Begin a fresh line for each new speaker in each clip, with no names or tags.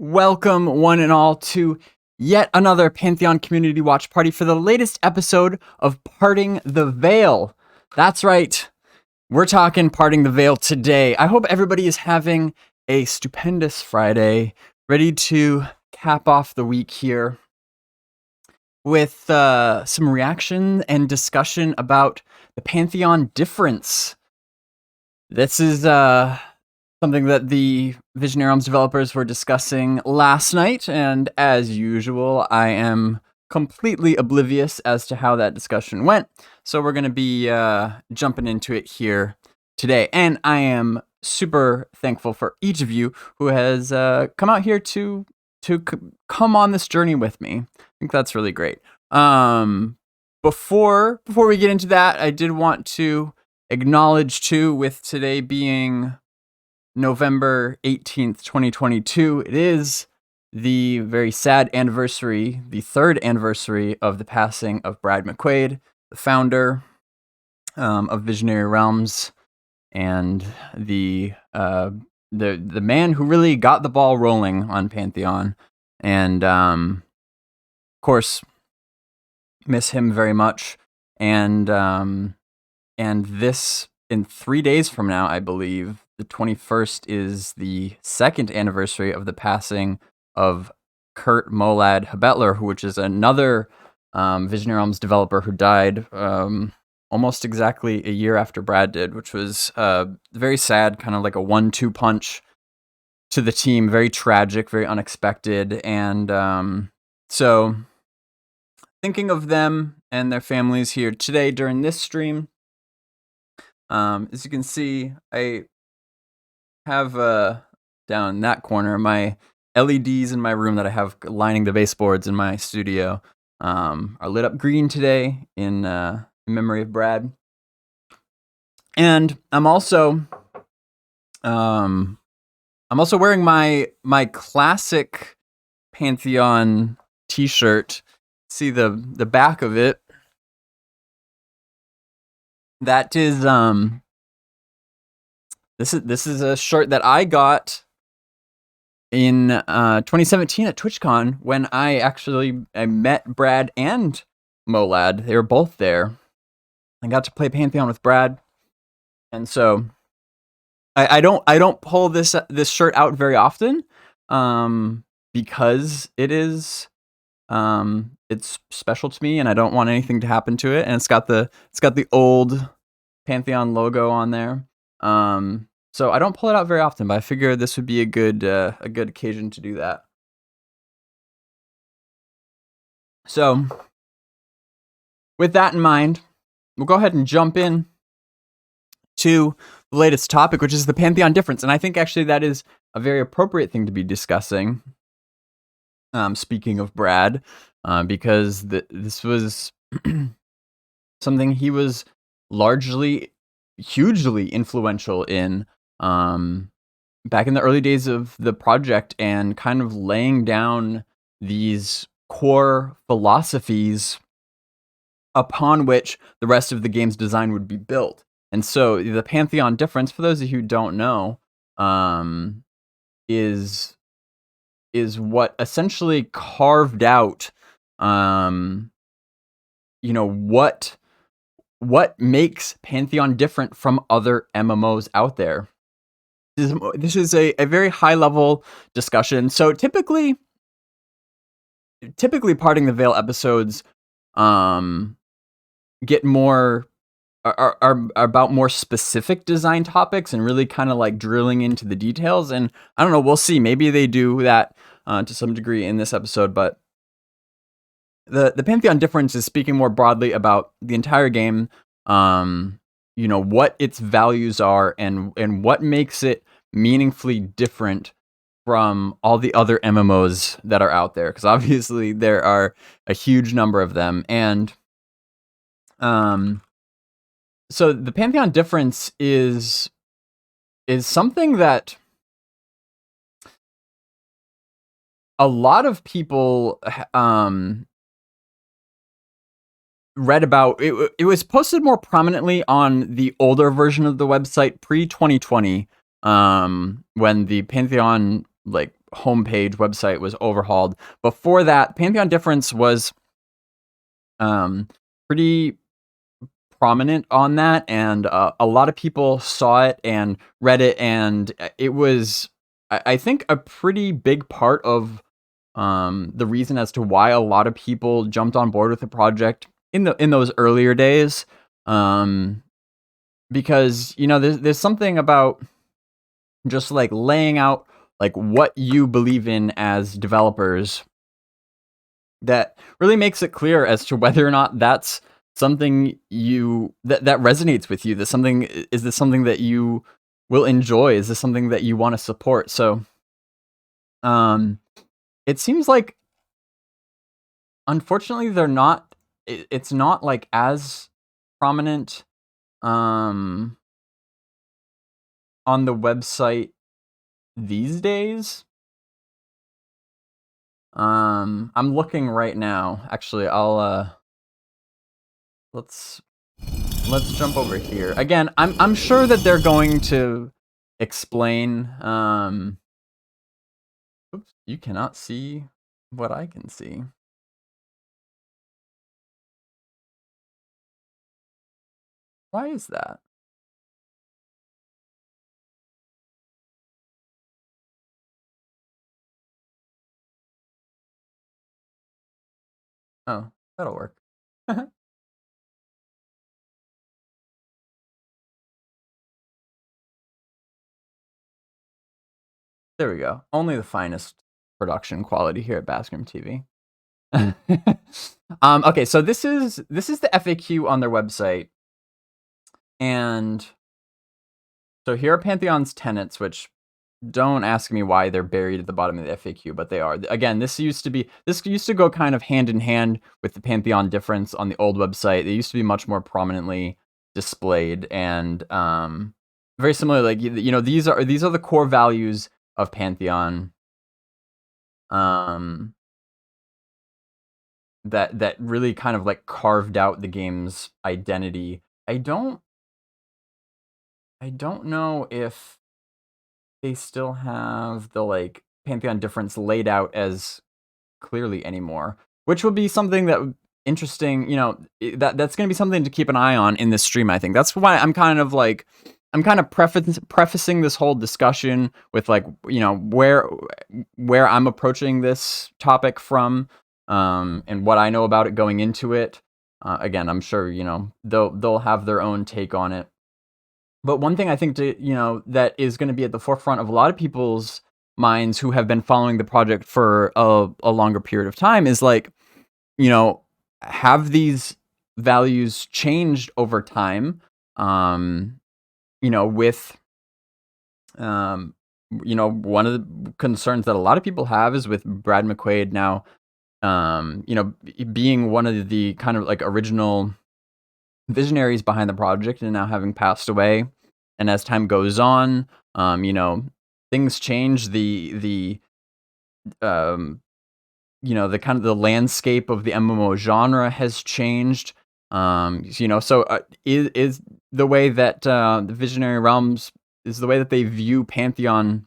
Welcome, one and all, to yet another Pantheon Community Watch Party for the latest episode of Parting the Veil. That's right, we're talking Parting the Veil today. I hope everybody is having a stupendous Friday, ready to cap off the week here with some reaction and discussion about the Pantheon Difference. This is something that the Visionary Realms developers were discussing last night, and as usual, I am completely oblivious as to how that discussion went, so we're going to be jumping into it here today, and I am super thankful for each of you who has come out here to come on this journey with me. I think that's really great. Before we get into that, I did want to acknowledge too, with today being November 18th, 2022, it is the very sad anniversary, the third anniversary of the passing of Brad McQuaid, the founder of Visionary Realms, and the man who really got the ball rolling on Pantheon. And of course, miss him very much. And this, in 3 days from now, I believe, the 21st is the second anniversary of the passing of Kurt Molad Habetler, which is another Visionary Realms developer who died almost exactly a year after Brad did, which was very sad, kind of like a 1-2 punch to the team, very tragic, very unexpected. And so thinking of them and their families here today during this stream. As you can see, I have down in that corner my LEDs in my room that I have lining the baseboards in my studio are lit up green today in memory of Brad. And I'm also wearing my classic Pantheon t-shirt. See the back of it. That is this is a shirt that I got in 2017 at TwitchCon when I met Brad and Molad. They were both there. I got to play Pantheon with Brad, and so I don't pull this shirt out very often because it's special to me, and I don't want anything to happen to it. And it's got the old Pantheon logo on there. So I don't pull it out very often, but I figure this would be a good occasion to do that. So with that in mind, we'll go ahead and jump in to the latest topic, which is the Pantheon Difference. And I think actually that is a very appropriate thing to be discussing. Speaking of Brad, because this was something he was hugely influential in back in the early days of the project, and kind of laying down these core philosophies upon which the rest of the game's design would be built. And so the Pantheon Difference, for those of you who don't know, is what essentially carved out what makes Pantheon different from other MMOs out there. This is a very high level discussion. So typically Parting the Veil episodes get more are about more specific design topics and really kind of like drilling into the details. And I don't know, we'll see. Maybe they do that to some degree in this episode, but the Pantheon Difference is speaking more broadly about the entire game, what its values are and what makes it meaningfully different from all the other MMOs that are out there, because obviously there are a huge number of them. And so the Pantheon Difference is something that a lot of people read about. It was posted more prominently on the older version of the website pre-2020, when the Pantheon homepage website was overhauled. Before that, Pantheon Difference was pretty prominent on that, and a lot of people saw it and read it, and it was, I think, a pretty big part of the reason as to why a lot of people jumped on board with the project in those earlier days. Because there's something about just like laying out like what you believe in as developers that really makes it clear as to whether or not that's something that resonates with you. Is this something that you will enjoy? Is this something that you want to support? So it seems like, unfortunately, it's not like as prominent on the website these days. I'm looking right now. Actually, I'll let's jump over here. Again, I'm sure that they're going to explain. Oops, you cannot see what I can see. Why is that? Oh, that'll work. There we go. Only the finest production quality here at Baskroom TV. Okay, so this is the FAQ on their website, and so here are Pantheon's tenets, which, don't ask me why they're buried at the bottom of the FAQ, but they are. Again, this used to go kind of hand in hand with the Pantheon Difference on the old website. They used to be much more prominently displayed, and very similar. Like these are the core values of Pantheon. That really kind of like carved out the game's identity. I don't know if they still have the like Pantheon Difference laid out as clearly anymore, which would be something that interesting. That's going to be something to keep an eye on in this stream. I think that's why I'm kind of prefacing this whole discussion with like where I'm approaching this topic from, and what I know about it going into it. Again, I'm sure they'll have their own take on it. But one thing I think that is going to be at the forefront of a lot of people's minds who have been following the project for a longer period of time is like, have these values changed over time? With one of the concerns that a lot of people have is with Brad McQuaid now, being one of the kind of like original visionaries behind the project and now having passed away. And as time goes on, things change. The kind of the landscape of the MMO genre has changed. So is the way that the Visionary Realms is the way that they view Pantheon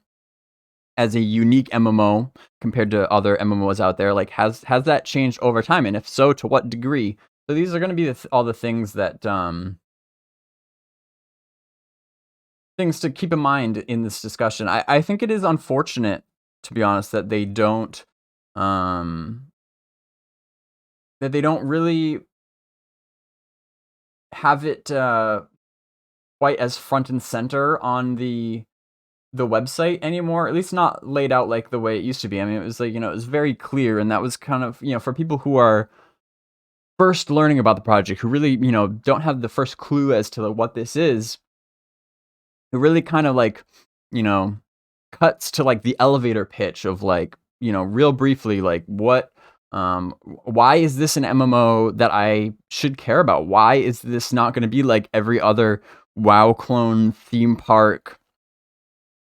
as a unique MMO compared to other MMOs out there. Like, has that changed over time, and if so, to what degree? So these are going to be all the things that things to keep in mind in this discussion. I think it is unfortunate, to be honest, that they don't really have it quite as front and center on the website anymore, at least not laid out like the way it used to be. I mean, it was like, it was very clear, and that was kind of, for people who are first learning about the project, who really, don't have the first clue as to what this is, it really kind of like, cuts to like the elevator pitch of like, real briefly, like what, why is this an MMO that I should care about? Why is this not going to be like every other WoW clone theme park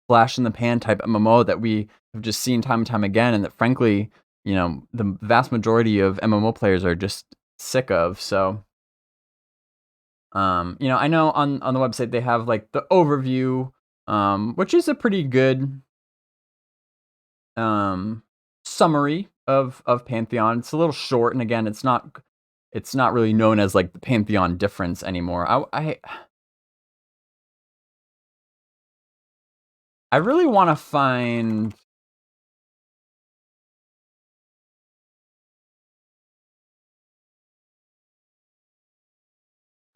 flash in the pan type MMO that we have just seen time and time again, and that frankly, the vast majority of MMO players are just sick of. So, I know on the website they have like the overview, which is a pretty good summary of Pantheon. It's a little short, and again, it's not really known as like the Pantheon Difference anymore. I really want to find.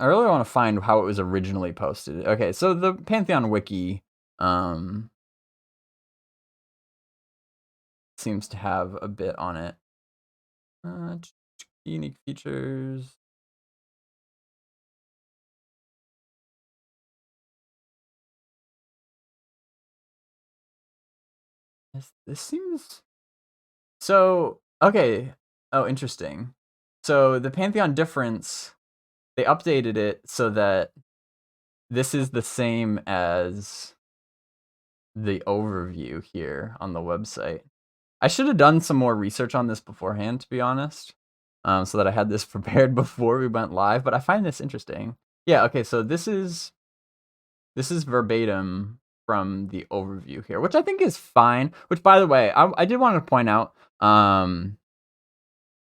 I really want to find how it was originally posted. Okay, so the Pantheon wiki seems to have a bit on it. Unique features. This seems so okay. Oh, interesting. So the Pantheon Difference, they updated it so that this is the same as the overview here on the website. I should have done some more research on this beforehand, to be honest, so that I had this prepared before we went live. But I find this interesting. Yeah. Okay. So this is verbatim from the overview here, which I think is fine. Which, by the way, I did want to point out,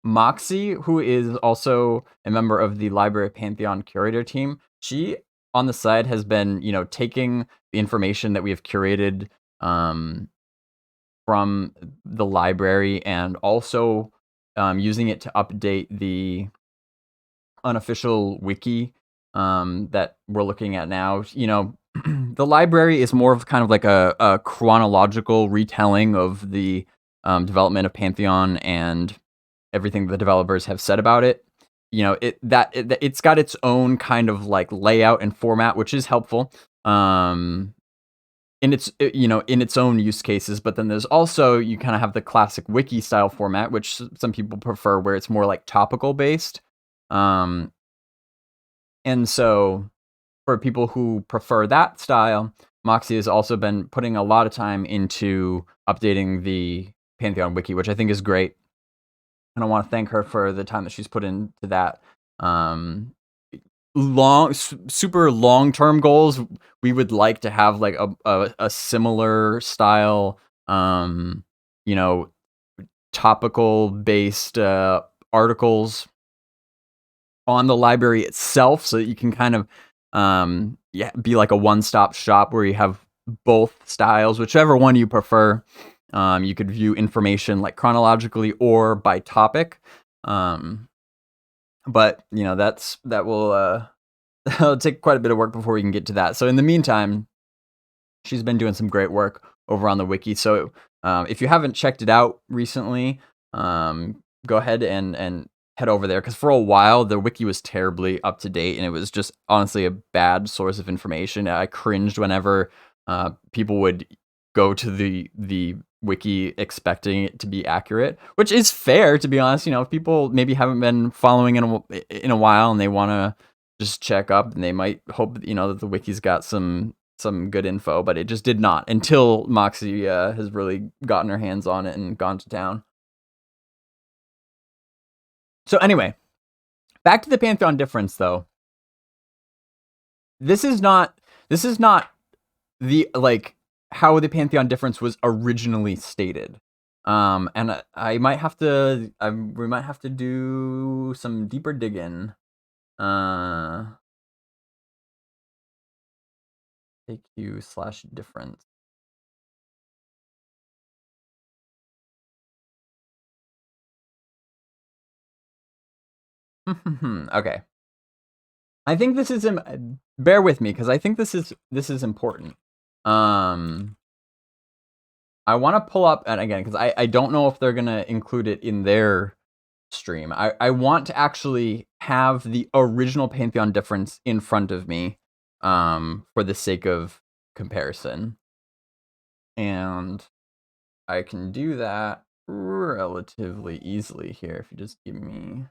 Moxie, who is also a member of the Library Pantheon curator team, she on the side has been, taking the information that we have curated from the library and also using it to update the unofficial wiki that we're looking at now. The library is more of kind of like a chronological retelling of the development of Pantheon and everything the developers have said about it. It's got its own kind of like layout and format, which is helpful in its own use cases. But then there's also, you kind of have the classic wiki style format, which some people prefer, where it's more like topical based. And so for people who prefer that style, Moxie has also been putting a lot of time into updating the Pantheon wiki, which I think is great. And I want to thank her for the time that she's put into that. Super long-term goals, we would like to have like a similar style, topical based articles on the library itself, so that you can kind of be like a one-stop shop where you have both styles, whichever one you prefer. You could view information like chronologically or by topic. But that will it'll take quite a bit of work before we can get to that. So in the meantime, she's been doing some great work over on the wiki. So if you haven't checked it out recently, go ahead and head over there, because for a while the wiki was terribly up to date and it was just honestly a bad source of information. I cringed whenever people would go to the wiki expecting it to be accurate, which is fair, to be honest. If people maybe haven't been following in a while and they want to just check up, and they might hope that the wiki's got some good info, but it just did not until Moxie has really gotten her hands on it and gone to town. So anyway, back to the Pantheon Difference, though. This is not the like how the Pantheon Difference was originally stated. And we might have to do some deeper digging. AQ/difference. Okay. I think this is bear with me, because I think this is important. I want to pull up, and again, because I don't know if they're gonna include it in their stream. I want to actually have the original Pantheon Difference in front of me, for the sake of comparison, and I can do that relatively easily here if you just give me.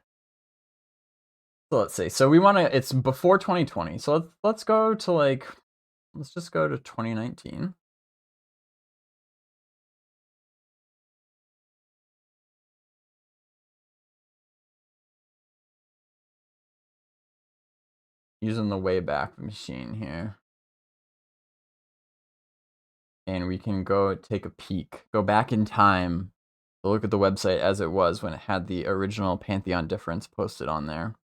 So let's see. So we want to. It's before 2020. So let's go to let's just go to 2019. Using the Wayback Machine here. and we can go take a peek, go back in time, look at the website as it was when it had the original Pantheon Difference posted on there.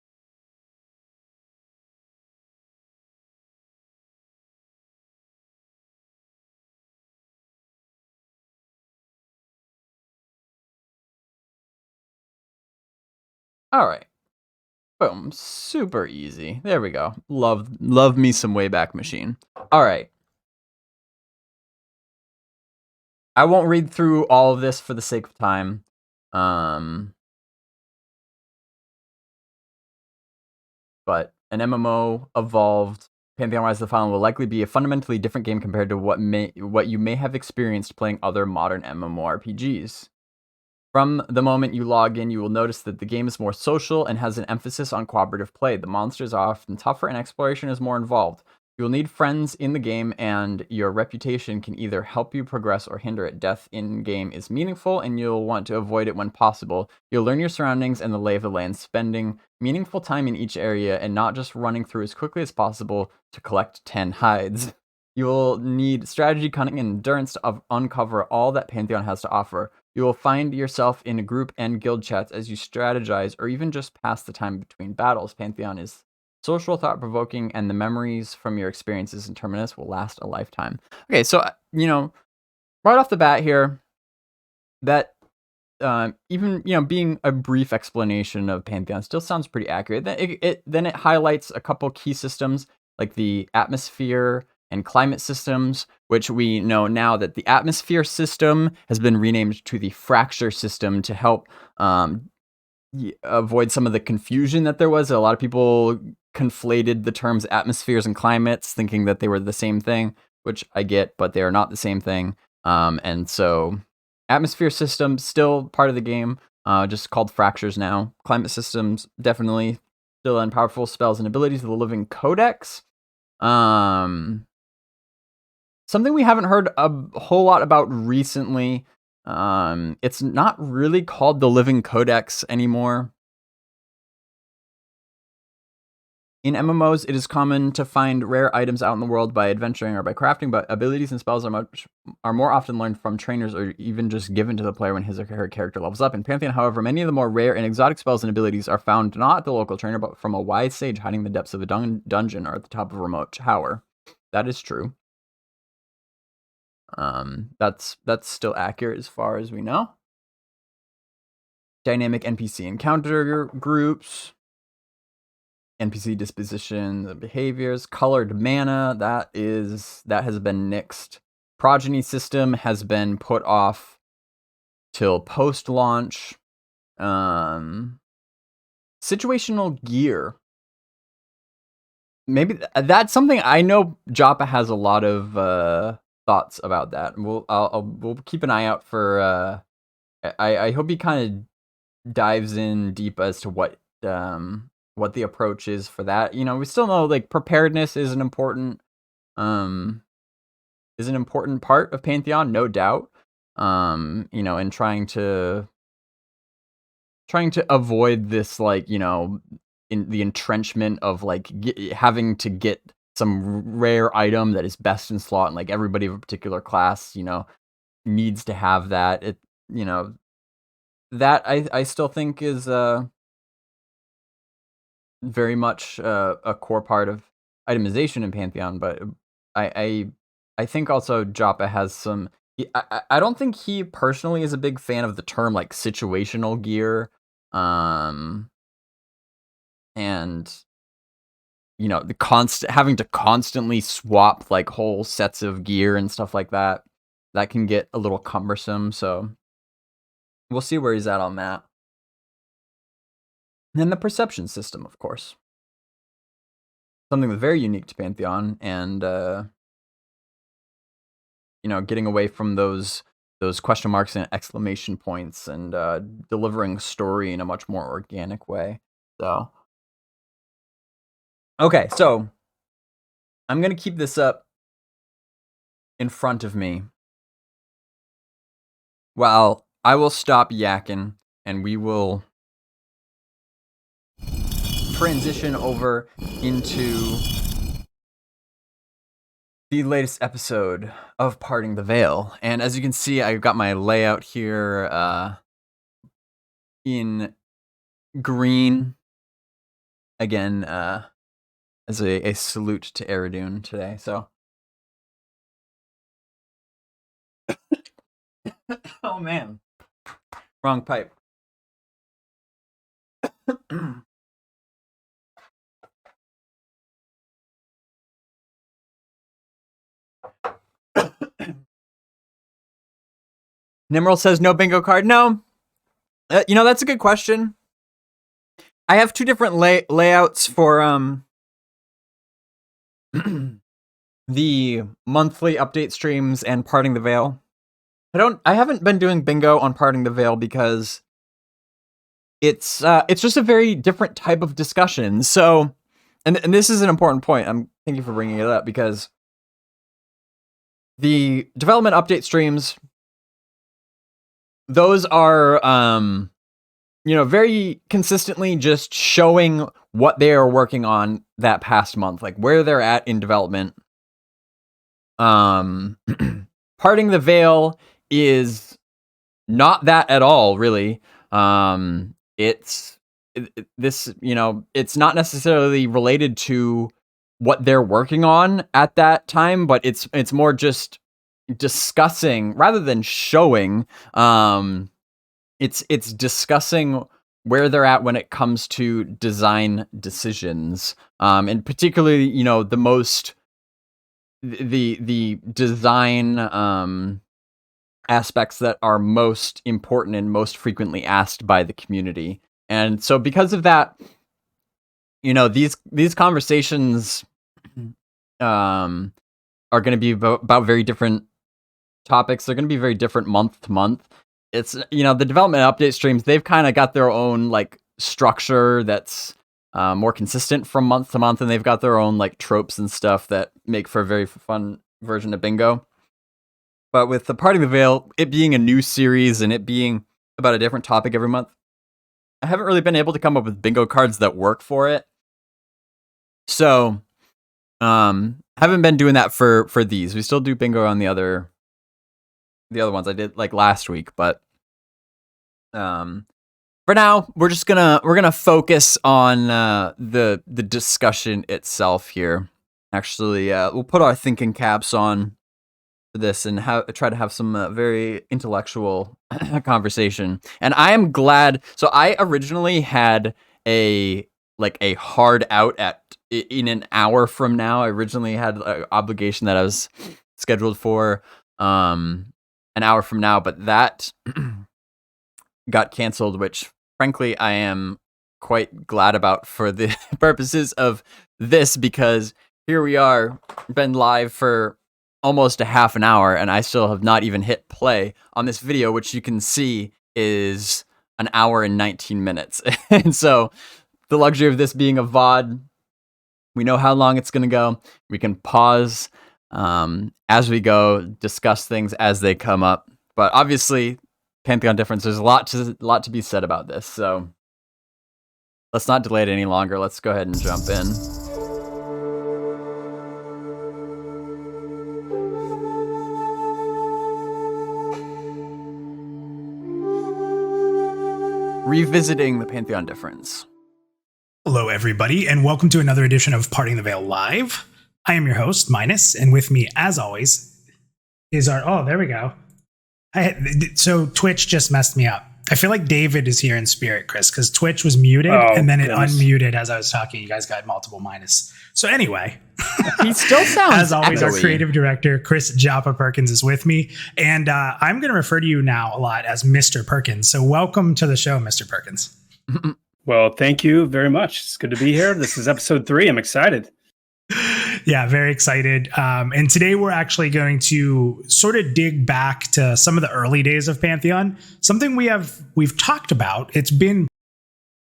All right. Boom. Super easy. There we go. Love me some Wayback Machine. All right. I won't read through all of this for the sake of time. But an MMO evolved. Pantheon Rise of the Fallen will likely be a fundamentally different game compared to what you may have experienced playing other modern MMORPGs. From the moment you log in, you will notice that the game is more social and has an emphasis on cooperative play. The monsters are often tougher and exploration is more involved. You will need friends in the game, and your reputation can either help you progress or hinder it. Death in-game is meaningful, and you'll want to avoid it when possible. You'll learn your surroundings and the lay of the land, spending meaningful time in each area and not just running through as quickly as possible to collect 10 hides. You will need strategy, cunning, and endurance to uncover all that Pantheon has to offer. You will find yourself in group and guild chats as you strategize or even just pass the time between battles. Pantheon is social, thought-provoking, and the memories from your experiences in Terminus will last a lifetime. Okay, so, right off the bat here, that even, being a brief explanation of Pantheon still sounds pretty accurate. Then it highlights a couple key systems, like the atmosphere and climate systems, which we know now that the atmosphere system has been renamed to the fracture system to help avoid some of the confusion that there was. A lot of people conflated the terms atmospheres and climates, thinking that they were the same thing, which I get, but they are not the same thing. And so atmosphere system still part of the game, just called fractures now. Climate systems definitely still in powerful spells and abilities of the Living Codex. Something we haven't heard a whole lot about recently. It's not really called the Living Codex anymore. In MMOs, it is common to find rare items out in the world by adventuring or by crafting, but abilities and spells are more often learned from trainers or even just given to the player when his or her character levels up. In Pantheon, however, many of the more rare and exotic spells and abilities are found not at the local trainer, but from a wise sage hiding in the depths of a dungeon or at the top of a remote tower. That is true. That's still accurate as far as we know. Dynamic NPC encounter groups. NPC disposition, the behaviors, colored mana, that has been nixed. Progeny system has been put off till post-launch. Situational gear. Maybe that's something I know Joppa has a lot of thoughts about that. We'll keep an eye out for I hope he kind of dives in deep as to what the approach is for that. We still know like preparedness is an important part of Pantheon, no doubt. And trying to avoid this, like, in the entrenchment of like having to get some rare item that is best in slot, and like everybody of a particular class, needs to have that. That I still think is very much a core part of itemization in Pantheon, but I think also Joppa has some. I don't think he personally is a big fan of the term like situational gear, and the having to constantly swap like whole sets of gear and stuff like that. That can get a little cumbersome. So we'll see where he's at on that. And then the perception system, of course. Something that's very unique to Pantheon, and getting away from those question marks and exclamation points, and delivering story in a much more organic way. So, okay, so I'm gonna keep this up in front of me while I will stop yakking, and we will transition over into the latest episode of Parting the Veil. And as you can see, I've got my layout here in green. Again, as a salute to Eridoon today. So, oh man, wrong pipe. Nimrel says no bingo card. No, that's a good question. I have two different layouts for the monthly update streams and Parting the Veil. I haven't been doing bingo on Parting the Veil because it's just a very different type of discussion. So, and this is an important point. Thank you for bringing it up, because the development update streams, those are very consistently just showing what they are working on that past month, like where they're at in development. Parting the Veil is not that at all, really. It's not necessarily related to what they're working on at that time, but it's more just discussing rather than showing. It's discussing where they're at when it comes to design decisions, and particularly, the design aspects that are most important and most frequently asked by the community. And so because of that, these conversations are going to be about very different topics. They're going to be very different month to month. It's, the development update streams, they've kind of got their own structure that's more consistent from month to month, and they've got their own tropes and stuff that make for a very fun version of bingo. But with the Parting the Veil, it being a new series and it being about a different topic every month, I haven't really been able to come up with bingo cards that work for it. So, haven't been doing that for these. We still do bingo on the other ones I did last week, but for now we're gonna focus on the discussion itself here. Actually, we'll put our thinking caps on for this and try to have some very intellectual conversation. And I am glad. So I originally had a hard out in an hour from now. I originally had an obligation that I was scheduled for an hour from now, but that got canceled, which frankly I am quite glad about for the purposes of this, because here we are, been live for almost a half an hour, and I still have not even hit play on this video, which you can see is an hour and 19 minutes. And so the luxury of this being a VOD, we know how long it's going to go. We can pause as we go, discuss things as they come up. But obviously, Pantheon Difference, there's a lot to be said about this. So let's not delay it any longer. Let's go ahead and jump in. Revisiting the Pantheon Difference.
Hello, everybody, and welcome to another edition of Parting the Veil Live. I am your host, Minus, and with me, as always, is our... Oh, there we go. So Twitch just messed me up. I feel like David is here in spirit, Chris, because Twitch was muted, and then it unmuted as I was talking. You guys got multiple Minus. So anyway...
He still sounds
as always,
echoey.
Our creative director, Chris Joppa Perkins, is with me. And I'm going to refer to you now a lot as Mr. Perkins. So welcome to the show, Mr. Perkins.
Well, thank you very much. It's good to be here. This is episode 3. I'm excited.
Yeah, very excited. And today we're actually going to sort of dig back to some of the early days of Pantheon. Something we've talked about. It's been...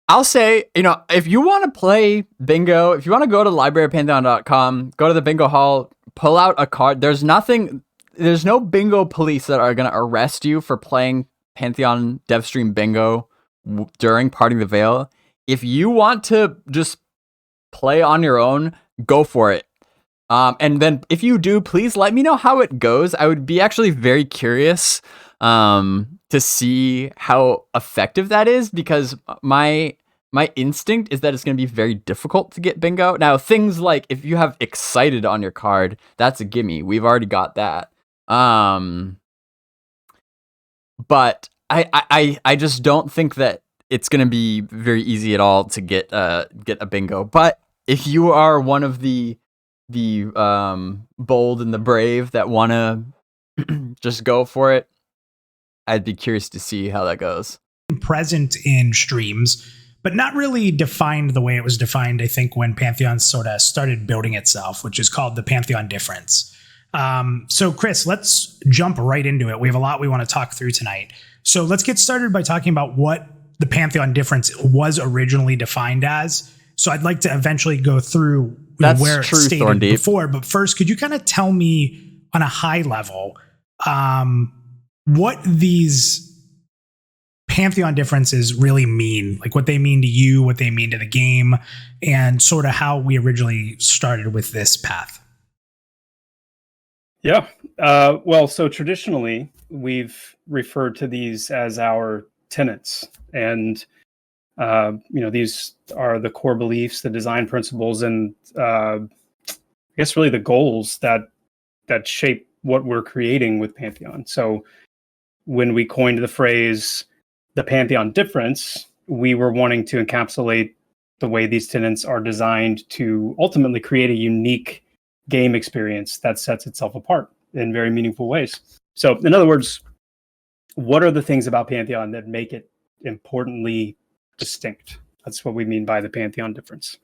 I'll say, if you want to play bingo, if you want to go to librarypantheon.com, go to the bingo hall, pull out a card. There's no bingo police that are going to arrest you for playing Pantheon DevStream bingo during Parting the Veil. If you want to just play on your own, go for it. And then if you do, please let me know how it goes. I would be actually very curious to see how effective that is, because my instinct is that it's going to be very difficult to get bingo. Now, things like if you have excited on your card, that's a gimme. We've already got that. But I just don't think that it's going to be very easy at all to get a bingo. But if you are one of the bold and the brave that want to just go for it, I'd be curious to see how that goes.
Present in streams, but not really defined the way it was defined, I think, when Pantheon sort of started building itself, which is called the Pantheon Difference. So Chris, let's jump right into it. We have a lot we want to talk through tonight. So let's get started by talking about what the Pantheon Difference was originally defined as. So I'd like to eventually go through where it stated before. But first, could you kind of tell me on a high level what these Pantheon differences really mean, like what they mean to you, what they mean to the game, and sort of how we originally started with this path?
Yeah. Well, so traditionally, we've referred to these as our tenets. And, these are the core beliefs, the design principles, and I guess really the goals that shape what we're creating with Pantheon. So when we coined the phrase, the Pantheon Difference, we were wanting to encapsulate the way these tenets are designed to ultimately create a unique game experience that sets itself apart in very meaningful ways. So in other words, what are the things about Pantheon that make it importantly distinct? That's what we mean by the Pantheon Difference.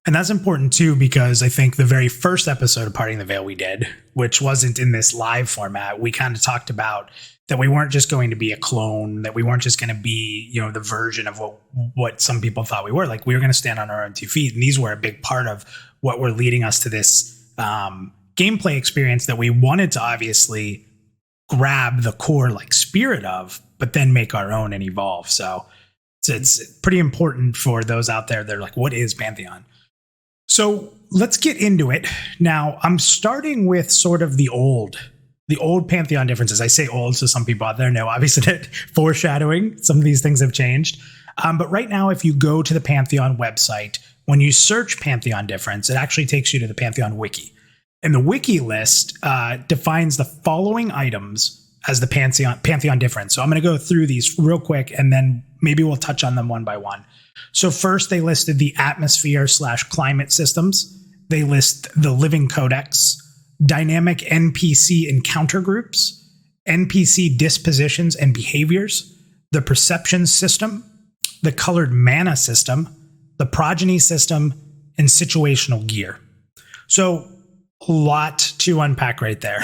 And that's important too, because I think the very first episode of Parting the Veil we did, which wasn't in this live format, we kind of talked about that we weren't just going to be a clone, that we weren't just going to be, the version of what some people thought we were. Like, we were going to stand on our own 2 feet. And these were a big part of what were leading us to this gameplay experience that we wanted to obviously grab the core spirit of, but then make our own and evolve. So it's pretty important for those out there that are like, what is Pantheon? So let's get into it. Now, I'm starting with sort of the old Pantheon differences. I say old, so some people out there know, obviously, that foreshadowing, some of these things have changed. But right now, if you go to the Pantheon website, when you search Pantheon Difference, it actually takes you to the Pantheon Wiki. And the Wiki list defines the following items as the Pantheon Difference. So I'm going to go through these real quick, and then maybe we'll touch on them one by one. So first, they listed the atmosphere/climate systems. They list the Living Codex, dynamic NPC encounter groups, NPC dispositions and behaviors, the perception system, the colored mana system, the progeny system, and situational gear. So a lot to unpack right there.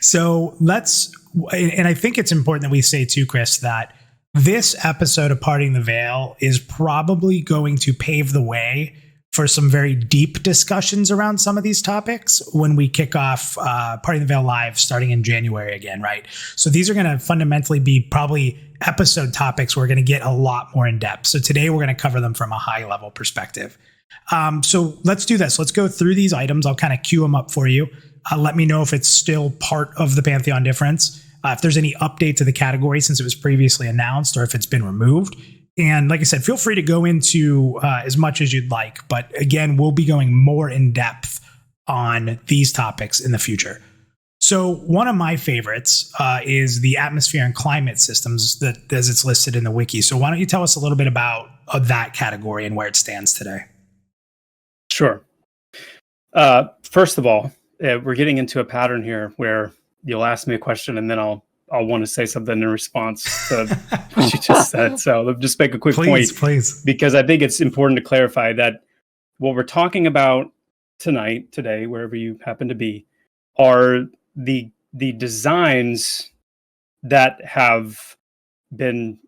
So and I think it's important that we say too, Chris, that this episode of Parting the Veil is probably going to pave the way for some very deep discussions around some of these topics when we kick off Parting the Veil Live starting in January again, right? So these are going to fundamentally be probably episode topics we're going to get a lot more in depth. So today we're going to cover them from a high level perspective. So let's do this. Let's go through these items. I'll kind of queue them up for you. Let me know if it's still part of the Pantheon Difference. If there's any update to the category since it was previously announced, or if it's been removed. And like I said, feel free to go into as much as you'd like. But again, we'll be going more in depth on these topics in the future. So one of my favorites is the atmosphere and climate systems, that as it's listed in the wiki. So why don't you tell us a little bit about that category and where it stands today?
Sure. First of all, we're getting into a pattern here where you'll ask me a question and then I'll want to say something in response to what you just said. So let me just make a quick point, because I think it's important to clarify that what we're talking about today, wherever you happen to be, are the designs that have been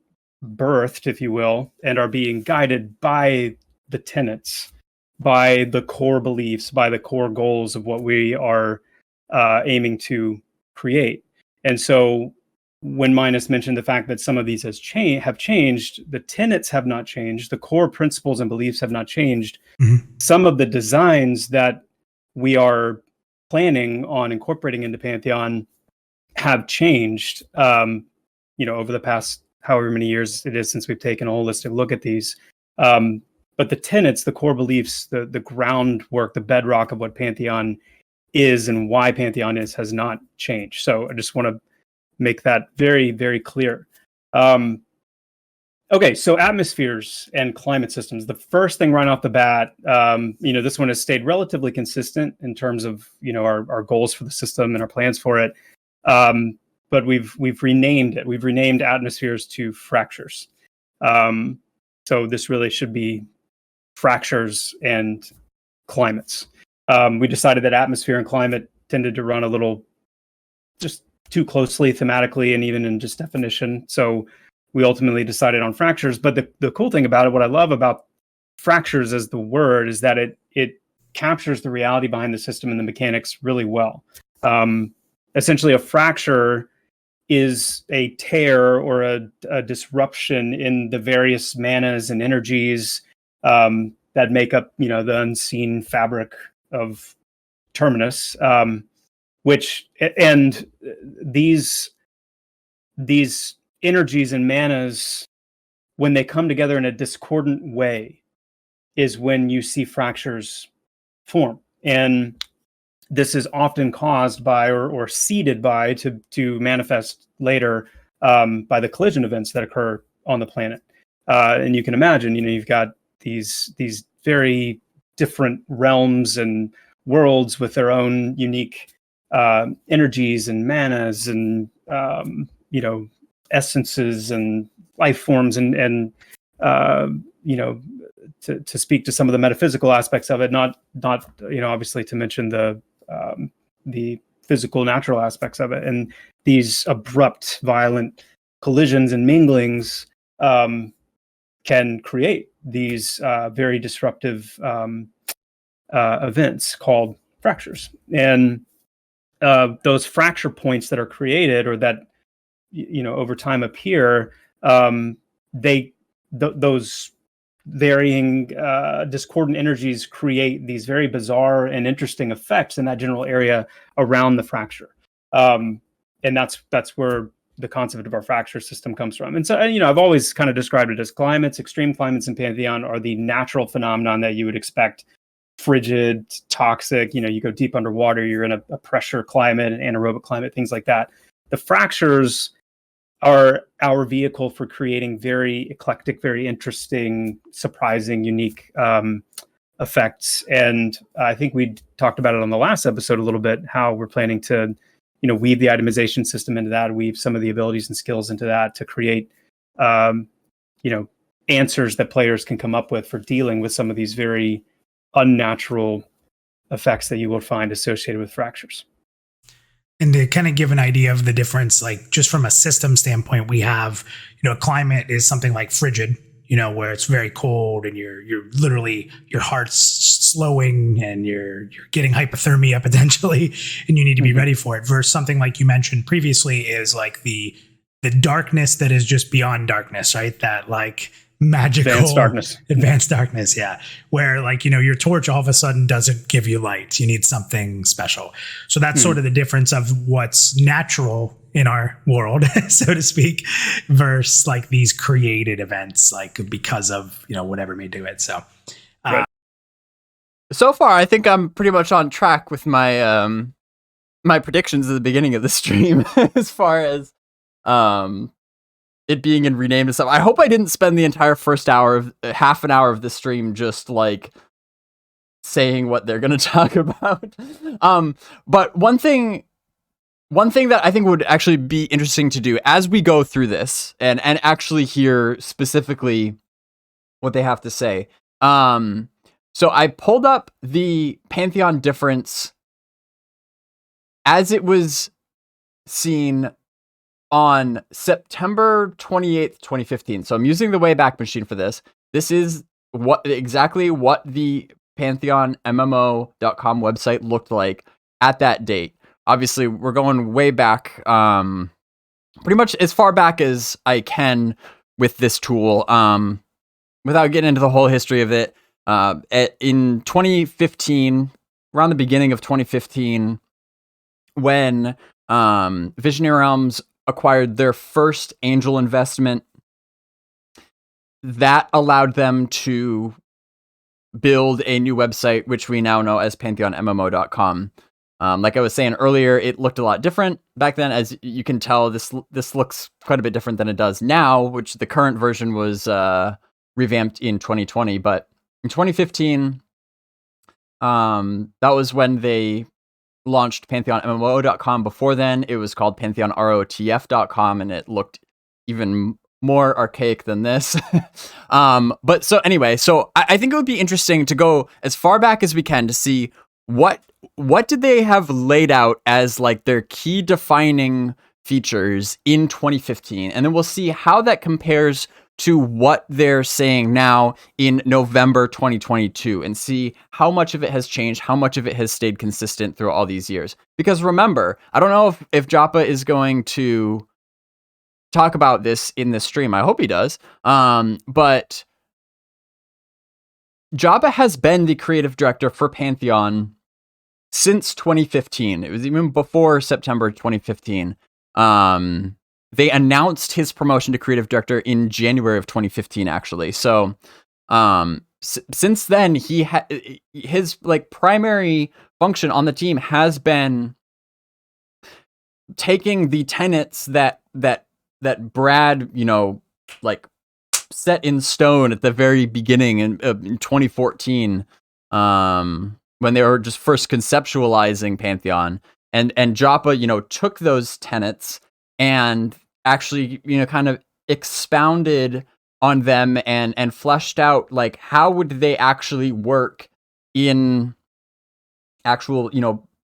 birthed, if you will, and are being guided by the tenets, by the core beliefs, by the core goals of what we are aiming to create. And so when Minus mentioned the fact that some of these have changed, the tenets have not changed, the core principles and beliefs have not changed. Mm-hmm. Some of the designs that we are planning on incorporating into Pantheon have changed, over the past however many years it is since we've taken a holistic look at these. But the tenets, the core beliefs, the groundwork, the bedrock of what Pantheon is and why Pantheon is has not changed. So I just want to make that very, very clear. Okay, so atmospheres and climate systems. The first thing right off the bat, this one has stayed relatively consistent in terms of our goals for the system and our plans for it. But we've renamed it. We've renamed atmospheres to fractures. So this really should be fractures and climates. We decided that atmosphere and climate tended to run a little just too closely thematically and even in just definition. So we ultimately decided on fractures. But the cool thing about it, what I love about fractures as the word, is that it captures the reality behind the system and the mechanics really well. Essentially, a fracture is a tear or a disruption in the various manas and energies that make up, the unseen fabric of Terminus. And these energies and manas, when they come together in a discordant way, is when you see fractures form. And this is often caused by or seeded by to manifest later by the collision events that occur on the planet. And you can imagine, you've got these very different realms and worlds with their own unique energies and manas and essences and life forms and to speak to some of the metaphysical aspects of it, not obviously to mention the physical natural aspects of it. And these abrupt violent collisions and minglings can create these very disruptive events called fractures. And those fracture points that are created or that over time appear, those varying discordant energies create these very bizarre and interesting effects in that general area around the fracture. And that's where the concept of our fracture system comes from. And so, I've always kind of described it as climates. Extreme climates in Pantheon are the natural phenomenon that you would expect. Frigid, toxic, you go deep underwater, you're in a pressure climate, an anaerobic climate, things like that. The fractures are our vehicle for creating very eclectic, very interesting, surprising, unique effects. And I think we talked about it on the last episode a little bit, how we're planning to, weave the itemization system into that, weave some of the abilities and skills into that to create, answers that players can come up with for dealing with some of these very unnatural effects that you will find associated with fractures.
And to kind of give an idea of the difference, like just from a system standpoint, we have, climate is something like frigid, where it's very cold and you're literally, your heart's slowing and you're getting hypothermia potentially, and you need to be ready for it. Versus something like you mentioned previously is like the darkness that is just beyond darkness, right? That like magical advanced darkness, yeah, where like your torch all of a sudden doesn't give you light, you need something special. So that's sort of the difference of what's natural in our world, so to speak, versus like these created events, like because of whatever may do it. So
so far I think I'm pretty much on track with my my predictions at the beginning of the stream as far as it being in renamed and stuff. I hope I didn't spend the entire first hour of half an hour of the stream just like saying what they're going to talk about. But one thing that I think would actually be interesting to do as we go through this and actually hear specifically what they have to say. So I pulled up the Pantheon Difference as it was seen on September 28th, 2015. So I'm using the Wayback Machine for this. This is exactly what the PantheonMMO.com website looked like at that date. Obviously, we're going way back, pretty much as far back as I can with this tool, without getting into the whole history of it. In 2015, around the beginning of 2015 when Visionary Realms acquired their first angel investment. That allowed them to build a new website, which we now know as PantheonMMO.com. Like I was saying earlier, it looked a lot different back then. As you can tell, this looks quite a bit different than it does now, which the current version was revamped in 2020. But in 2015, that was when they launched PantheonMMO.com. Before then, it was called PantheonROTF.com, and it looked even more archaic than this. But so anyway, so I think it would be interesting to go as far back as we can to see what did they have laid out as like their key defining features in 2015, and then we'll see how that compares to what they're saying now in November 2022, and see how much of it has changed, how much of it has stayed consistent through all these years. Because remember, I don't know if Joppa is going to talk about this in this stream. I hope he does. But Joppa has been the creative director for Pantheon since 2015. It was even before September 2015. They announced his promotion to creative director in January of 2015, actually. So, since then, his like primary function on the team has been taking the tenets that Brad, like set in stone at the very beginning in 2014, when they were just first conceptualizing Pantheon, and Joppa, took those tenets and actually, kind of expounded on them and fleshed out like how would they actually work in actual,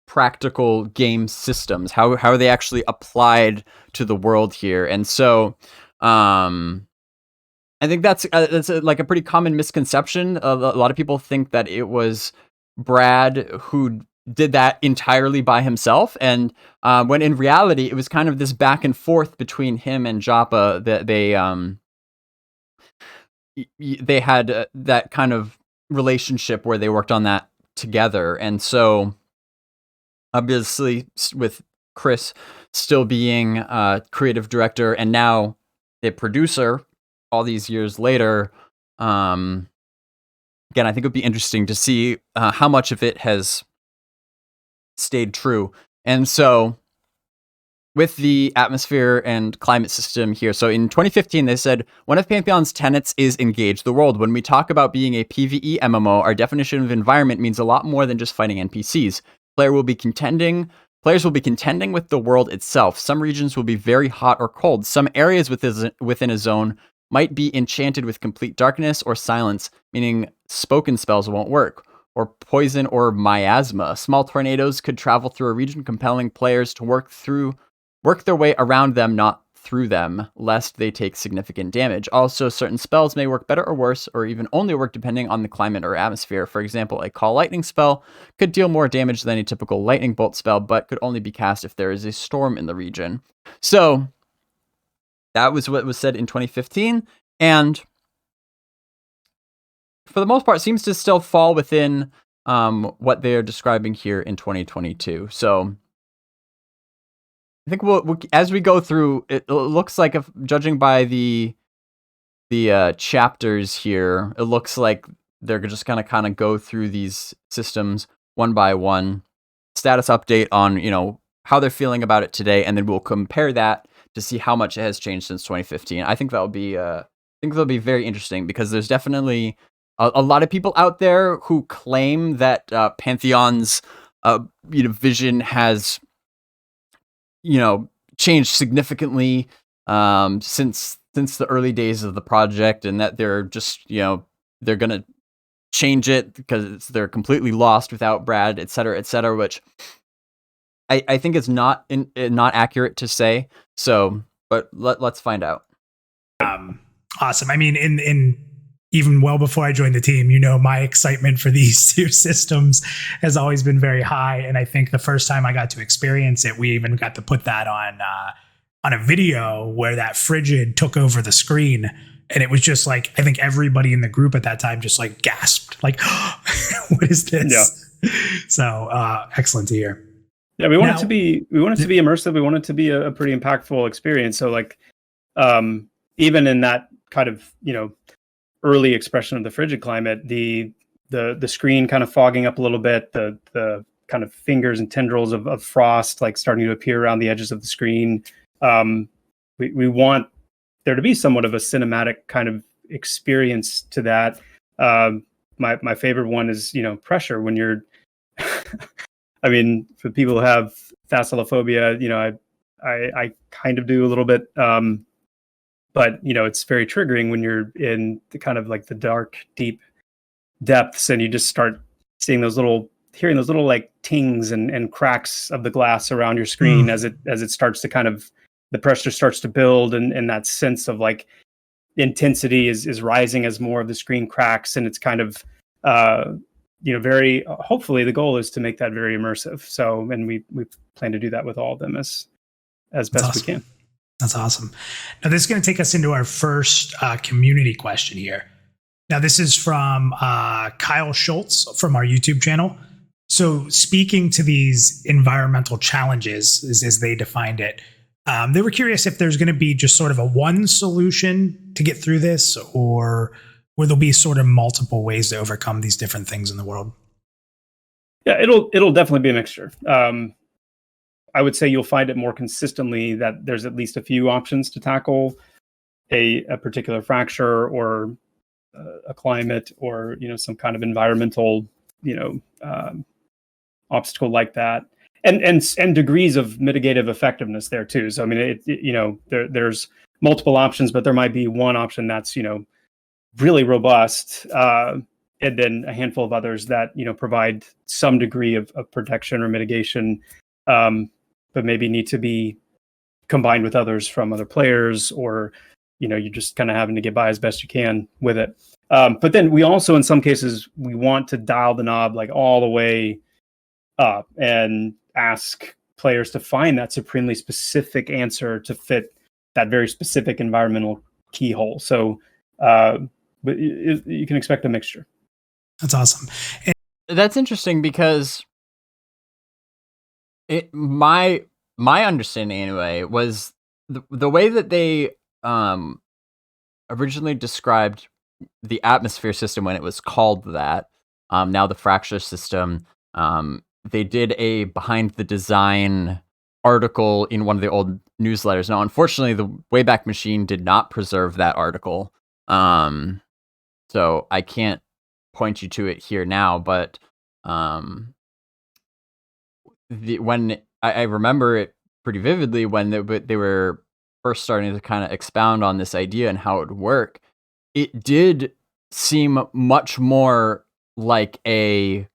practical game systems. How are they actually applied to the world here? And so, I think that's like a pretty common misconception. A lot of people think that it was Brad who did that entirely by himself, and when in reality it was kind of this back and forth between him and Joppa that they had that kind of relationship where they worked on that together. And so obviously with Chris still being creative director and now a producer all these years later, again, I think it would be interesting to see how much of it has stayed true. And so with the atmosphere and climate system here, so in 2015 they said one of Pantheon's tenets is engage the world. When we talk about being a PvE MMO, our definition of environment means a lot more than just fighting NPCs. Players will be contending with the world itself. Some regions will be very hot or cold. Some areas within a zone might be enchanted with complete darkness or silence, meaning spoken spells won't work, or poison or miasma. Small tornadoes could travel through a region, compelling players to work their way around them, not through them, lest they take significant damage. Also, certain spells may work better or worse, or even only work depending on the climate or atmosphere. For example, a Call Lightning spell could deal more damage than a typical Lightning Bolt spell, but could only be cast if there is a storm in the region. So, that was what was said in 2015, and for the most part, seems to still fall within what they're describing here in 2022. So, I think we'll as we go through, it looks like, if judging by the chapters here, it looks like they're just gonna kind of go through these systems one by one, status update on how they're feeling about it today, and then we'll compare that to see how much it has changed since 2015. I think that'll be very interesting, because there's definitely a lot of people out there who claim that Pantheon's vision has changed significantly since the early days of the project, and that they're just they're gonna change it because they're completely lost without Brad, etc., which I think is not accurate to say. So, but let's find out.
Awesome. I mean, in even well before I joined the team, my excitement for these two systems has always been very high. And I think the first time I got to experience it, we even got to put that on a video where that frigid took over the screen. And it was just like, I think everybody in the group at that time just like gasped, like, what is this? So excellent to hear.
Yeah, we want it to be immersive. We want it to be a pretty impactful experience. So like even in that kind of, early expression of the frigid climate, the screen kind of fogging up a little bit, the kind of fingers and tendrils of frost like starting to appear around the edges of the screen. We want there to be somewhat of a cinematic kind of experience to that. My favorite one is, pressure when you're I mean, for people who have thalassophobia, I kind of do a little bit, but it's very triggering when you're in the kind of like the dark, deep depths, and you just start seeing hearing those little like tings and cracks of the glass around your screen as it starts to kind of, the pressure starts to build, and that sense of like intensity is rising as more of the screen cracks, and it's kind of very hopefully the goal is to make that very immersive. So, and we plan to do that with all of them as best we can.
That's awesome. Now this is going to take us into our first community question here. Now this is from Kyle Schultz from our YouTube channel. So speaking to these environmental challenges as they defined it, they were curious if there's going to be just sort of a one solution to get through this, or will there be sort of multiple ways to overcome these different things in the world?
Yeah, it'll definitely be a mixture. I would say you'll find it more consistently that there's at least a few options to tackle a particular fracture or a climate or some kind of environmental obstacle like that, and degrees of mitigative effectiveness there too. So I mean, there's multiple options, but there might be one option that's really robust, and then a handful of others that provide some degree of protection or mitigation, but maybe need to be combined with others from other players, or you're just kind of having to get by as best you can with it. But then we also, in some cases, we want to dial the knob like all the way up and ask players to find that supremely specific answer to fit that very specific environmental keyhole. So but you can expect a mixture.
That's awesome.
That's interesting because my understanding anyway was the way that they originally described the atmosphere system when it was called that, now the fracture system. They did a behind the design article in one of the old newsletters. Now, unfortunately, the Wayback Machine did not preserve that article. So I can't point you to it here now, but when I remember it pretty vividly when they were first starting to kind of expound on this idea and how it would work, it did seem much more like a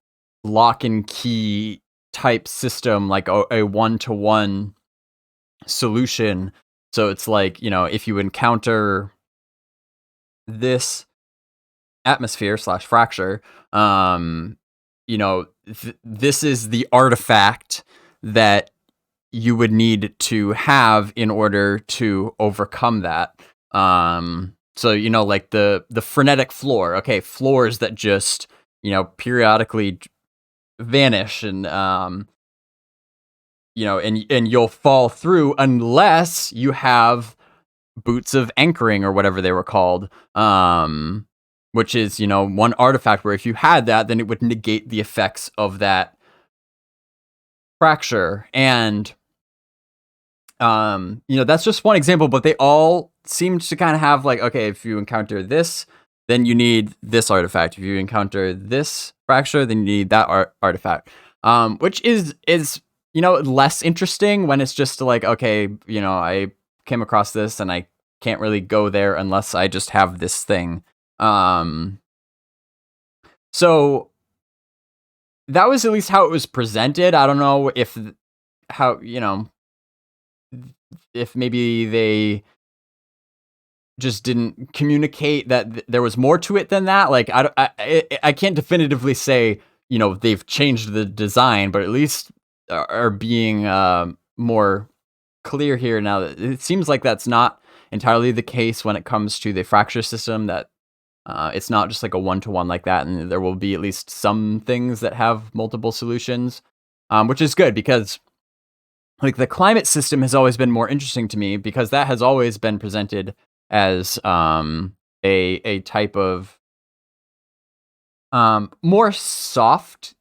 lock and key type system, like a one-to-one solution. So it's like, if you encounter this atmosphere / fracture, this is the artifact that you would need to have in order to overcome that. So, like the frenetic floor, okay, floors that just, periodically vanish and, and you'll fall through unless you have boots of anchoring or whatever they were called, which is, one artifact where if you had that, then it would negate the effects of that fracture. And, that's just one example, but they all seem to kind of have like, okay, if you encounter this, then you need this artifact. If you encounter this fracture, then you need that artifact, which is less interesting when it's just like, okay, I came across this and I can't really go there unless I just have this thing. So that was at least how it was presented. I don't know if maybe they just didn't communicate that there was more to it than that. Like I can't definitively say they've changed the design, but at least are being more clear here now. That it seems like that's not entirely the case when it comes to the fracture system that It's not just like a one-to-one like that, and there will be at least some things that have multiple solutions, which is good because like the climate system has always been more interesting to me because that has always been presented as a type of more soft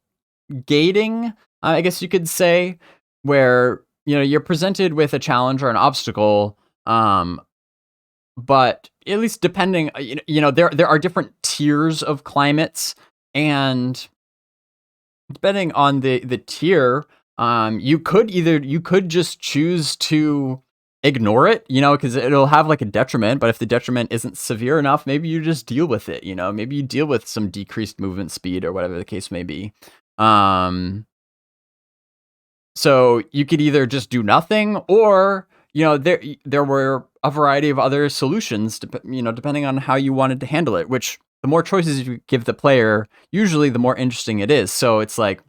gating, I guess you could say, where you're presented with a challenge or an obstacle, but at least depending, there are different tiers of climates, and depending on the tier, you could just choose to ignore it, because it'll have like a detriment. But if the detriment isn't severe enough, maybe you just deal with it. Maybe you deal with some decreased movement speed or whatever the case may be. So you could either just do nothing, or there were a variety of other solutions, depending on how you wanted to handle it. Which the more choices you give the player, usually the more interesting it is. So it's like,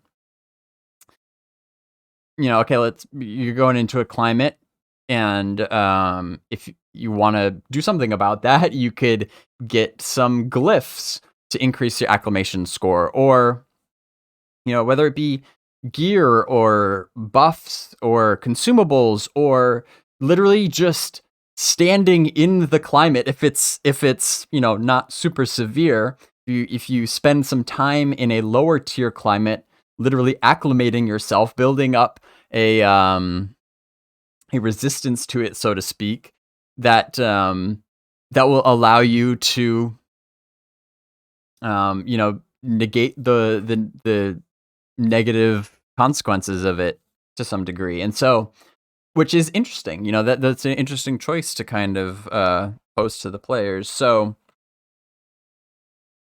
okay, you're going into a climate, and if you want to do something about that, you could get some glyphs to increase your acclimation score, or whether it be gear or buffs or consumables, or literally just standing in the climate if it's not super severe. If you spend some time in a lower tier climate, literally acclimating yourself, building up a resistance to it, so to speak, that will allow you to negate the negative consequences of it to some degree. And so, which is interesting, that's an interesting choice to kind of pose to the players. So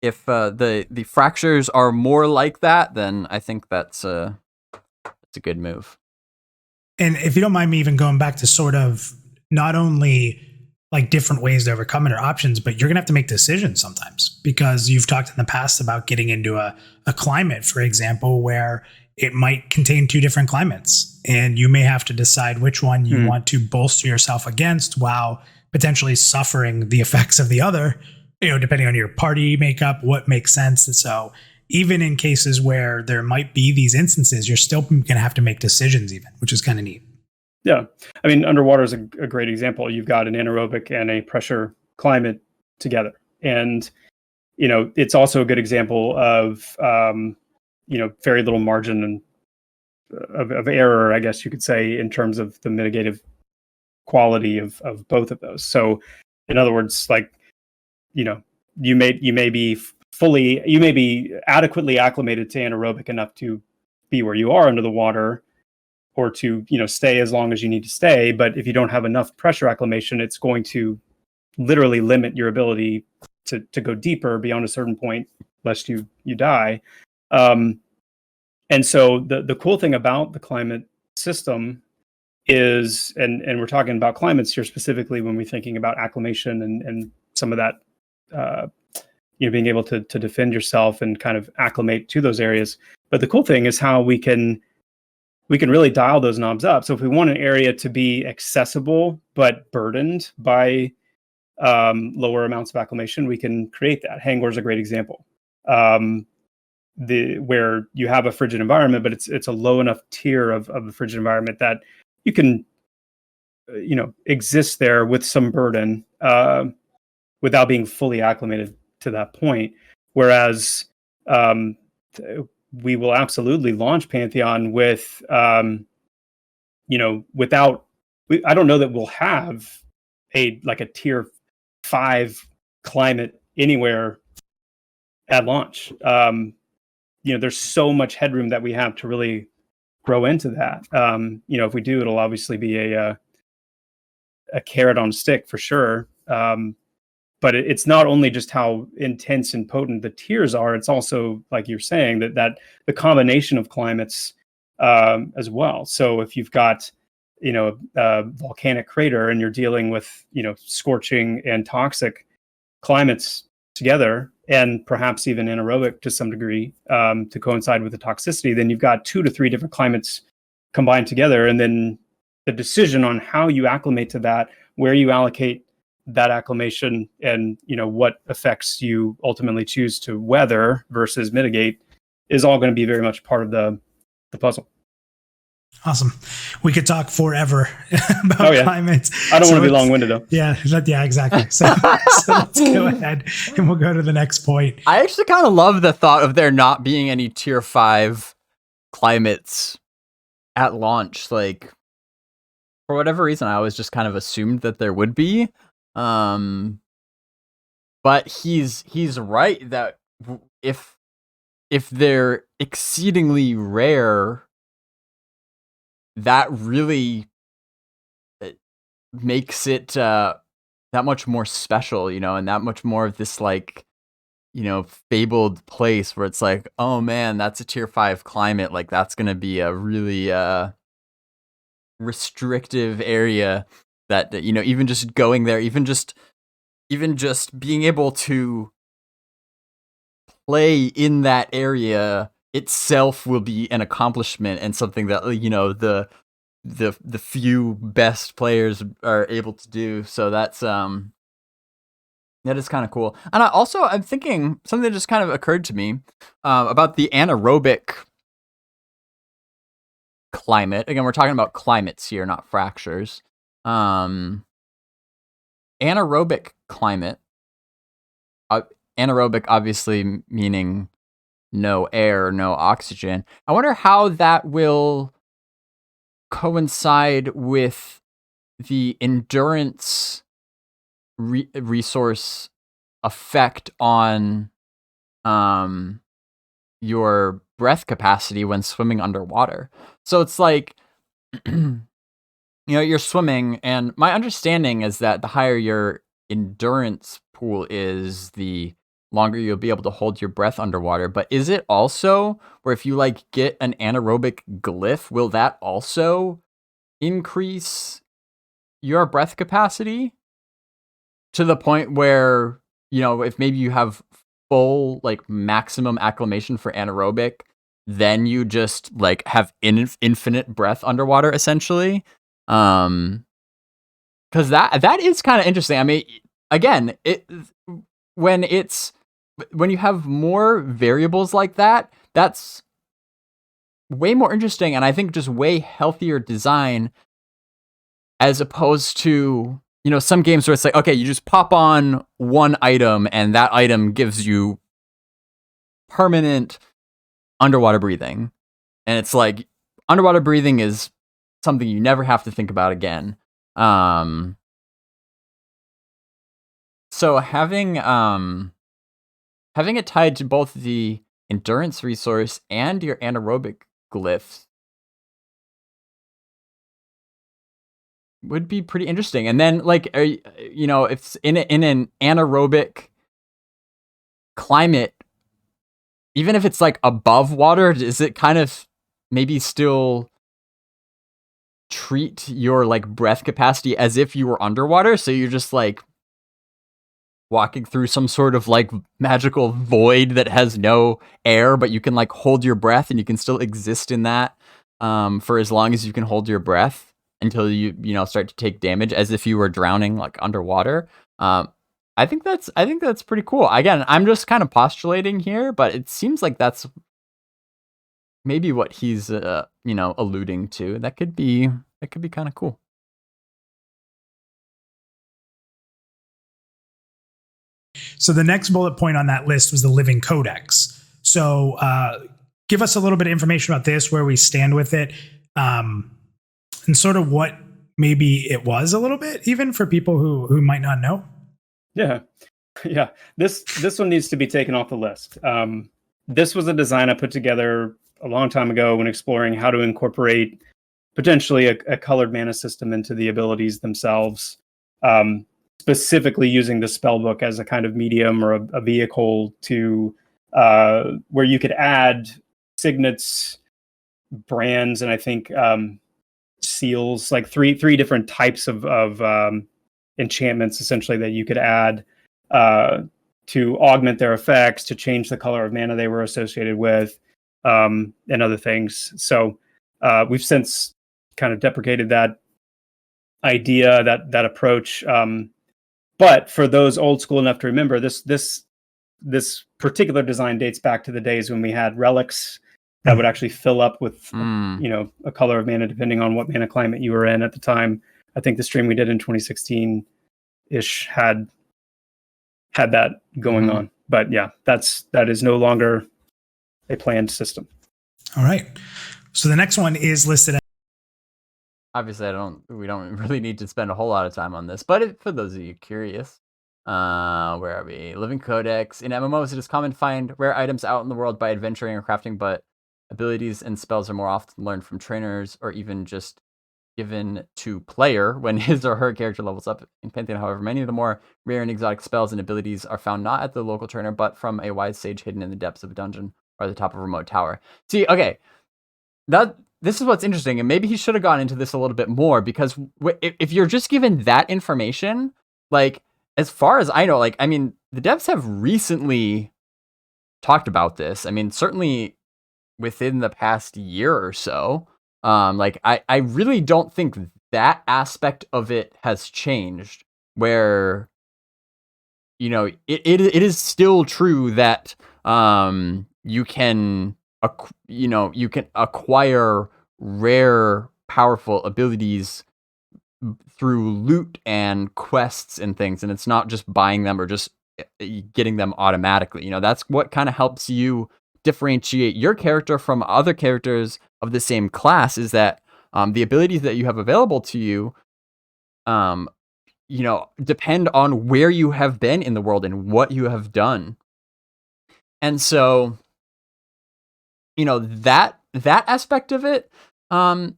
if the fractures are more like that, then I think that's a good move.
And if you don't mind me even going back to sort of not only like different ways to overcome it or options, but you're going to have to make decisions sometimes, because you've talked in the past about getting into a climate, for example, where it might contain two different climates, and you may have to decide which one you want to bolster yourself against while potentially suffering the effects of the other, depending on your party makeup, what makes sense. And so even in cases where there might be these instances, you're still going to have to make decisions even, which is kind of neat.
Yeah. I mean, underwater is a great example. You've got an anaerobic and a pressure climate together. And, it's also a good example of, very little margin of error, I guess you could say, in terms of the mitigative quality of both of those. So in other words, like, you may be adequately acclimated to anaerobic enough to be where you are under the water, or to stay as long as you need to stay. But if you don't have enough pressure acclimation, it's going to literally limit your ability to go deeper beyond a certain point, lest you die. And so the cool thing about the climate system is, and we're talking about climates here specifically when we're thinking about acclimation and some of that, being able to defend yourself and kind of acclimate to those areas. But the cool thing is how we can really dial those knobs up. So if we want an area to be accessible but burdened by lower amounts of acclimation, we can create that. Hangor is a great example. Where you have a frigid environment, but it's a low enough tier of the frigid environment that you can exist there with some burden without being fully acclimated to that point. Whereas we will absolutely launch Pantheon with I don't know that we'll have a tier 5 climate anywhere at launch. There's so much headroom that we have to really grow into that. If we do, it'll obviously be a carrot on a stick for sure. But it's not only just how intense and potent the tiers are, it's also, like you're saying, that the combination of climates as well. So if you've got, a volcanic crater and you're dealing with, scorching and toxic climates together, and perhaps even anaerobic to some degree to coincide with the toxicity, then you've got 2 to 3 different climates combined together. And then the decision on how you acclimate to that, where you allocate that acclimation and what effects you ultimately choose to weather versus mitigate is all going to be very much part of the puzzle.
Awesome. We could talk forever about climates.
I don't want to be long-winded though.
Yeah, exactly. So let's go ahead and we'll go to the next point.
I actually kind of love the thought of there not being any tier 5 climates at launch. Like, for whatever reason, I always just kind of assumed that there would be. But he's right that if they're exceedingly rare, that really makes it that much more special, and that much more of this like, fabled place where it's like, oh man, that's a tier 5 climate. Like that's going to be a really restrictive area that, even just going there, even just being able to play in that area itself will be an accomplishment and something that the few best players are able to do. So that's that is kind of cool. And I'm thinking something that just kind of occurred to me about the anaerobic climate. Again, we're talking about climates here, not fractures. Anaerobic climate. Anaerobic obviously meaning no air, no oxygen. I wonder how that will coincide with the endurance resource effect on your breath capacity when swimming underwater. So it's like, you're swimming, and my understanding is that the higher your endurance pool is, the longer you'll be able to hold your breath underwater. But is it also where if you like get an anaerobic glyph, will that also increase your breath capacity to the point where, if maybe you have full like maximum acclimation for anaerobic, then you just like have infinite breath underwater essentially? Because that is kind of interesting. I mean, again, when you have more variables like that, that's way more interesting, and I think just way healthier design, as opposed to some games where it's like, okay, you just pop on one item and that item gives you permanent underwater breathing, and it's like underwater breathing is something you never have to think about again. So having it tied to both the endurance resource and your anaerobic glyphs would be pretty interesting. And then like, if it's in an anaerobic climate, even if it's like above water, is it kind of maybe still treat your like breath capacity as if you were underwater? So you're just like walking through some sort of like magical void that has no air, but you can like hold your breath and you can still exist in that for as long as you can hold your breath until you start to take damage as if you were drowning like underwater. I think that's pretty cool. Again, I'm just kind of postulating here, but it seems like that's maybe what he's alluding to. That could be kind of cool.
So the next bullet point on that list was the Living Codex. So give us a little bit of information about this, where we stand with it, and sort of what maybe it was a little bit, even for people who might not know.
Yeah. This one needs to be taken off the list. This was a design I put together a long time ago when exploring how to incorporate potentially a colored mana system into the abilities themselves. Specifically using the spellbook as a kind of medium or a vehicle to where you could add signets, brands, and I think seals, like three different types of enchantments essentially that you could add to augment their effects, to change the color of mana they were associated with, and other things. So we've since kind of deprecated that idea, that approach. But for those old school enough to remember, this particular design dates back to the days when we had relics that would actually fill up with a color of mana depending on what mana climate you were in at the time. I think the stream we did in 2016-ish had that going on. But yeah, that is no longer a planned system.
All right. So the next one is listed.
Obviously, we don't really need to spend a whole lot of time on this, but for those of you curious, where are we? Living Codex. In MMOs, it is common to find rare items out in the world by adventuring or crafting, but abilities and spells are more often learned from trainers or even just given to player when his or her character levels up. In Pantheon, however, many of the more rare and exotic spells and abilities are found not at the local trainer, but from a wise sage hidden in the depths of a dungeon or the top of a remote tower. See, okay, this is what's interesting, and maybe he should have gone into this a little bit more, because if you're just given that information, like, as far as I know, like, I mean, the devs have recently talked about this. I mean, certainly within the past year or so. Like, I really don't think that aspect of it has changed, where, it is still true that you can acquire rare, powerful abilities through loot and quests and things, and it's not just buying them or just getting them automatically. That's what kind of helps you differentiate your character from other characters of the same class, is that the abilities that you have available to you depend on where you have been in the world and what you have done. And so that aspect of it, I'm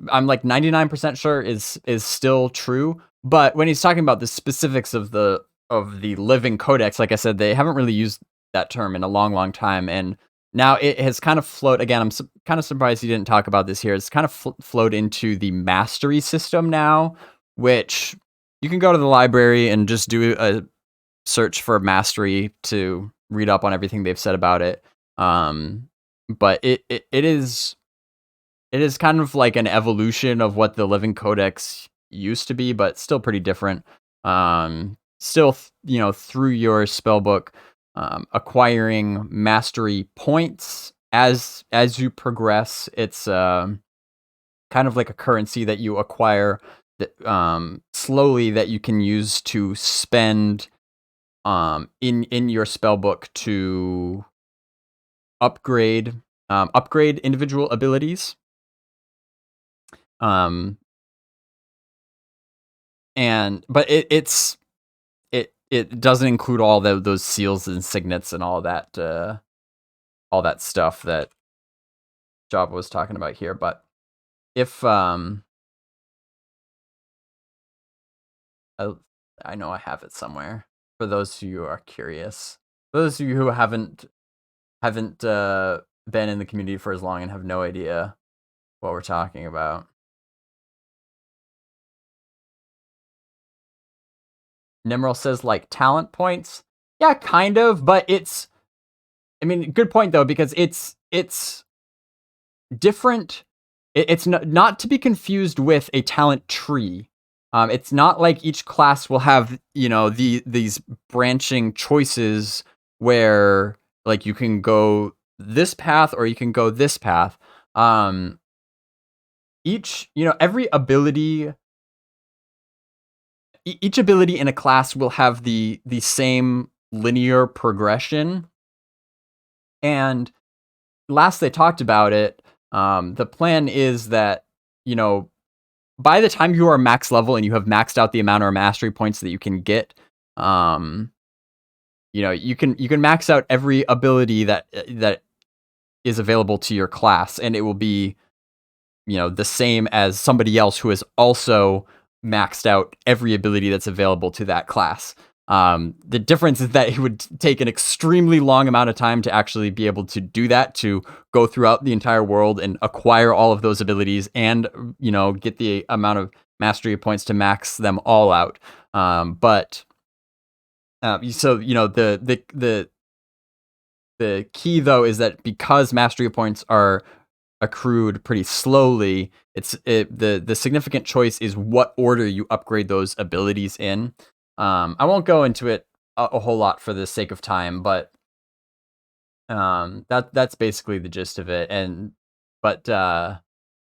like 99% sure is still true. But when he's talking about the specifics of the Living Codex, like I said, they haven't really used that term in a long time, and now it has kind of flowed. Again, I'm kind of surprised he didn't talk about this here. It's kind of flowed into the mastery system now, which you can go to the library and just do a search for mastery to read up on everything they've said about it. But it is kind of like an evolution of what the Living Codex used to be, but still pretty different. Still, through your spellbook, acquiring mastery points as you progress. It's kind of like a currency that you acquire that, slowly, that you can use to spend in your spellbook to upgrade individual abilities. But it doesn't include all those seals and signets and all that stuff that Joppa was talking about here. But if I know I have it somewhere for those of you who are curious. For those of you who haven't been in the community for as long and have no idea what we're talking about. Nimrel says, like, talent points. Yeah, kind of, but good point though, because it's different. It's not to be confused with a talent tree. It's not like each class will have, these branching choices where, like, you can go this path or you can go this path. Every ability, each ability in a class will have the same linear progression. And last they talked about it, the plan is that, by the time you are max level and you have maxed out the amount of mastery points that you can get, you can max out every ability that is available to your class, and it will be, the same as somebody else who has also maxed out every ability that's available to that class. The difference is that it would take an extremely long amount of time to actually be able to do that, to go throughout the entire world and acquire all of those abilities and, get the amount of mastery points to max them all out. The key though is that because mastery points are accrued pretty slowly. The significant choice is what order you upgrade those abilities in. I won't go into it a whole lot for the sake of time, but that's basically the gist of it. But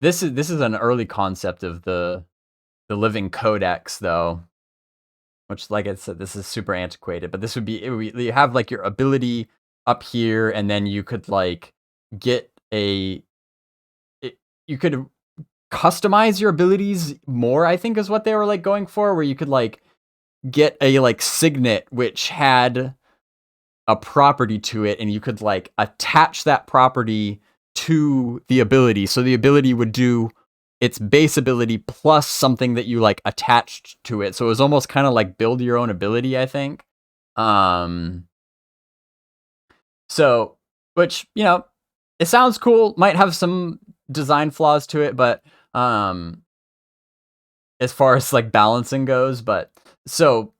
this is an early concept of the Living Codex, though, which, like I said, this is super antiquated. But this would be you have like your ability up here, and then you could like get you could customize your abilities more, I think is what they were like going for, where you could like get a like signet which had a property to it, and you could like attach that property to the ability, so the ability would do its base ability plus something that you like attached to it. So it was almost kind of like build your own ability, I think. So, which, you know, it sounds cool, might have some design flaws to it, but as far as like balancing goes. But so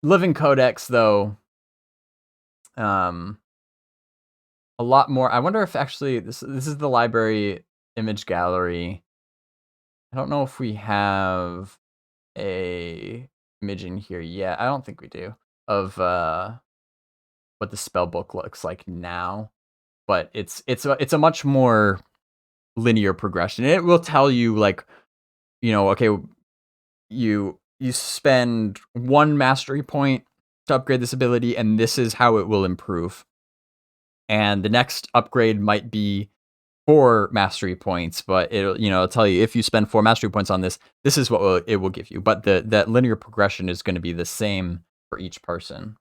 Living Codex, though, a lot more. I wonder if actually this is the library image gallery. I don't know if we have a image in here yet. I don't think we do, of what the spell book looks like now. But it's a much more linear progression. It will tell you like, you know, okay, you spend 1 mastery point to upgrade this ability, and this is how it will improve. And the next upgrade might be 4 mastery points, but it'll tell you if you spend 4 mastery points on this, this is what it will give you. But that linear progression is going to be the same for each person.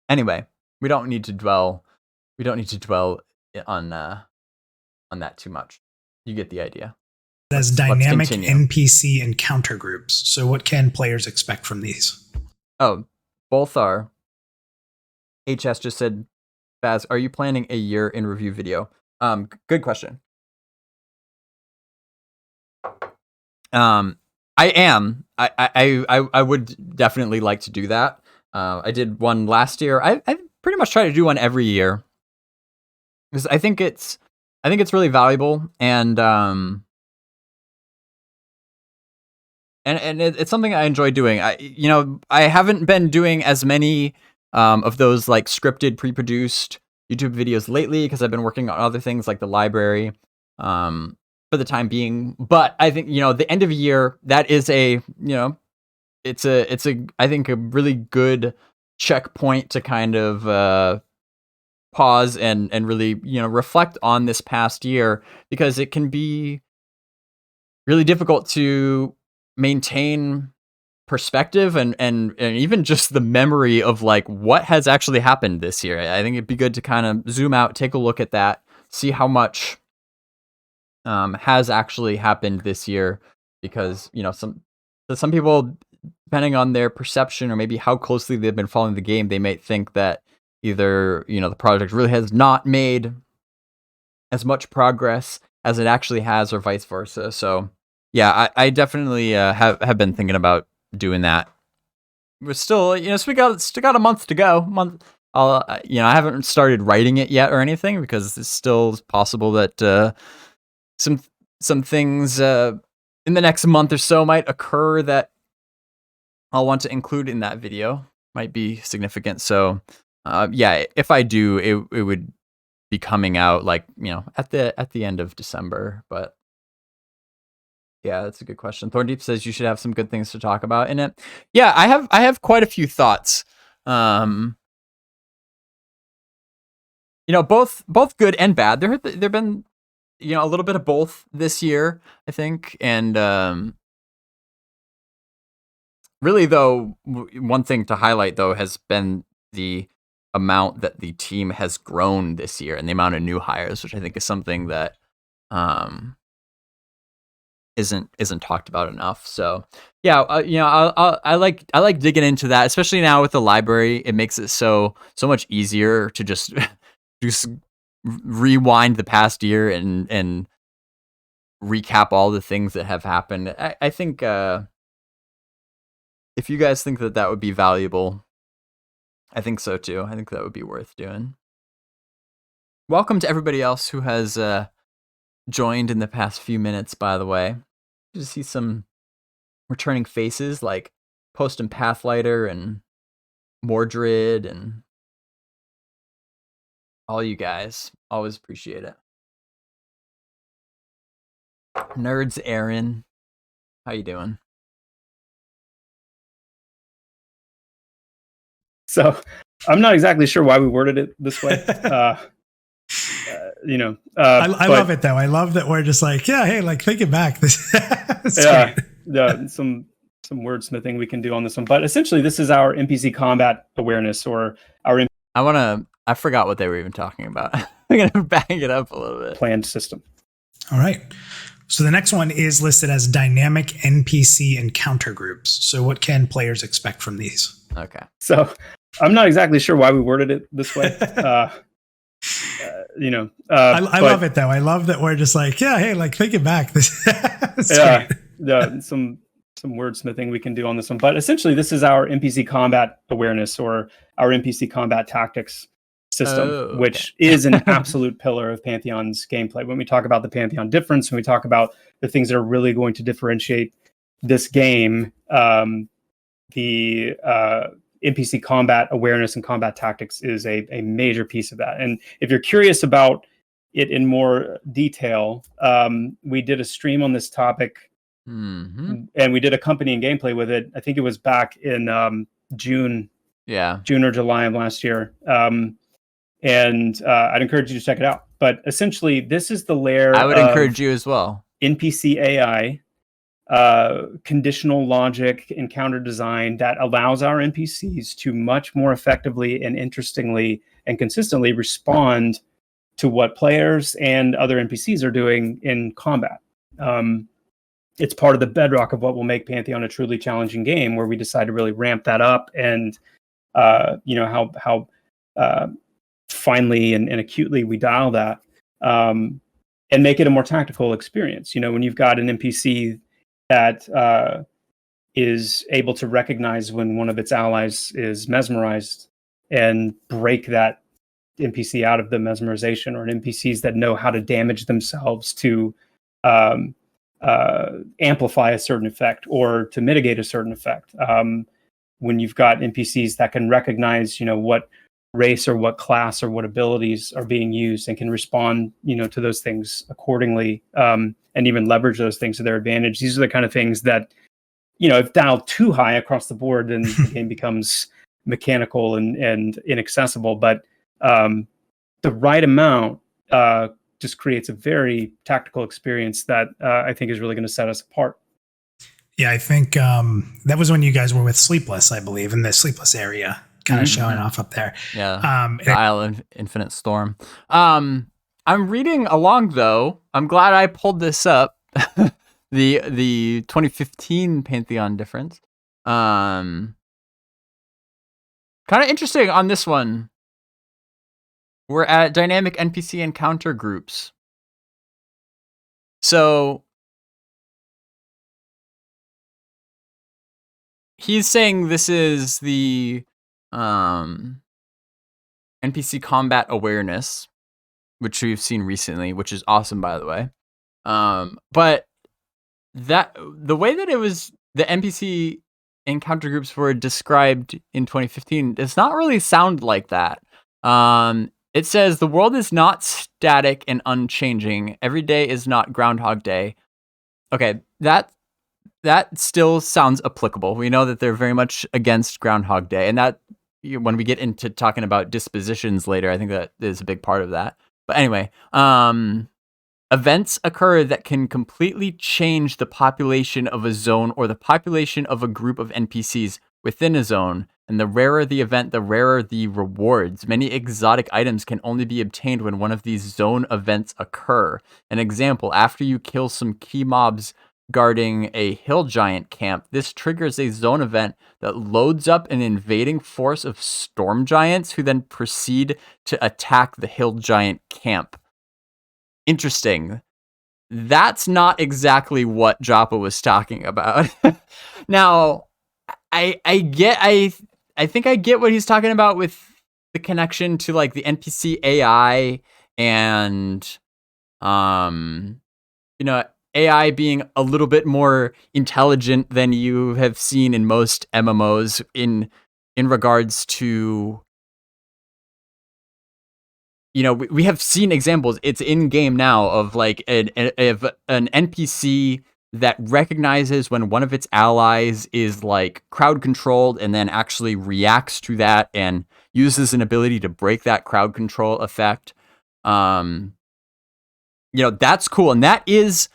Anyway, we don't need to dwell on that too much. You get the idea.
As dynamic NPC encounter groups. So what can players expect from these?
Oh, both are. HS just said, Baz, are you planning a year in review video? Good question. I am. I would definitely like to do that. I did one last year. I pretty much try to do one every year, because I think it's really valuable, and it's something I enjoy doing. I haven't been doing as many of those like scripted, pre-produced YouTube videos lately, because I've been working on other things like the library for the time being. But I think, the end of the year, that is it's I think a really good checkpoint to kind of pause and really, reflect on this past year, because it can be really difficult to maintain perspective and even just the memory of like what has actually happened this year. I think it'd be good to kind of zoom out, take a look at that, see how much has actually happened this year, because some people, depending on their perception or maybe how closely they've been following the game, they might think that either the project really has not made as much progress as it actually has, or vice versa. So yeah, I definitely have been thinking about doing that. We're still, so we got a month to go. I haven't started writing it yet or anything, because it's still possible that some things in the next month or so might occur that I'll want to include in that video. Might be significant. So yeah, if I do, it would be coming out like, at the end of December. But yeah, that's a good question. Thorndeep says you should have some good things to talk about in it. Yeah, I have quite a few thoughts. Both good and bad. There've been a little bit of both this year, I think. And really, though, one thing to highlight, though, has been the amount that the team has grown this year and the amount of new hires, which I think is something that isn't talked about enough. So yeah, I like digging into that, especially now with the library. It makes it so much easier to just rewind the past year and recap all the things that have happened. I think if you guys think that would be valuable, I think so too. I think that would be worth doing. Welcome to everybody else who has joined in the past few minutes, by the way. You see some returning faces like Post and Pathlighter and Mordred and all you guys. Always appreciate it. Nerds Aaron, how you doing?
So I'm not exactly sure why we worded it this way.
I love it though. I love that we're just like, yeah, hey, like think it back. This
yeah, some wordsmithing we can do on this one. But essentially, this is our NPC combat awareness, or our
I forgot what they were even talking about. I'm gonna bang it up a little bit.
planned system.
All right. So the next one is listed as dynamic NPC encounter groups. So what can players expect from these?
Okay.
So I'm not exactly sure why we worded it this way.
I love it though. I love that we're just like, yeah, hey, like think it back. This
some wordsmithing we can do on this one. But essentially, this is our NPC combat awareness, or our NPC combat tactics system, which is an absolute pillar of Pantheon's gameplay. When we talk about the Pantheon Difference, when we talk about the things that are really going to differentiate this game, the NPC combat awareness and combat tactics is a major piece of that. And if you're curious about it in more detail, we did a stream on this topic, and we did accompanying gameplay with it. I think it was back in June or July of last year. And I'd encourage you to check it out. But essentially, this is the layer
I would encourage you as well.
NPC AI, conditional logic, encounter design that allows our NPCs to much more effectively and interestingly and consistently respond to what players and other NPCs are doing in combat. It's part of the bedrock of what will make Pantheon a truly challenging game, where we decide to really ramp that up and how finely and acutely we dial that, and make it a more tactical experience. When you've got an NPC that is able to recognize when one of its allies is mesmerized and break that NPC out of the mesmerization, or NPCs that know how to damage themselves to amplify a certain effect or to mitigate a certain effect. When you've got NPCs that can recognize, what race or what class or what abilities are being used and can respond, to those things accordingly, and even leverage those things to their advantage. These are the kind of things that, if dialed too high across the board, then the game becomes mechanical and inaccessible. But the right amount just creates a very tactical experience that I think is really going to set us apart.
Yeah, I think that was when you guys were with Sleepless, I believe, in the Sleepless area, kind of showing off up there.
Yeah, the Isle of Infinite Storm. I'm reading along, though. I'm glad I pulled this up. the 2015 Pantheon Difference. Kind of interesting on this one. We're at dynamic NPC encounter groups. So he's saying this is the NPC combat awareness, which we've seen recently, which is awesome, by the way. But that the way that it was, the NPC encounter groups were described in 2015 does not really sound like that. It says the world is not static and unchanging. Every day is not Groundhog Day. Okay, that still sounds applicable. We know that they're very much against Groundhog Day, and that when we get into talking about dispositions later, I think that is a big part of that. But anyway, events occur that can completely change the population of a zone or the population of a group of NPCs within a zone. And the rarer the event, the rarer the rewards. Many exotic items can only be obtained when one of these zone events occur. An example, after you kill some key mobs guarding a hill giant camp, this triggers a zone event that loads up an invading force of storm giants who then proceed to attack the hill giant camp. Interesting. That's not exactly what Joppa was talking about. Now, I think I get what he's talking about with the connection to like the NPC AI and You know, AI being a little bit more intelligent than you have seen in most MMOs in regards to, you know, we have seen examples. It's in game now of like an NPC that recognizes when one of its allies is like crowd controlled and then actually reacts to that and uses an ability to break that crowd control effect. You know, that's cool, and that is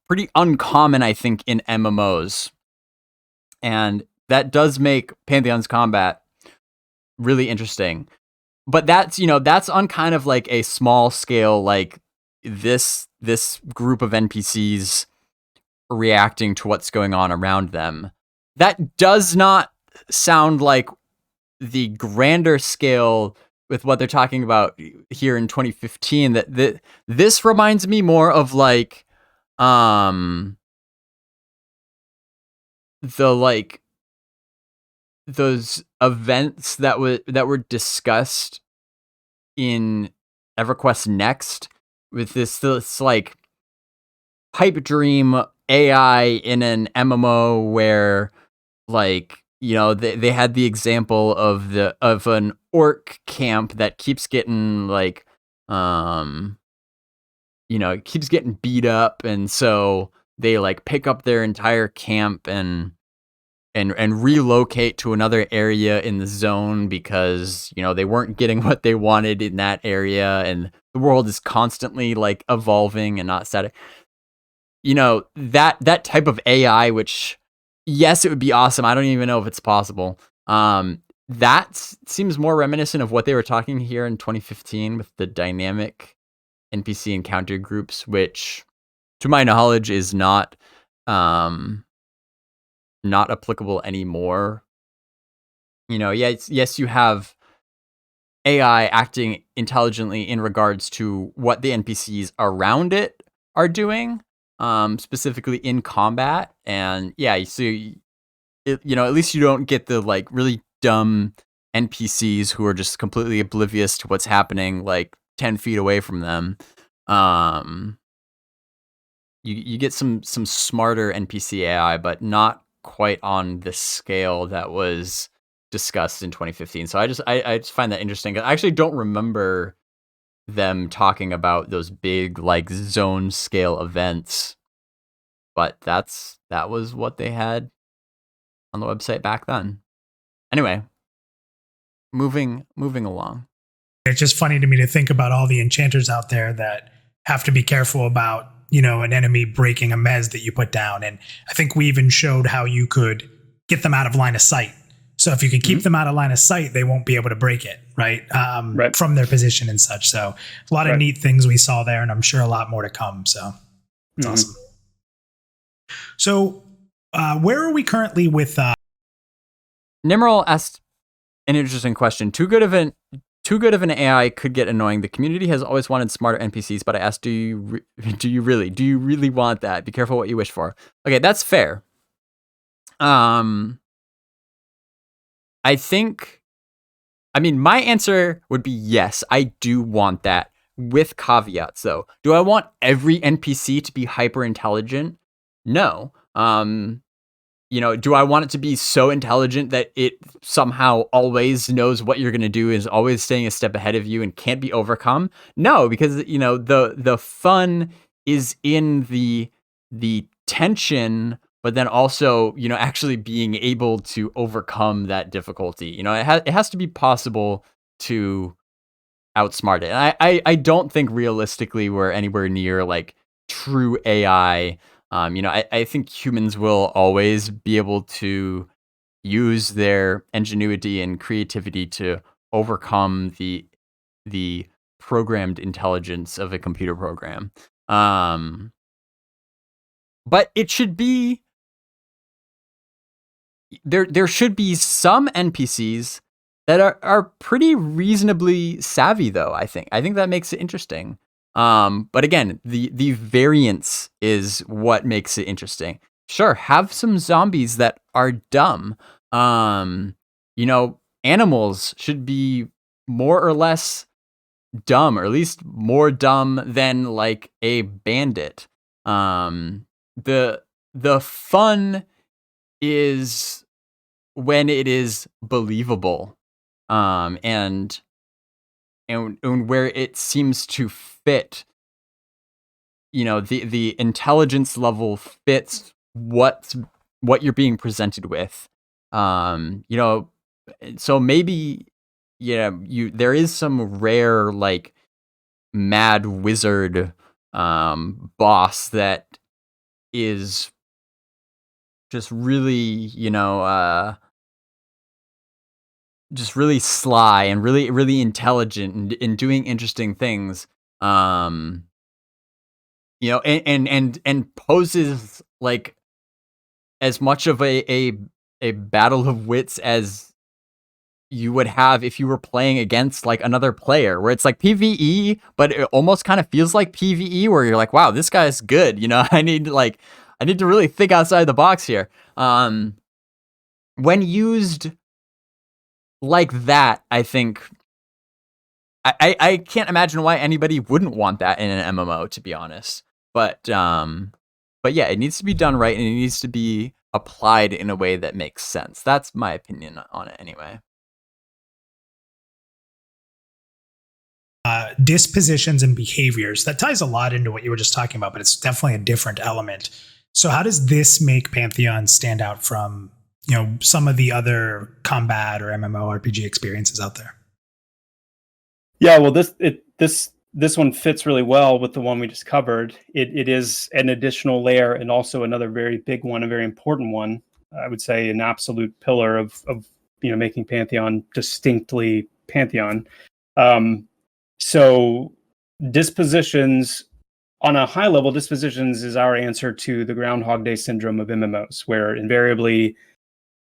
pretty uncommon, I think, in MMOs. And that does make Pantheon's combat really interesting. But that's, you know, that's on kind of like a small scale, like this group of NPCs reacting to what's going on around them. That does not sound like the grander scale with what they're talking about here in 2015. That this reminds me more of like the like those events that were discussed in EverQuest Next with this like pipe dream AI in an MMO where, like, you know, they had the example of an orc camp that keeps getting like you know, it keeps getting beat up, and so they like pick up their entire camp and relocate to another area in the zone because, you know, they weren't getting what they wanted in that area, and the world is constantly like evolving and not static. You know, that type of AI, which, yes, it would be awesome. I don't even know if it's possible. That seems more reminiscent of what they were talking here in 2015 with the dynamic NPC encounter groups, which, to my knowledge, is not applicable anymore. You know, yes, you have AI acting intelligently in regards to what the NPCs around it are doing, specifically in combat. And yeah, so you know, at least you don't get the like really dumb NPCs who are just completely oblivious to what's happening like 10 feet away from them. You get some smarter NPC AI, but not quite on the scale that was discussed in 2015. So I just find that interesting. I actually don't remember them talking about those big like zone scale events, but that was what they had on the website back then. Anyway, moving along.
It's just funny to me to think about all the enchanters out there that have to be careful about, you know, an enemy breaking a mez that you put down. And I think we even showed how you could get them out of line of sight. So if you could keep them out of line of sight, they won't be able to break it, right? From their position and such. So a lot of neat things we saw there, and I'm sure a lot more to come. So it's awesome. So where are we currently with...
Nimrel asked an interesting question. Too good of an AI could get annoying. The community has always wanted smarter NPCs, but I asked, do you really want that? Be careful what you wish for. Okay, that's fair. I mean, my answer would be yes, I do want that, with caveats though. Do I want every NPC to be hyper intelligent? No. You know, do I want it to be so intelligent that it somehow always knows what you're going to do, is always staying a step ahead of you and can't be overcome? No, because, you know, the fun is in the tension, but then also, you know, actually being able to overcome that difficulty. You know, it has to be possible to outsmart it. And I don't think realistically we're anywhere near like true AI. You know, I think humans will always be able to use their ingenuity and creativity to overcome the programmed intelligence of a computer program. But it should be there should be some NPCs that are pretty reasonably savvy, though. I think that makes it interesting. But again, the variance is what makes it interesting. Sure, have some zombies that are dumb. You know, animals should be more or less dumb, or at least more dumb than like a bandit. The fun is when it is believable, and where it seems to fit. The intelligence level fits what you're being presented with. So maybe, there is some rare like mad wizard boss that is just really, just really sly and really, really intelligent and doing interesting things. And poses like as much of a battle of wits as you would have if you were playing against like another player, where it's like PvE, but it almost kind of feels like PvE, where you're like, wow, this guy's good. I need to really think outside the box here. When used like that, I think I can't imagine why anybody wouldn't want that in an MMO, to be honest. But yeah, it needs to be done right, and it needs to be applied in a way that makes sense. That's my opinion on it anyway.
Dispositions and behaviors. That ties a lot into what you were just talking about, but it's definitely a different element. So how does this make Pantheon stand out from, some of the other combat or MMORPG experiences out there?
Yeah, well, this one fits really well with the one we just covered. It is an additional layer, and also another very big one, a very important one. I would say an absolute pillar of making Pantheon distinctly Pantheon. So dispositions, on a high level, dispositions is our answer to the Groundhog Day syndrome of MMOs, where invariably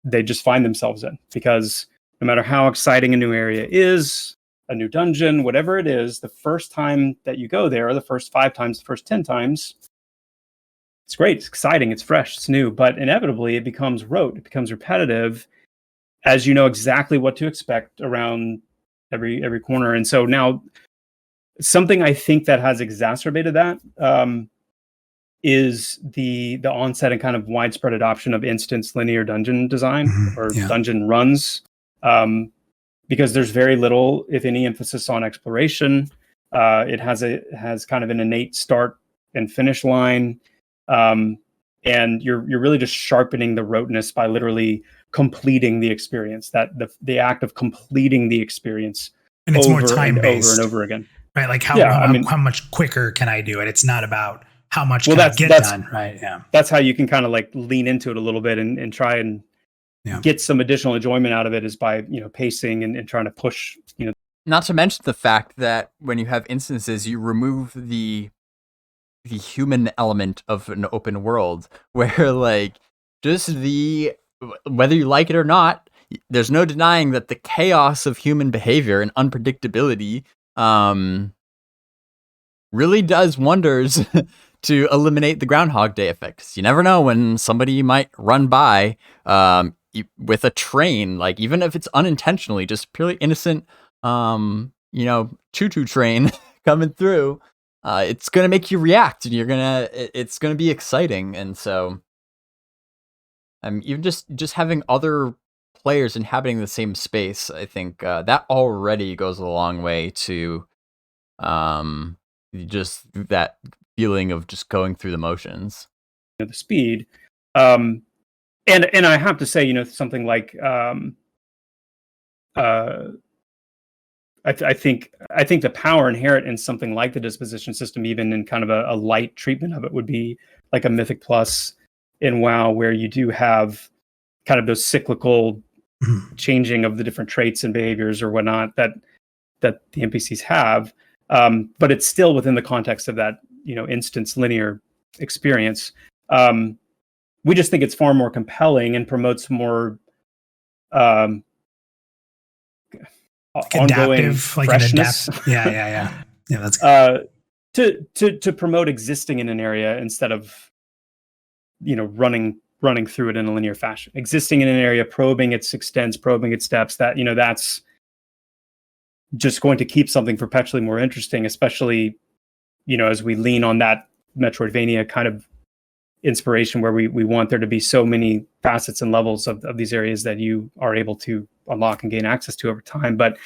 they just find themselves in, because no matter how exciting a new area is, a new dungeon, whatever it is, the first time that you go there, or the first 5 times, the first 10 times, it's great, it's exciting, it's fresh, it's new, but inevitably it becomes rote, it becomes repetitive, as you know exactly what to expect around every corner. And so now, something I think that has exacerbated that is the onset and kind of widespread adoption of instance linear dungeon design, or dungeon runs, because there's very little, if any, emphasis on exploration. It has kind of an innate start and finish line, and you're really just sharpening the roteness by literally completing the experience. That the act of completing the experience,
and it's more time based,
over and over again.
Right, like how much quicker can I do it? It's not about how much can I get done, right? Yeah,
that's how you can kind of like lean into it a little bit and try and get some additional enjoyment out of it, is by pacing and trying to push.
Not to mention the fact that when you have instances, you remove the human element of an open world, where like just whether you like it or not, there's no denying that the chaos of human behavior and unpredictability really does wonders to eliminate the Groundhog Day effect. You never know when somebody might run by with a train, like even if it's unintentionally, just purely innocent, choo-choo train coming through. It's gonna make you react, and it's gonna be exciting. And so, even just having other players inhabiting the same space, I think that already goes a long way to just that feeling of just going through the motions.
The speed, and I have to say, something like I think the power inherent in something like the disposition system, even in kind of a light treatment of it, would be like a Mythic Plus in WoW, where you do have kind of those cyclical changing of the different traits and behaviors or whatnot that the NPCs have, but it's still within the context of that instance linear experience. We just think it's far more compelling and promotes more ongoing freshness.
Yeah. That's
to promote existing in an area instead of running through it in a linear fashion. Existing in an area, probing its extents, probing its depths. That just going to keep something perpetually more interesting, especially, as we lean on that Metroidvania kind of inspiration where we want there to be so many facets and levels of these areas that you are able to unlock and gain access to over time. But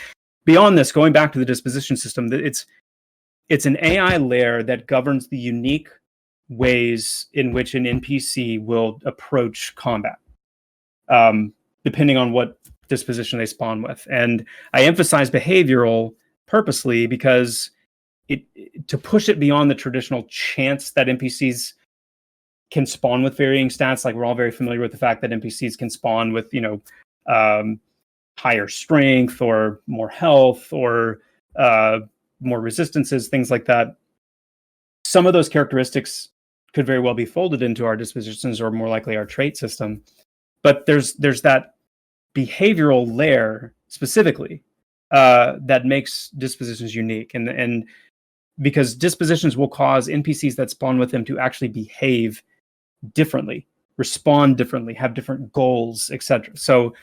beyond this, going back to the disposition system, it's an AI layer that governs the unique ways in which an NPC will approach combat, depending on what disposition they spawn with. And I emphasize behavioral purposely because to push it beyond the traditional chance that NPCs can spawn with varying stats. Like, we're all very familiar with the fact that NPCs can spawn with, higher strength or more health or more resistances, things like that. Some of those characteristics could very well be folded into our dispositions, or more likely our trait system. But there's that behavioral layer specifically that makes dispositions unique, and because dispositions will cause NPCs that spawn with them to actually behave differently, respond differently, have different goals, etc. So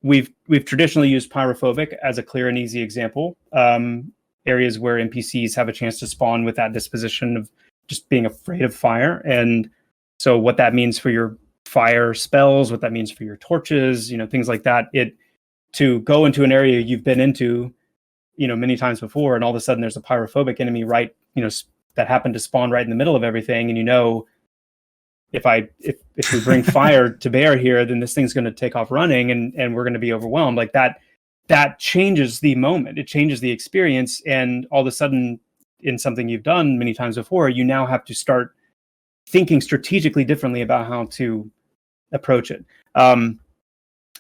we've traditionally used pyrophobic as a clear and easy example. Areas where NPCs have a chance to spawn with that disposition of just being afraid of fire. And so what that means for your fire spells, what that means for your torches, things like that, to go into an area you've been into, many times before, and all of a sudden there's a pyrophobic enemy right, that happened to spawn right in the middle of everything. And if we bring fire to bear here, then this thing's going to take off running and we're going to be overwhelmed. Like that changes the moment. It changes the experience. And all of a sudden, in something you've done many times before, you now have to start thinking strategically differently about how to approach it.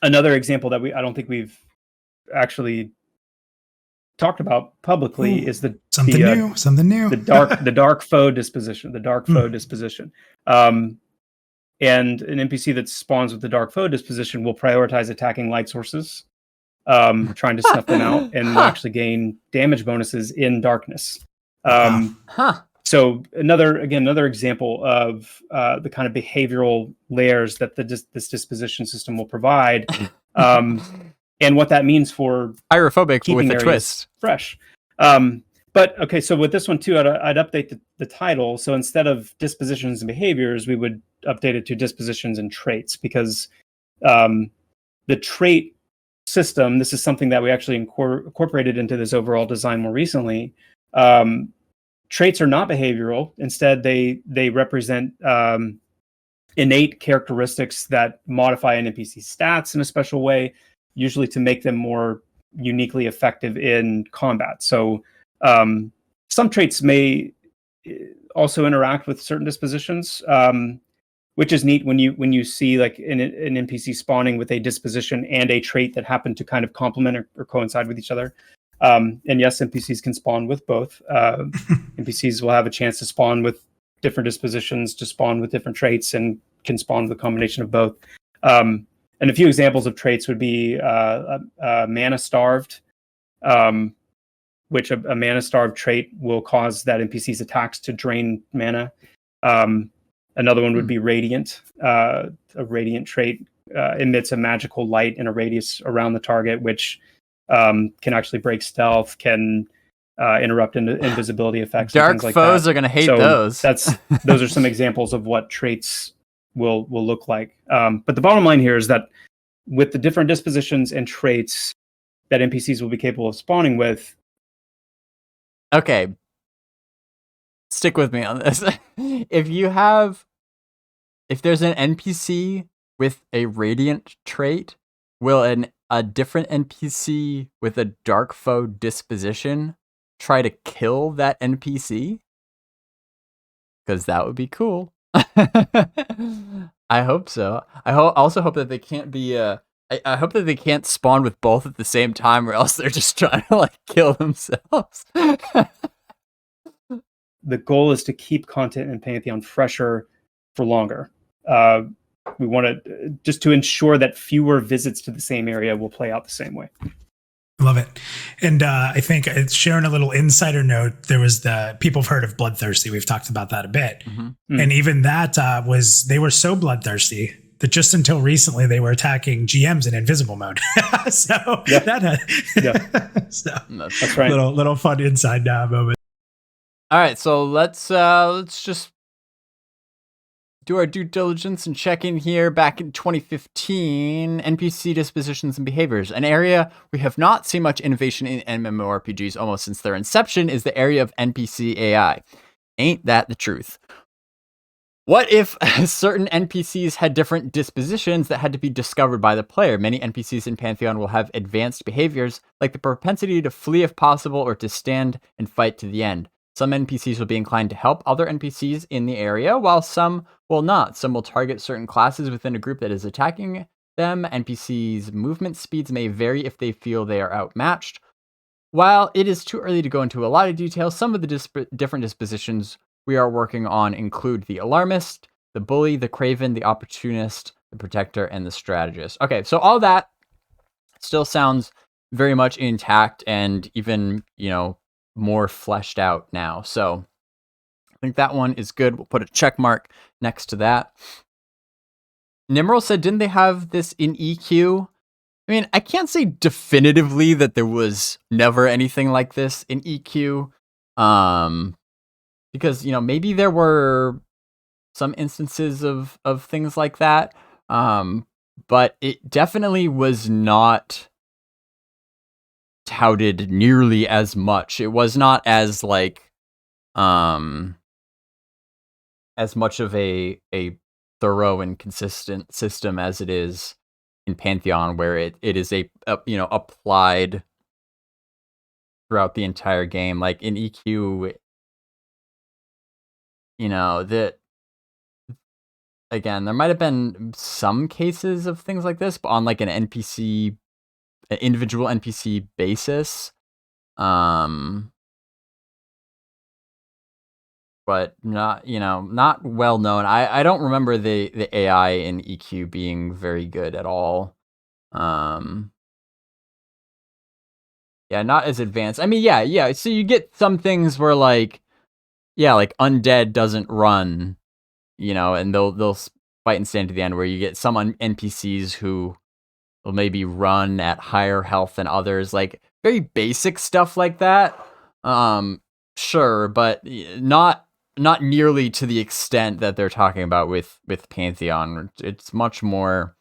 Another example that I don't think we've actually talked about publicly is something new. The dark foe disposition. And an NPC that spawns with the dark foe disposition will prioritize attacking light sources, trying to snuff them out, and will actually gain damage bonuses in darkness. So another example of the kind of behavioral layers that this disposition system will provide, and what that means for
pyrophobic with a twist
fresh. But okay, so with this one too, I'd update the title. So instead of dispositions and behaviors, we would update it to dispositions and traits, because the trait system, this is something that we actually incorporated into this overall design more recently. Traits are not behavioral. Instead, they represent innate characteristics that modify an NPC's stats in a special way, usually to make them more uniquely effective in combat. So some traits may also interact with certain dispositions, which is neat when you see like an NPC spawning with a disposition and a trait that happen to kind of complement or coincide with each other. And yes, NPCs can spawn with both. NPCs will have a chance to spawn with different dispositions, to spawn with different traits, and can spawn with a combination of both. And a few examples of traits would be mana starved, which a mana starved trait will cause that NPC's attacks to drain mana. Another one would be radiant. A radiant trait emits a magical light in a radius around the target, which can actually break stealth, can interrupt invisibility effects.
Dark
and things like
foes
that.
Are going to hate those.
Those are some examples of what traits will look like. But the bottom line here is that with the different dispositions and traits that NPCs will be capable of spawning with.
Okay. Stick with me on this. If there's an NPC with a radiant trait, will a different NPC with a dark foe disposition try to kill that NPC? Because that would be cool. I hope so. I also hope that they can't be. I hope that they can't spawn with both at the same time, or else they're just trying to like kill themselves.
The goal is to keep content in Pantheon fresher for longer. We want to just to ensure that fewer visits to the same area will play out the same way.
Love it. And I think sharing a little insider note, there was people have heard of Bloodthirsty. We've talked about that a bit. Mm-hmm. And even that they were so bloodthirsty that just until recently they were attacking GMs in invisible mode. So so
That's right.
Little fun inside moment.
All right, so let's just do our due diligence and check in here. Back in 2015, NPC dispositions and behaviors, an area we have not seen much innovation in MMORPGs almost since their inception, is the area of NPC AI. Ain't that the truth? What if certain NPCs had different dispositions that had to be discovered by the player? Many NPCs in Pantheon will have advanced behaviors, like the propensity to flee if possible or to stand and fight to the end. Some NPCs will be inclined to help other NPCs in the area, while some will not. Some will target certain classes within a group that is attacking them. NPCs' movement speeds may vary if they feel they are outmatched. While it is too early to go into a lot of detail, some of the different dispositions we are working on include the alarmist, the bully, the craven, the opportunist, the protector, and the strategist. Okay, so all that still sounds very much intact and even, more fleshed out now. So I think that one is good. We'll put a check mark next to that. Nimrel said, didn't they have this in EQ? I mean, I can't say definitively that there was never anything like this in EQ. Because, maybe there were some instances of things like that. But it definitely was not touted nearly as much. It was not as as much of a thorough and consistent system as it is in Pantheon, where it is applied throughout the entire game. Like in EQ, that again, there might have been some cases of things like this, but on like an individual NPC basis. But not well known. I don't remember the AI in EQ being very good at all. Yeah, not as advanced. I mean, yeah. So you get some things where like undead doesn't run, and they'll fight and stand to the end, where you get some NPCs who will maybe run at higher health than others, like very basic stuff like that. Sure, but not nearly to the extent that they're talking about with Pantheon. It's much more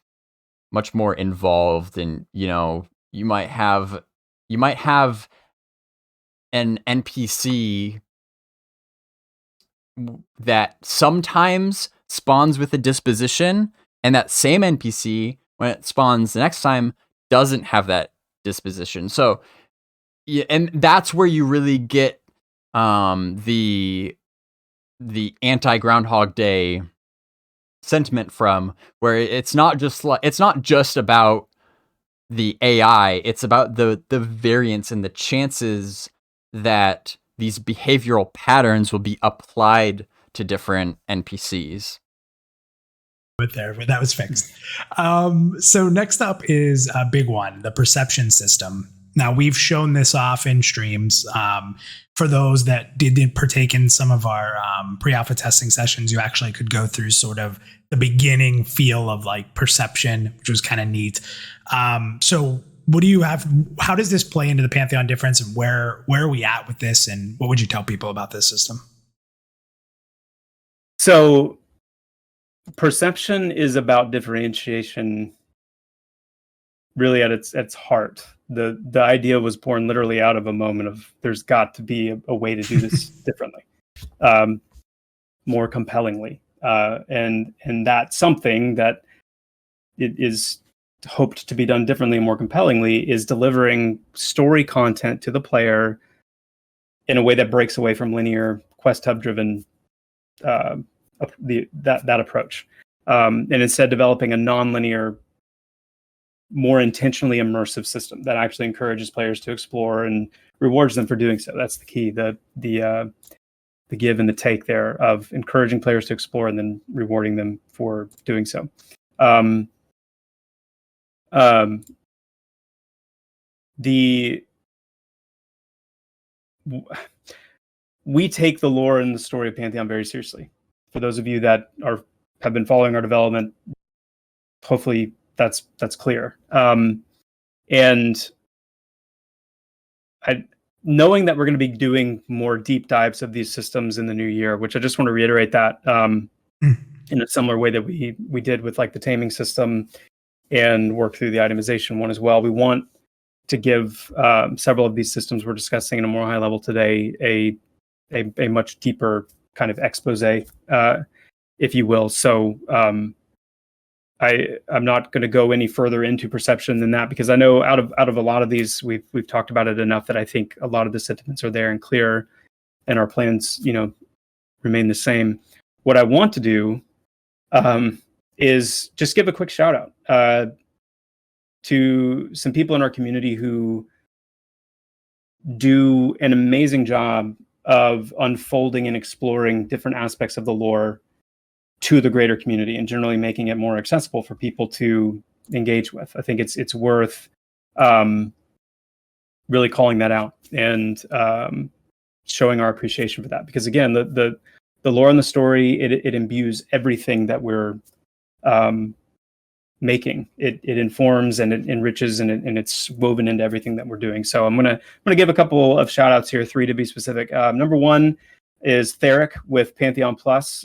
involved, and you might have an NPC that sometimes spawns with a disposition, and that same NPC, when it spawns the next time, doesn't have that disposition. So, yeah, and that's where you really get the anti-Groundhog Day sentiment from, where it's not just about the AI, it's about the variance and the chances that these behavioral patterns will be applied to different NPCs.
But that was fixed. So next up is a big one, the perception system. Now, we've shown this off in streams. For those that didn't partake in some of our pre-alpha testing sessions, you actually could go through sort of the beginning feel of like perception, which was kind of neat. So what do you have? How does this play into the Pantheon difference, and where are we at with this, and what would you tell people about this system?
So perception is about differentiation, really at its heart. The idea was born literally out of a moment of there's got to be a way to do this differently, more compellingly, and that something that it is hoped to be done differently and more compellingly is delivering story content to the player in a way that breaks away from linear quest hub driven that approach, and instead developing a non-linear, more intentionally immersive system that actually encourages players to explore and rewards them for doing so. That's the key, the give and the take there of encouraging players to explore and then rewarding them for doing so. We take the lore and the story of Pantheon very seriously. For those of you that have been following our development, hopefully that's clear. And knowing that we're going to be doing more deep dives of these systems in the new year, which I just want to reiterate that in a similar way that we did with like the taming system and work through the itemization one as well. We want to give several of these systems we're discussing in a more high level today a much deeper kind of expose, if you will. So I'm not going to go any further into perception than that, because I know out of a lot of these we've talked about it enough that I think a lot of the sentiments are there and clear, and our plans, remain the same. What I want to do is just give a quick shout out to some people in our community who do an amazing job of unfolding and exploring different aspects of the lore to the greater community, and generally making it more accessible for people to engage with. I think it's worth really calling that out and showing our appreciation for that, because again, the lore and the story, it imbues everything that we're making. It informs and it enriches, and it's woven into everything that we're doing. So I'm gonna give a couple of shout outs here, 3 to be specific. Number 1 is Theric with Pantheon Plus.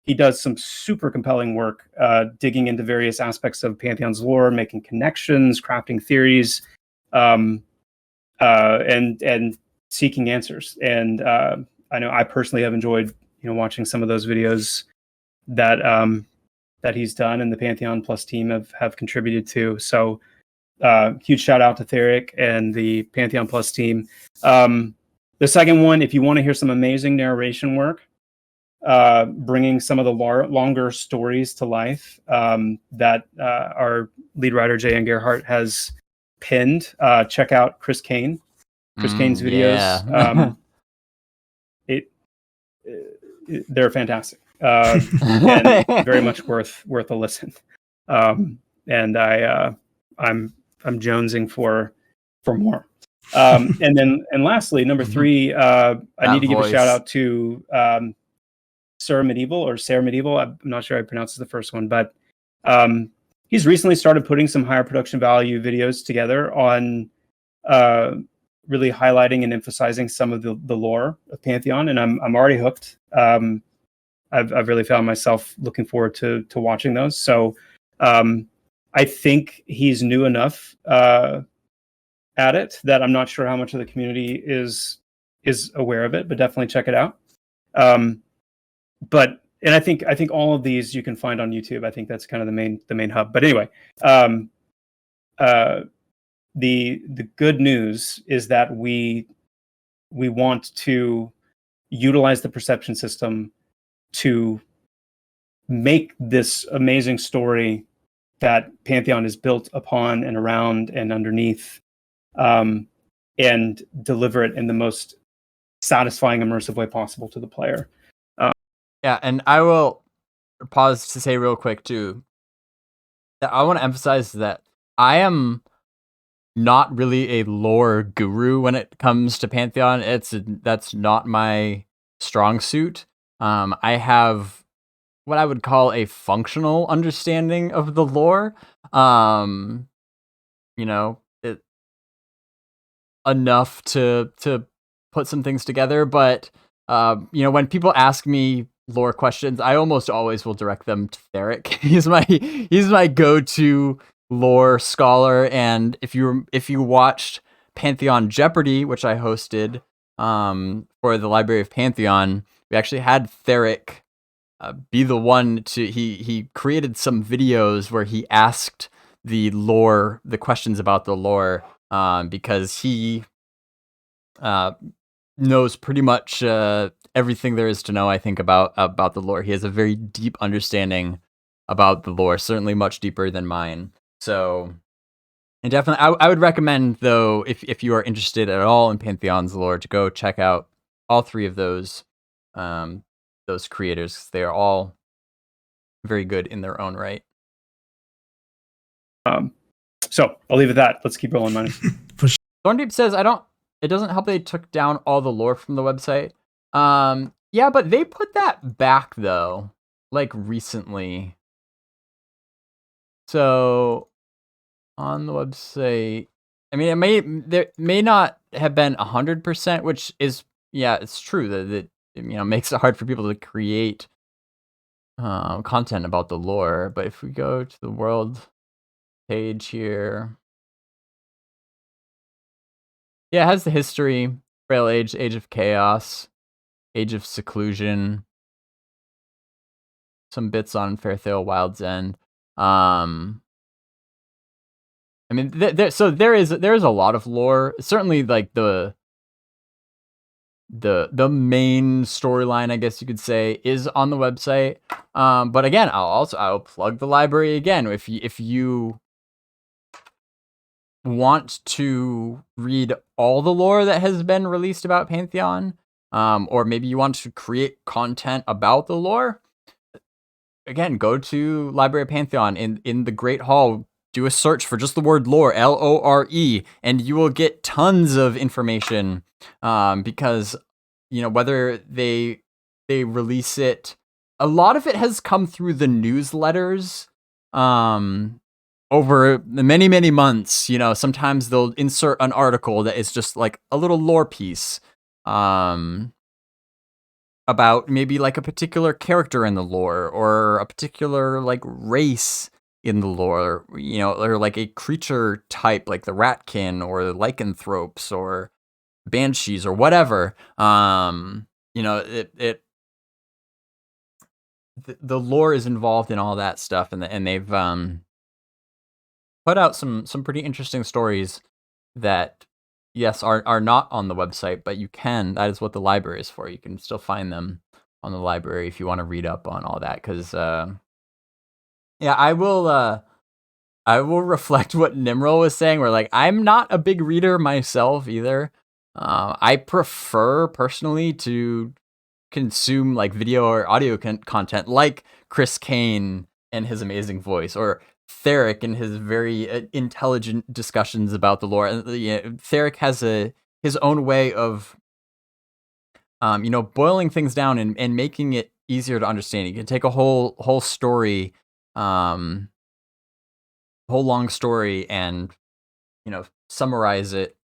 He does some super compelling work, digging into various aspects of Pantheon's lore, making connections, crafting theories, and seeking answers. And I know I personally have enjoyed, watching some of those videos that he's done, and the Pantheon Plus team have contributed to. So huge shout out to Theric and the Pantheon Plus team. The second one, if you want to hear some amazing narration work, bringing some of the longer stories to life that our lead writer J.N. Gerhardt has penned, check out Chris Kane. Chris Kane's videos. Yeah. They're fantastic. And very much worth a listen. And I'm jonesing for more. And lastly, number 3, I need to give a shout out to Sarah Medieval. I'm not sure how I pronounce the first one, but he's recently started putting some higher production value videos together on really highlighting and emphasizing some of the lore of Pantheon, and I'm already hooked. I've really found myself looking forward to watching those. So I think he's new enough at it that I'm not sure how much of the community is aware of it, but definitely check it out. But I think all of these you can find on YouTube. I think that's kind of the main hub. But anyway, the good news is that we want to utilize the perception system to make this amazing story that Pantheon is built upon and around and underneath, and deliver it in the most satisfying, immersive way possible to the player.
Yeah, and I will pause to say real quick too that I want to emphasize that I am not really a lore guru when it comes to Pantheon. That's not my strong suit. I have what I would call a functional understanding of the lore. It enough to put some things together, but when people ask me lore questions, I almost always will direct them to Theric. He's my go-to lore scholar, and if you watched Pantheon Jeopardy, which I hosted for the Library of Pantheon, we actually had Theric be the one to he created some videos where he asked the questions about the lore, because he knows pretty much everything there is to know, I think, about the lore. He has a very deep understanding about the lore, certainly much deeper than mine. So, and definitely, I would recommend, though, if you are interested at all in Pantheon's lore, to go check out all 3 of those creators. They are all very good in their own right.
So I'll leave it at that. Let's keep rolling, money.
Thorndeep says, it doesn't help they took down all the lore from the website. Yeah, but they put that back, though, like recently. So on the website, I mean, there may not have been 100%, which is, yeah, it's true that makes it hard for people to create content about the lore. But if we go to the world page here, yeah, it has the history, Frail Age, Age of Chaos, Age of Seclusion, some bits on Fairthale Wild's End. I mean, so there is a lot of lore. Certainly, like the main storyline, I guess you could say, is on the website. But again, I'll plug the library again. If you want to read all the lore that has been released about Pantheon, or maybe you want to create content about the lore, again, go to Library of Pantheon in the Great Hall. Do a search for just the word lore, LORE, and you will get tons of information. Because whether they release it, a lot of it has come through the newsletters. Over many months, sometimes they'll insert an article that is just like a little lore piece. About maybe like a particular character in the lore, or a particular like race in the lore, or like a creature type like the ratkin or the lycanthropes or banshees or whatever. The lore is involved in all that stuff, and they've put out some pretty interesting stories that, yes, are not on the website, but that is what the library is for. You can still find them on the library if you want to read up on all that. Because yeah, I will reflect what Nimrod was saying, where like I'm not a big reader myself either. I prefer personally to consume like video or audio content, like Chris Kane and his amazing voice, or Theric and his very intelligent discussions about the lore. And Theric has his own way of boiling things down and making it easier to understand. You can take a whole story, whole long story, and summarize it,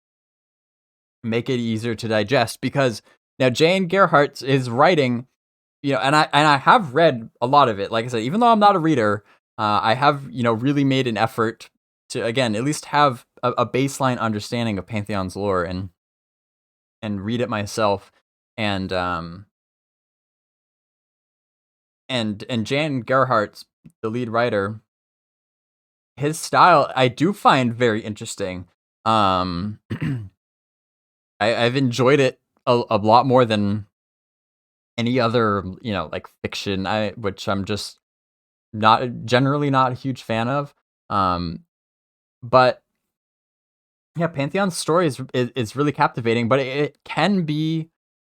make it easier to digest. Because now Jane Gerhardt is writing, and I have read a lot of it. Like I said, even though I'm not a reader, I have really made an effort to, again, at least have a baseline understanding of Pantheon's lore and read it myself. And Jan Gerhardt, the lead writer, his style I do find very interesting. I've enjoyed it a lot more than any other like fiction, which I'm just generally not a huge fan of. But yeah, Pantheon's story is really captivating, but it can be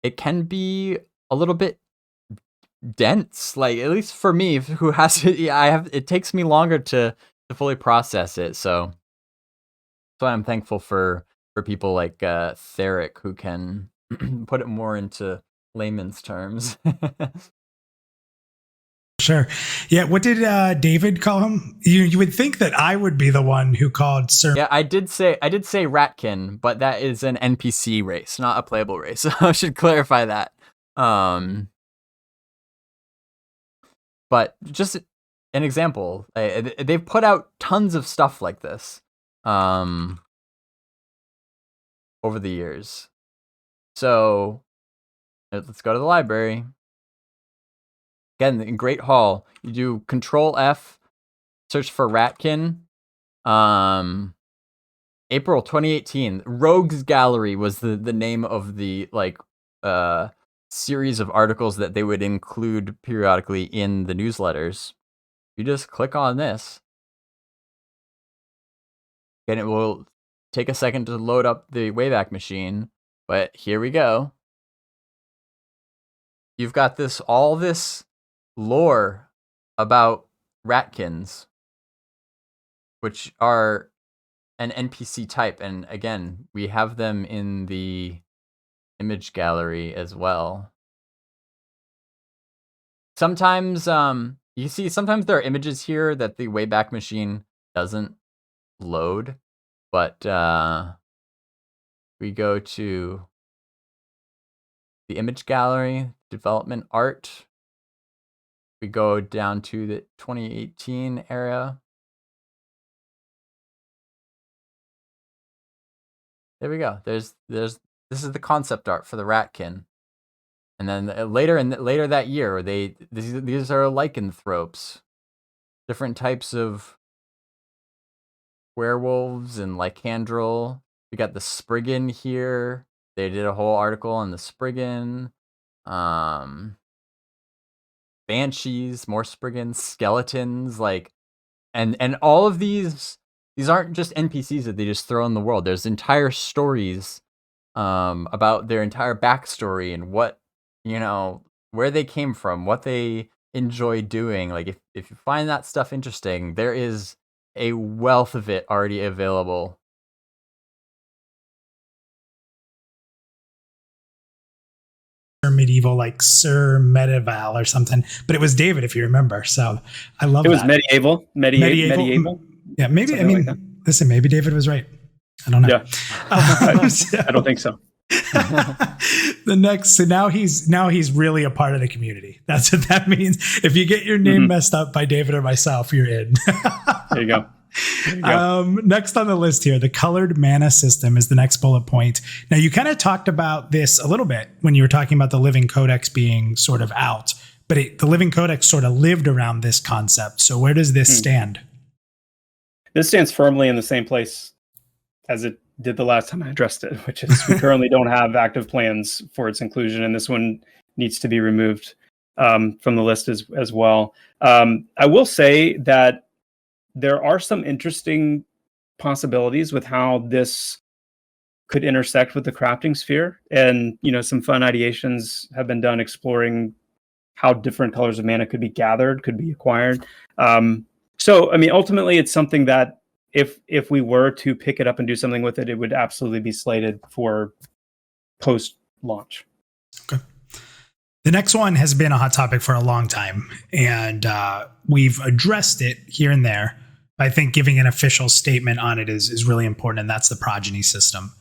a little bit dense, like, at least for me, who has to, it takes me longer to fully process it. So I'm thankful for people like Theric, who can put it more into layman's terms.
Sure. Yeah. What did David call him? You would think that I would be the one who called Sir.
Yeah, I did say Ratkin, but that is an NPC race, not a playable race. So I should clarify that. But just an example, they've put out tons of stuff like this over the years. So let's go to the library. Again, in Great Hall, you do Control F, search for Ratkin. April 2018, Rogues Gallery was the name of the series of articles that they would include periodically in the newsletters. You just click on this, and it will take a second to load up the Wayback Machine. But here we go. You've got all this lore about Ratkins, which are an NPC type, and again, we have them in the image gallery as well. Sometimes you see sometimes there are images here that the Wayback Machine doesn't load, but we go to the image gallery, development art. We go down to the 2018 era. There we go. This is the concept art for the Ratkin. And then later that year, these are lycanthropes, different types of werewolves and lycandral. We got the Spriggan here. They did a whole article on the Spriggan. Banshees, more Spriggans, skeletons, and all of these aren't just NPCs that they just throw in the world. There's entire stories about their entire backstory and what, where they came from, what they enjoy doing. Like if you find that stuff interesting, there is a wealth of it already available.
Medieval, like Sir Medieval or something, but it was David, if you remember. So I love
it. It was
that.
medieval.
Yeah, maybe.
Something
I mean,
like
listen, maybe David was right. I don't know.
Yeah. I don't think so.
The next, so now he's really a part of the community. That's what that means. If you get your name messed up by David or myself, you're in.
There you go.
Next on the list here, the colored mana system is the next bullet point. Now, you kind of talked about this a little bit when you were talking about the Living Codex being sort of out, but the Living Codex sort of lived around this concept. So where does this stand?
This stands firmly in the same place as it did the last time I addressed it, which is we currently don't have active plans for its inclusion, and this one needs to be removed from the list as well. I will say that there are some interesting possibilities with how this could intersect with the crafting sphere. And, some fun ideations have been done exploring how different colors of mana could be gathered, could be acquired. So, I mean, ultimately, it's something that if we were to pick it up and do something with it, it would absolutely be slated for post-launch.
Okay. The next one has been a hot topic for a long time, and we've addressed it here and there. I think giving an official statement on it is really important, and that's the Progeny system.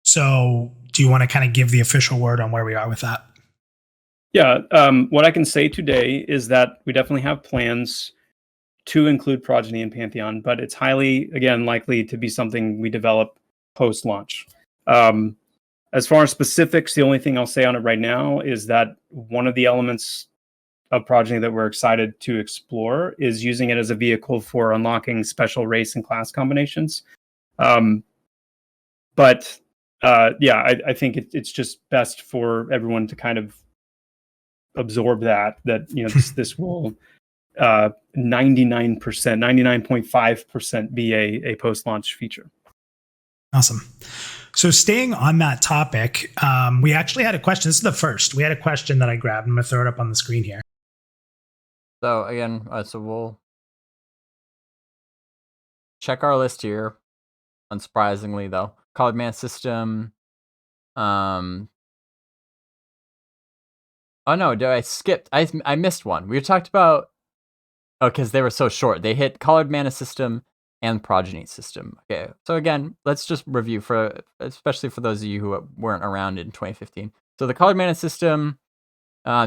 So do you want to kind of give the official word on where we are with that?
Yeah. What I can say today is that we definitely have plans to include Progeny in Pantheon, but it's highly, again, likely to be something we develop post-launch. As far as specifics, the only thing I'll say on it right now is that one of the elements of Progeny that we're excited to explore is using it as a vehicle for unlocking special race and class combinations. I think it's just best for everyone to kind of absorb that this will 99.5% be a post-launch feature.
Awesome. So staying on that topic, we actually had a question. This is the first. We had a question that I grabbed. I'm going to throw it up on the screen here.
So again, so we'll check our list here. Unsurprisingly, though, colored mana system. Oh no, I skipped. I missed one. We talked about. Oh, because they were so short. They hit colored mana system and Progeny system. Okay, so again, let's just review especially for those of you who weren't around in 2015. So the colored mana system.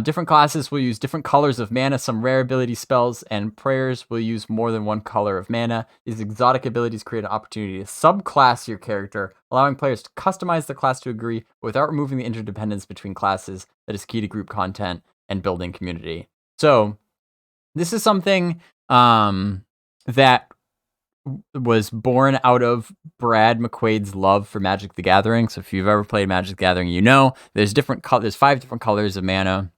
Different classes will use different colors of mana. Some rare ability spells and prayers will use more than one color of mana. These exotic abilities create an opportunity to subclass your character, allowing players to customize the class to agree without removing the interdependence between classes that is key to group content and building community. So this is something that was born out of Brad McQuaid's love for Magic the Gathering. So if you've ever played Magic the Gathering, there's 5 different colors of mana: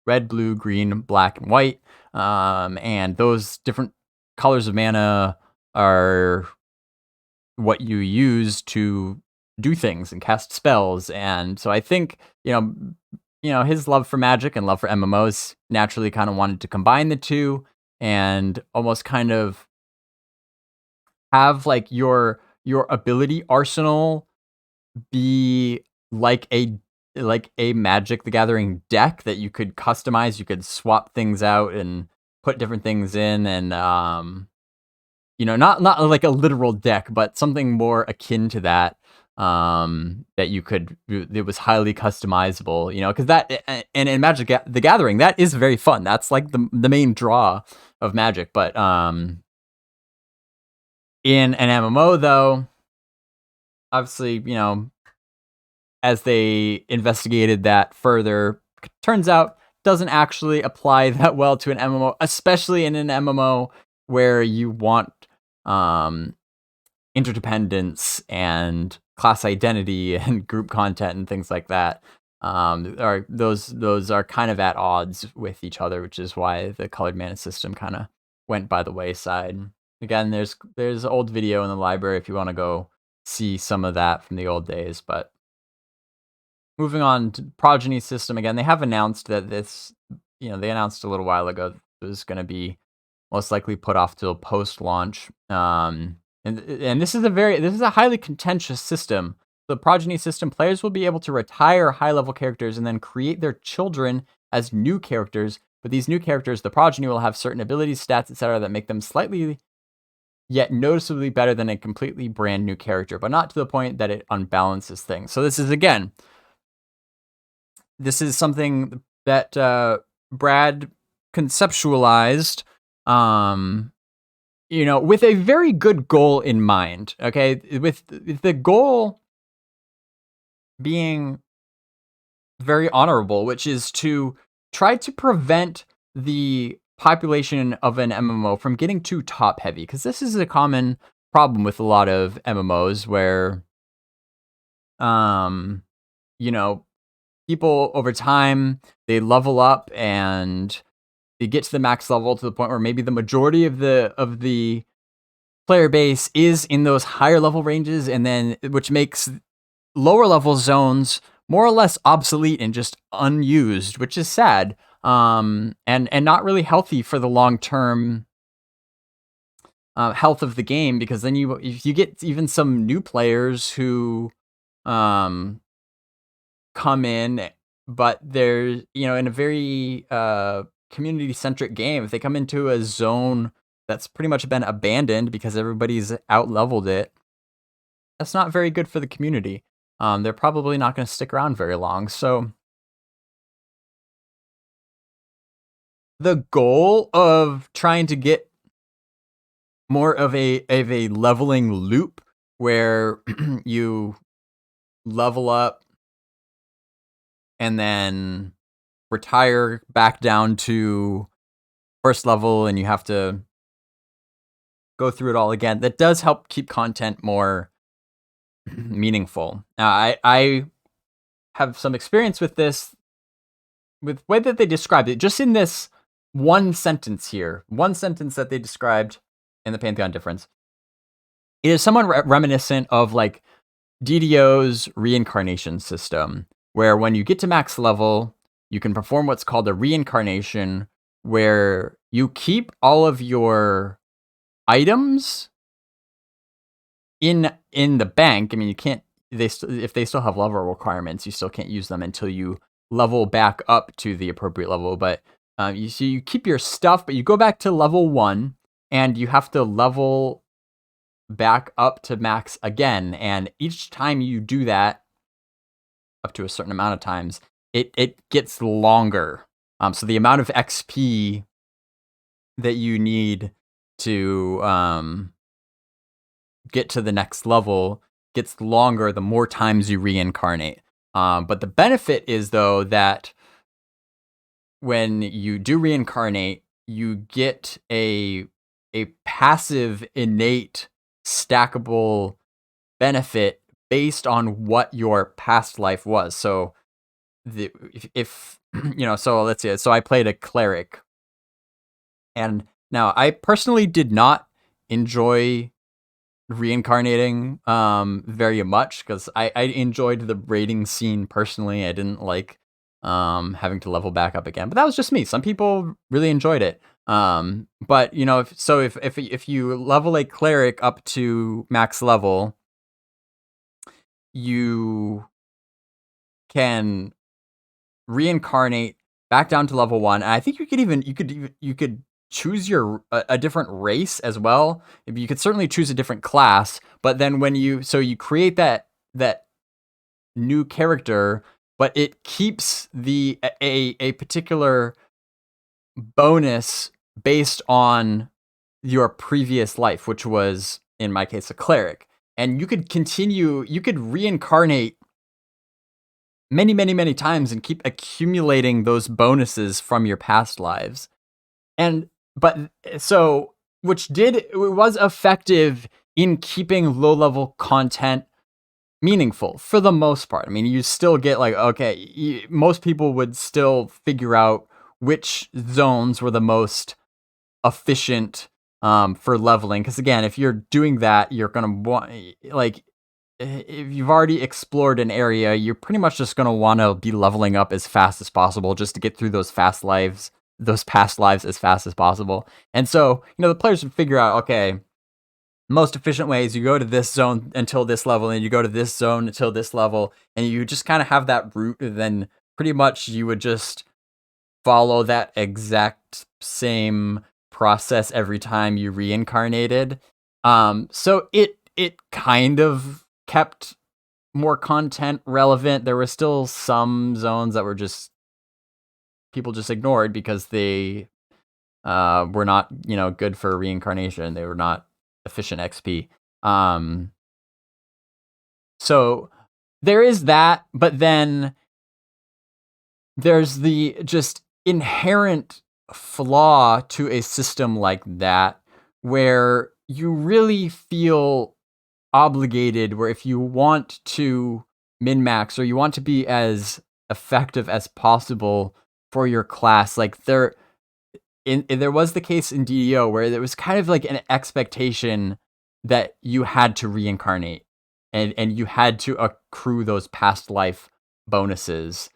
red, blue, green, black, and white. And those different colors of mana are what you use to do things and cast spells. And so I think, his love for Magic and love for MMOs naturally kind of wanted to combine the two and almost kind of have like your ability arsenal be like a Magic the Gathering deck that you could customize. You could swap things out and put different things in, and not like a literal deck, but something more akin to that. That you could, it was highly customizable, because that, and in Magic the Gathering, that is very fun. That's like the main draw of Magic. But in an MMO, though, obviously, as they investigated that further, turns out doesn't actually apply that well to an MMO, especially in an MMO where you want interdependence and class identity and group content and things like that. Those are kind of at odds with each other, which is why the colored mana system kind of went by the wayside. Again, there's old video in the library if you want to go see some of that from the old days. But moving on to Progeny system, again, they have announced that this, they announced a little while ago that it was going to be most likely put off till post-launch. And this is a highly contentious system. The Progeny system, players will be able to retire high-level characters and then create their children as new characters. But these new characters, the Progeny, will have certain abilities, stats, etc., that make them slightly yet noticeably better than a completely brand new character, but not to the point that it unbalances things. So this is something that Brad conceptualized, with a very good goal in mind. Okay, with the goal being very honorable, which is to try to prevent the population of an MMO from getting too top heavy, because this is a common problem with a lot of MMOs where, people over time, they level up and they get to the max level to the point where maybe the majority of the player base is in those higher level ranges, and then which makes lower level zones more or less obsolete and just unused, which is sad, and not really healthy for the long term health of the game, because then if you get even some new players who come in, but they're in a very community centric game, if they come into a zone that's pretty much been abandoned because everybody's out leveled it, that's not very good for the community. They're probably not going to stick around very long. So the goal of trying to get more of a leveling loop where you level up and then retire back down to first level, and you have to go through it all again, that does help keep content more meaningful. Now, I have some experience with this, with the way that they described it, just in this one sentence that they described in the Pantheon Difference. It is somewhat reminiscent of like DDO's reincarnation system, where when you get to max level, you can perform what's called a reincarnation, where you keep all of your items in the bank. I mean, you can't, if they still have level requirements, you still can't use them until you level back up to the appropriate level. But you keep your stuff, but you go back to level 1 and you have to level back up to max again. And each time you do that, up to a certain amount of times, it gets longer. So the amount of XP that you need to get to the next level gets longer the more times you reincarnate. But the benefit is, though, that when you do reincarnate, you get a passive, innate, stackable benefit based on what your past life was. So if so let's say, so I played a cleric, and now I personally did not enjoy reincarnating very much, because I enjoyed the raiding scene personally. I didn't like having to level back up again, but that was just me. Some people really enjoyed it. But if you level a cleric up to max level, you can reincarnate back down to level 1. And I think you could choose a different race as well. You could certainly choose a different class, but then when you create that new character, but it keeps a particular bonus based on your previous life, which was in my case a cleric. And you could reincarnate many times and keep accumulating those bonuses from your past lives. It was effective in keeping low level content meaningful for the most part. I mean, you still get most people would still figure out which zones were the most efficient for leveling. Because again, if you're doing that, you're gonna want if you've already explored an area, you're pretty much just gonna want to be leveling up as fast as possible just to get through those past lives as fast as possible. And so, the players would figure out, okay, most efficient ways, you go to this zone until this level, and you go to this zone until this level, and you just kind of have that route, and then pretty much you would just follow that exact same process every time you reincarnated. So it kind of kept more content relevant. There were still some zones that were just people just ignored because they were not, good for reincarnation. They were not efficient XP. So there is that, but then there's the just inherent flaw to a system like that where you really feel obligated, where if you want to min-max or you want to be as effective as possible for your class, there was the case in DDO where there was kind of like an expectation that you had to reincarnate and you had to accrue those past life bonuses.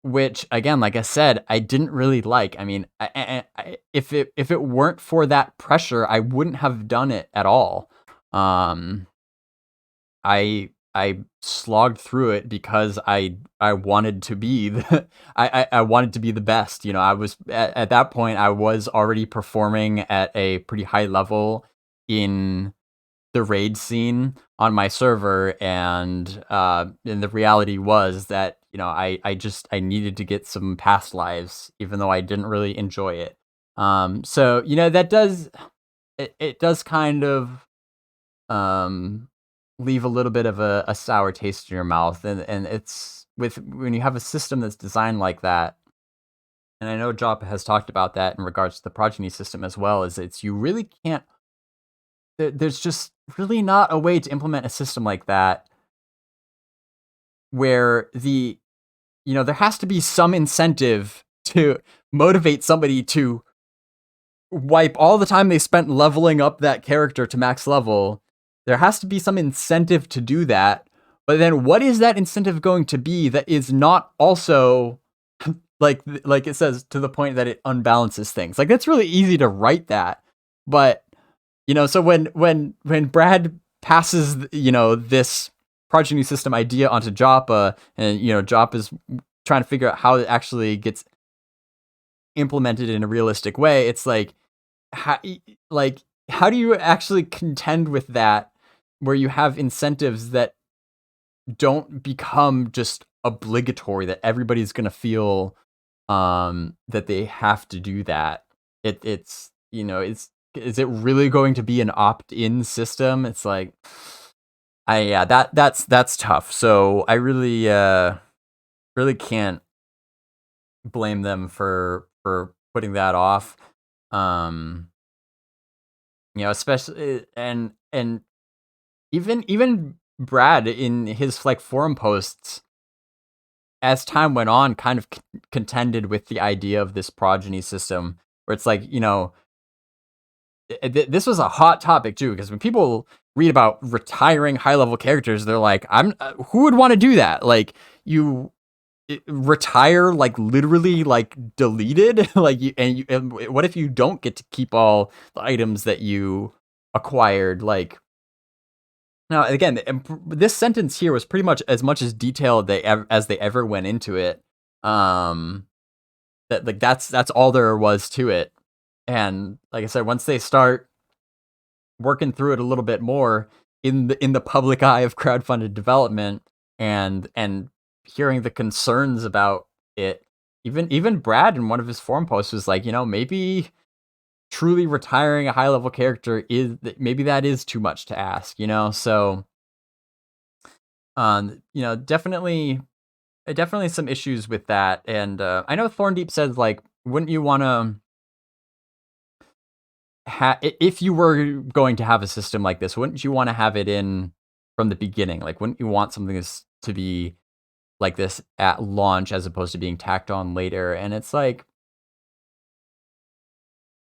Which again, like I said, I didn't really like. I mean, if it weren't for that pressure, I wouldn't have done it at all. I slogged through it because I wanted to be I wanted to be the best. I was at that point I was already performing at a pretty high level in the raid scene on my server, and the reality was that I needed to get some past lives, even though I didn't really enjoy it. So that does it does kind of leave a little bit of a sour taste in your mouth, and it's when you have a system that's designed like that. And I know Joppa has talked about that in regards to the Progeny system as well. You really can't. There's just really not a way to implement a system like that where there has to be some incentive to motivate somebody to wipe all the time they spent leveling up that character to max level. There has to be some incentive to do that. But then what is that incentive going to be that is not also like it says, to the point that it unbalances things? That's really easy to write that. But so when Brad passes, this Progeny system idea onto Joppa, and Joppa's trying to figure out how it actually gets implemented in a realistic way, it's how do you actually contend with that, where you have incentives that don't become just obligatory, that everybody's going to feel that they have to do that? Is it really going to be an opt-in system? It's that's tough. So I really can't blame them for putting that off. Especially and even Brad in his forum posts, as time went on, kind of contended with the idea of this Progeny system, where it's this was a hot topic too, because when people read about retiring high level characters, they're like, who would want to do that? You retire, literally, deleted, and what if you don't get to keep all the items that you acquired? Now again, this sentence here was pretty much as detailed as they ever went into it. that's all there was to it. And like I said, once they start working through it a little bit more in the public eye of crowdfunded development, and hearing the concerns about it, even Brad in one of his forum posts was like, maybe truly retiring a high level character maybe that is too much to ask, so definitely some issues with that. And I know Thorndeep says, like, wouldn't you want to if you were going to have a system like this, wouldn't you want to have it in from the beginning? Like, wouldn't you want something to be like this at launch as opposed to being tacked on later? And it's like,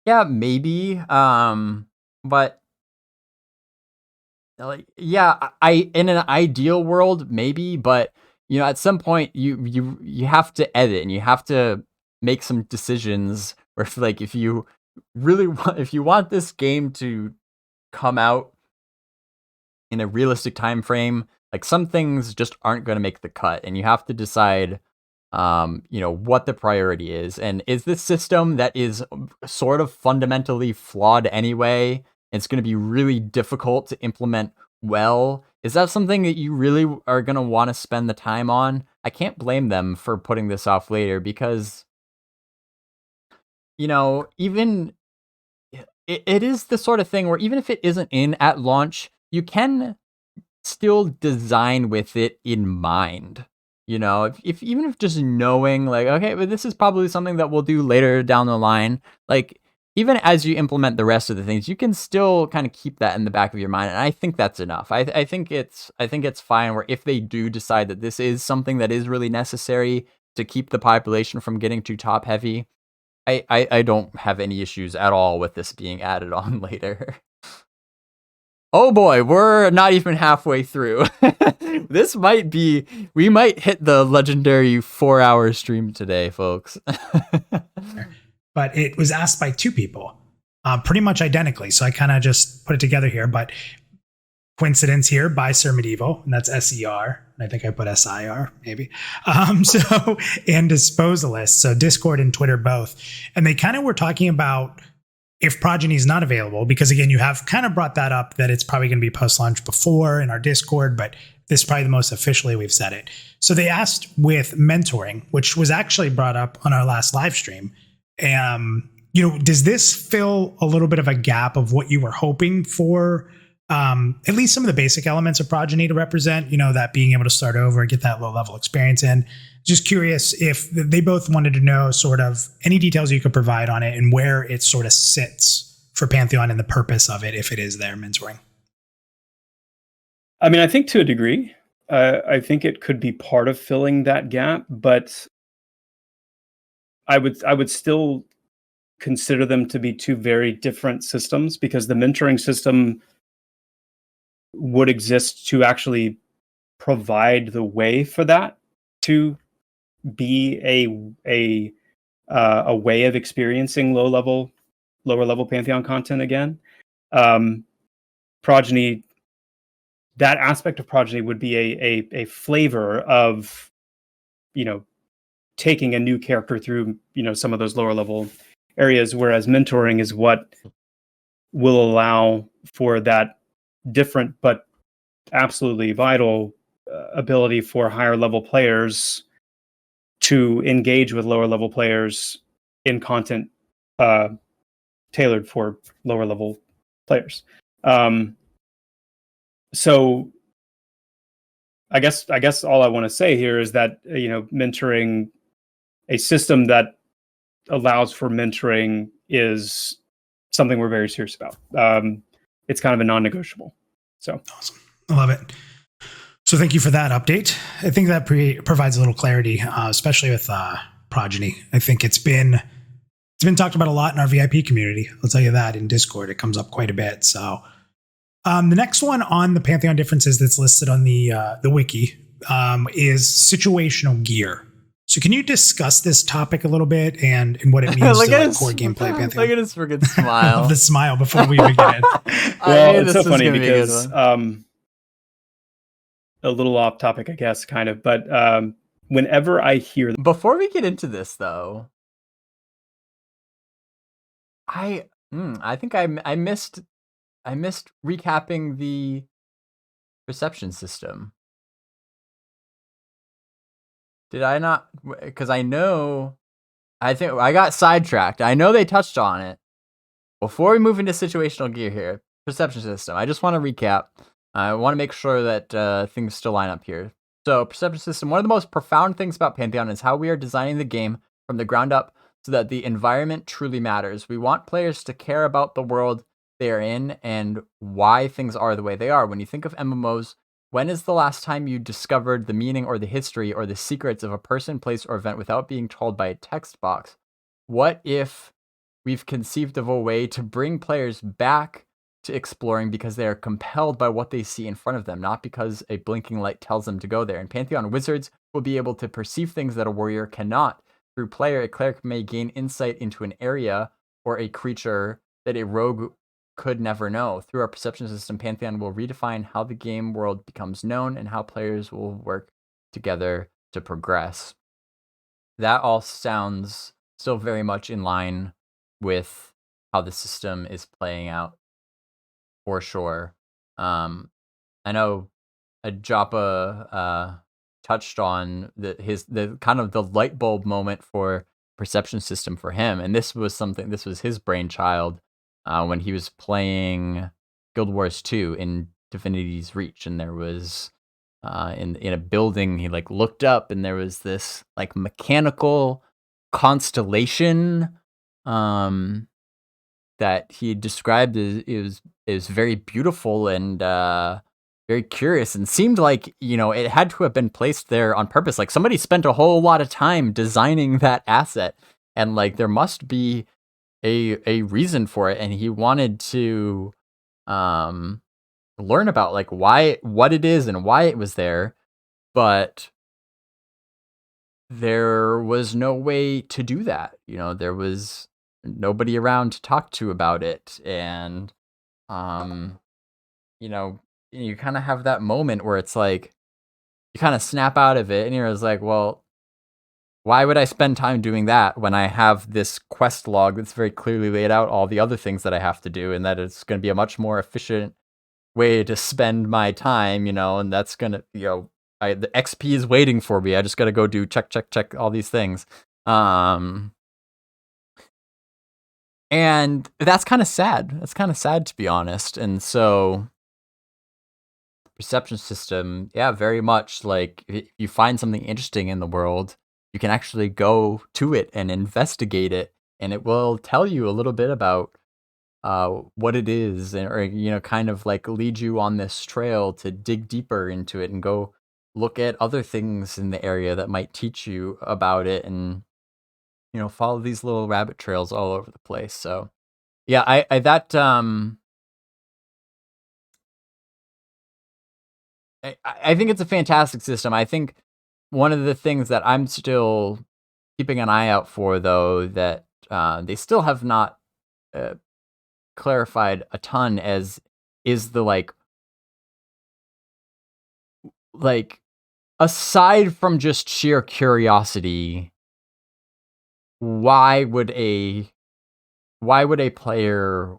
yeah, maybe. But like, yeah, I in an ideal world, maybe, but at some point you have to edit and you have to make some decisions where if you really if you want this game to come out in a realistic time frame, like some things just aren't going to make the cut, and you have to decide what the priority is. And is this system that is sort of fundamentally flawed anyway, it's going to be really difficult to implement well, is that something that you really are going to want to spend the time on? I can't blame them for putting this off later, because even it is the sort of thing where even if it isn't in at launch, you can still design with it in mind. If even if just knowing, like, okay, but this is probably something that we'll do later down the line, like, even as you implement the rest of the things, you can still kind of keep that in the back of your mind. And I think that's enough. I think it's fine where if they do decide that this is something that is really necessary to keep the population from getting too top heavy, I don't have any issues at all with this being added on later. Oh boy, we're not even halfway through. We might hit the legendary 4-hour stream today, folks.
But it was asked by two people, pretty much identically. So I kind of just put it together here, but coincidence here by Sir Medieval, and that's SER. And I think I put SIR, maybe. And Disposalist, so Discord and Twitter both. And they kind of were talking about if Progeny is not available, because again, you have kind of brought that up, that it's probably going to be post-launch before in our Discord, but this is probably the most officially we've said it. So they asked with mentoring, which was actually brought up on our last live stream. Does this fill a little bit of a gap of what you were hoping for? At least some of the basic elements of Progeny to represent, that being able to start over, get that low level experience in. Just curious if they both wanted to know sort of any details you could provide on it and where it sort of sits for Pantheon and the purpose of it, if it is there mentoring.
I mean, I think to a degree, I think it could be part of filling that gap, but I would still consider them to be two very different systems, because the mentoring system would exist to actually provide the way for that to be a way of experiencing lower level Pantheon content again. Progeny, that aspect of Progeny would be a flavor of, taking a new character through, some of those lower level areas, whereas mentoring is what will allow for that different but absolutely vital ability for higher level players to engage with lower level players in content tailored for lower level players. So I guess all I want to say here is that, mentoring, a system that allows for mentoring, is something we're very serious about. It's kind of a non-negotiable. So
awesome. I love it. So thank you for that update. I think that provides a little clarity, especially with Progeny. I think it's been talked about a lot in our VIP community. I'll tell you that. In Discord, it comes up quite a bit. So the next one on the Pantheon Differences that's listed on the wiki is Situational Gear. So can you discuss this topic a little bit and what it means to core gameplay Pantheon?
Look at his freaking smile.
The smile before we begin.
Well, it's so funny because a little off topic, I guess, kind of. But whenever I hear...
Before we get into this, though, I think I missed recapping the perception system. Did I not? Because I think I got sidetracked. I know they touched on it. Before we move into situational gear here, perception system, I just want to recap. I want to make sure that things still line up here. So, perception system, one of the most profound things about Pantheon is how we are designing the game from the ground up so that the environment truly matters. We want players to care about the world they are in and why things are the way they are. When you think of MMOs, when is the last time you discovered the meaning or the history or the secrets of a person, place, or event without being told by a text box? What if we've conceived of a way to bring players back to exploring because they are compelled by what they see in front of them, not because a blinking light tells them to go there? In Pantheon, wizards will be able to perceive things that a warrior cannot. Through player, a cleric may gain insight into an area or a creature that a rogue could never know. Through our perception system, Pantheon will redefine how the game world becomes known and how players will work together to progress. That all sounds still very much in line with how the system is playing out, for sure. I know Joppa touched on the kind of the light bulb moment for perception system for him, and this was his brainchild when he was playing Guild Wars 2 in Divinity's Reach, and there was in a building, he like looked up and there was this like mechanical constellation that he described as is very beautiful and very curious, and seemed like, it had to have been placed there on purpose. Like somebody spent a whole lot of time designing that asset, and like there must be a reason for it, and he wanted to learn about like what it is and why it was there, but there was no way to do that. There was nobody around to talk to about it, and you kind of have that moment where it's like you kind of snap out of it and you're just like, well, why would I spend time doing that when I have this quest log that's very clearly laid out all the other things that I have to do, and that it's going to be a much more efficient way to spend my time, and that's going to, the XP is waiting for me. I just got to go do check, all these things. And that's kind of sad. That's kind of sad, to be honest. And so perception system, yeah, very much like if you find something interesting in the world, you can actually go to it and investigate it, and it will tell you a little bit about what it is, or kind of like lead you on this trail to dig deeper into it and go look at other things in the area that might teach you about it, and follow these little rabbit trails all over the place. So yeah, I think it's a fantastic system. I think one of the things that I'm still keeping an eye out for, though, that they still have not clarified a ton, is the like aside from just sheer curiosity, why would a player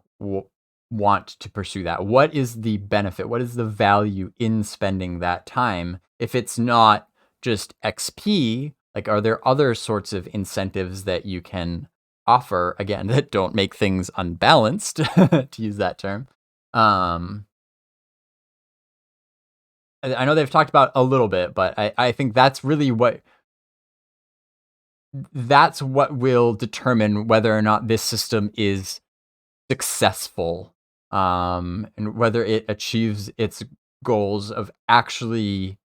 want to pursue that? What is the benefit? What is the value in spending that time if it's not just XP? Like, are there other sorts of incentives that you can offer, again, that don't make things unbalanced, to use that term? I know they've talked about a little bit, but I think that's really what will determine whether or not this system is successful, and whether it achieves its goals of actually,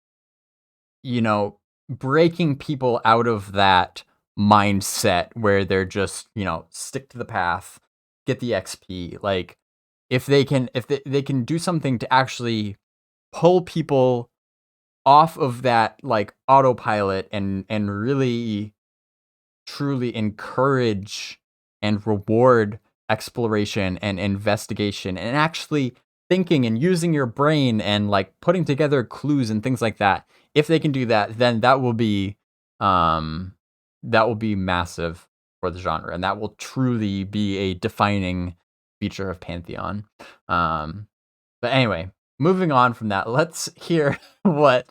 breaking people out of that mindset where they're just, stick to the path, get the XP. Like, if they can do something to actually pull people off of that like autopilot and really truly encourage and reward exploration and investigation and actually thinking and using your brain and like putting together clues and things like that. If they can do that, then that will be massive for the genre, and that will truly be a defining feature of Pantheon. But anyway, moving on from that, let's hear what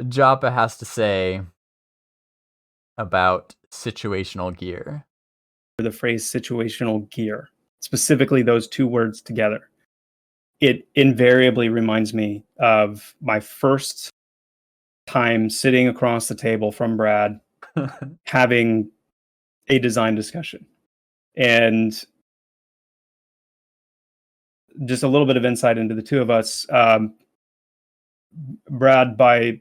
Joppa has to say about situational gear.
The phrase situational gear, specifically those two words together, it invariably reminds me of my first time sitting across the table from Brad having a design discussion. And just a little bit of insight into the two of us. Brad, by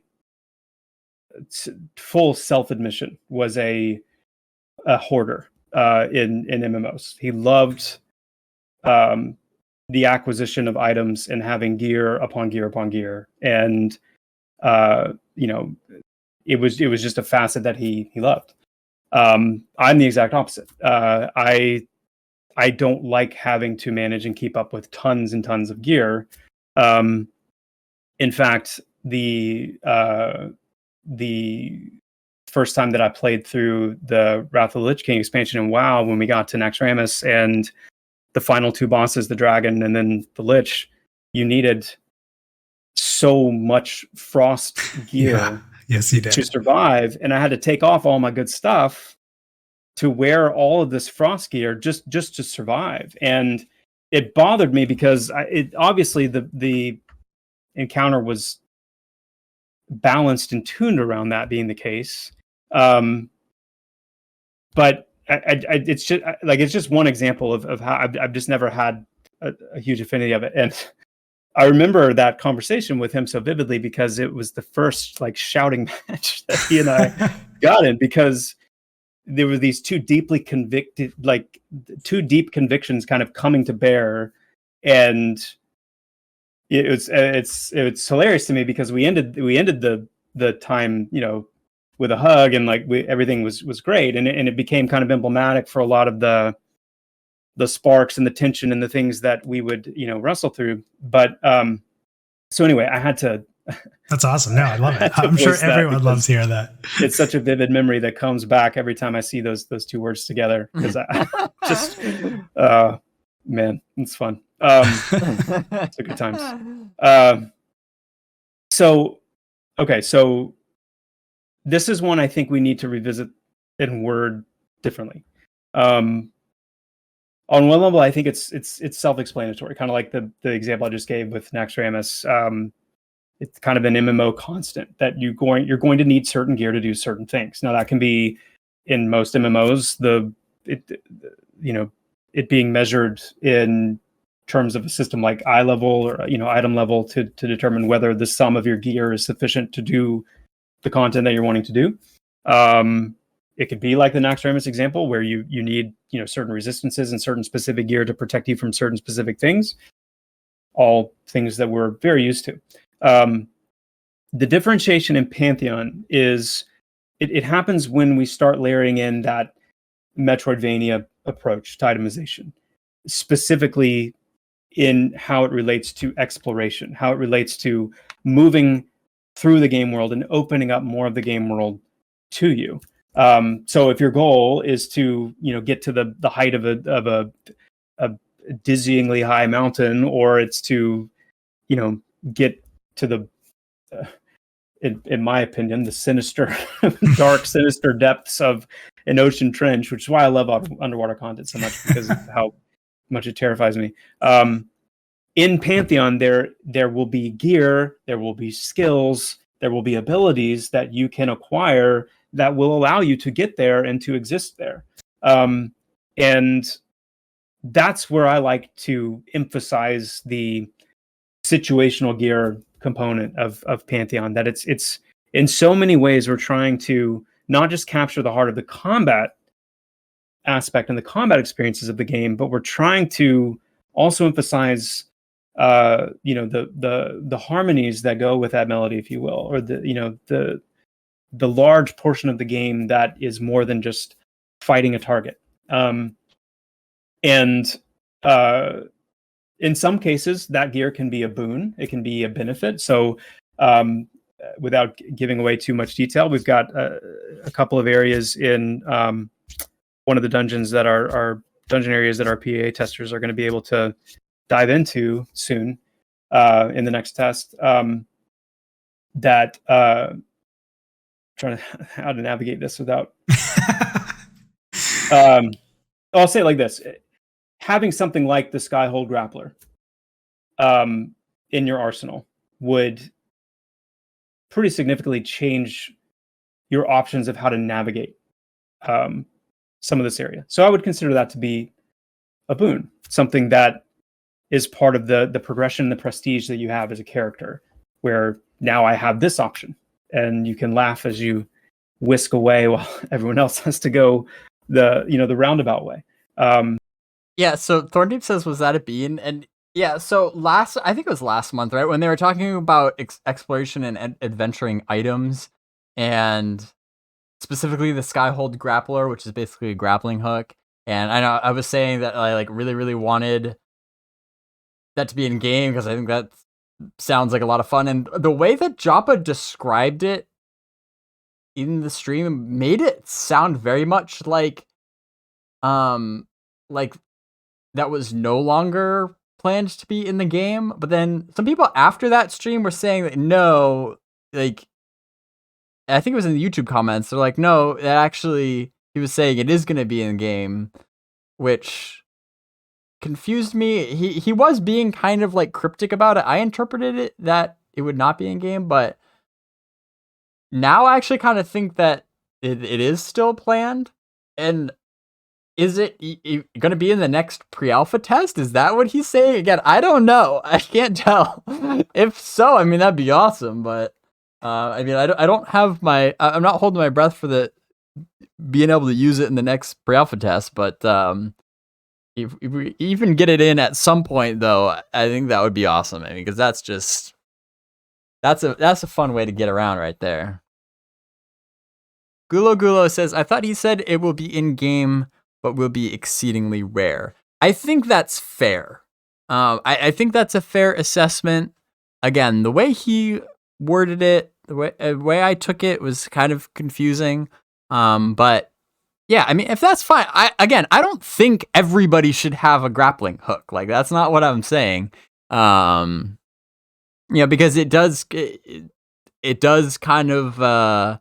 full self-admission, was a hoarder in MMOs. He loved the acquisition of items and having gear upon gear upon gear. And it was just a facet that he loved. I'm the exact opposite. I don't like having to manage and keep up with tons and tons of gear. In fact, the first time that I played through the Wrath of the Lich King expansion in WoW, when we got to Naxxramas and the final two bosses, the dragon and then the Lich, you needed so much frost gear.
Yeah. Yes, you did.
To survive, and I had to take off all my good stuff to wear all of this frost gear just to survive. And it bothered me because obviously the encounter was balanced and tuned around that being the case. But it's just one example of how I've just never had a huge affinity of it. And I remember that conversation with him so vividly because it was the first shouting match that he and I got in, because there were these two deep convictions kind of coming to bear. And it's hilarious to me because we ended the time, with a hug, and everything was great. And it became kind of emblematic for a lot of the sparks and the tension and the things that we would, wrestle through. But so anyway, I had to.
That's awesome. No, I love it. I'm sure everyone loves hearing that.
It's such a vivid memory that comes back every time I see those two words together, because I just, man, it's fun. It's a good times. So this is one I think we need to revisit and word differently. On one level, I think it's self-explanatory, kind of like the example I just gave with Naxxramas. It's kind of an MMO constant that you're going to need certain gear to do certain things. Now that can be in most MMOs, it being measured in terms of a system like eye level or item level to determine whether the sum of your gear is sufficient to do the content that you're wanting to do. It could be like the Naxxramas example where you need certain resistances and certain specific gear to protect you from certain specific things. All things that we're very used to. The differentiation in Pantheon is it happens when we start layering in that Metroidvania approach to itemization, specifically in how it relates to exploration, how it relates to moving through the game world and opening up more of the game world to you. So if your goal is to get to the height of a dizzyingly high mountain, or it's to get to the in my opinion the sinister dark sinister depths of an ocean trench, which is why I love underwater content so much, because of how much it terrifies me. In Pantheon, there will be gear, there will be skills, there will be abilities that you can acquire that will allow you to get there and to exist there. And that's where I like to emphasize the situational gear component of Pantheon, that it's in so many ways we're trying to not just capture the heart of the combat aspect and the combat experiences of the game, but we're trying to also emphasize the harmonies that go with that melody, if you will, or the large portion of the game that is more than just fighting a target. In some cases, that gear can be a boon. It can be a benefit. So without giving away too much detail, we've got a couple of areas in one of the dungeons that our dungeon areas that our PA testers are going to be able to dive into soon in the next test. Trying to how to navigate this without. I'll say it like this: having something like the Skyhold Grappler in your arsenal would pretty significantly change your options of how to navigate some of this area. So I would consider that to be a boon, something that is part of the progression, the prestige that you have as a character, where now I have this option, and you can laugh as you whisk away while everyone else has to go the roundabout way.
Yeah, so Thorndeep says, was that a bean? And yeah, so I think it was last month, right, when they were talking about exploration and adventuring items, and specifically the Skyhold Grappler, which is basically a grappling hook. And I know I was saying that I like really, really wanted that to be in game because I think that sounds like a lot of fun. And the way that Joppa described it in the stream made it sound very much like that was no longer planned to be in the game. But then some people after that stream were saying that no, like, I think it was in the YouTube comments, they're like, no, that actually, he was saying it is going to be in the game, which confused me. He was being kind of like cryptic about it. I interpreted it that it would not be in game, but now I actually kind of think that it is still planned. And is it going to be in the next pre-alpha test? Is that what he's saying? Again, I don't know. I can't tell. If so, I mean, that'd be awesome. But I mean, I don't have I'm not holding my breath for the being able to use it in the next pre-alpha test. But if we even get it in at some point, though, I think that would be awesome. I mean, because that's a fun way to get around right there. Gulo says, I thought he said it will be in game, but will be exceedingly rare. I think that's fair. I think that's a fair assessment. Again, the way he worded it, the way I took it was kind of confusing. But yeah, I mean, if that's fine, I don't think everybody should have a grappling hook. Like, that's not what I'm saying. Because it does kind of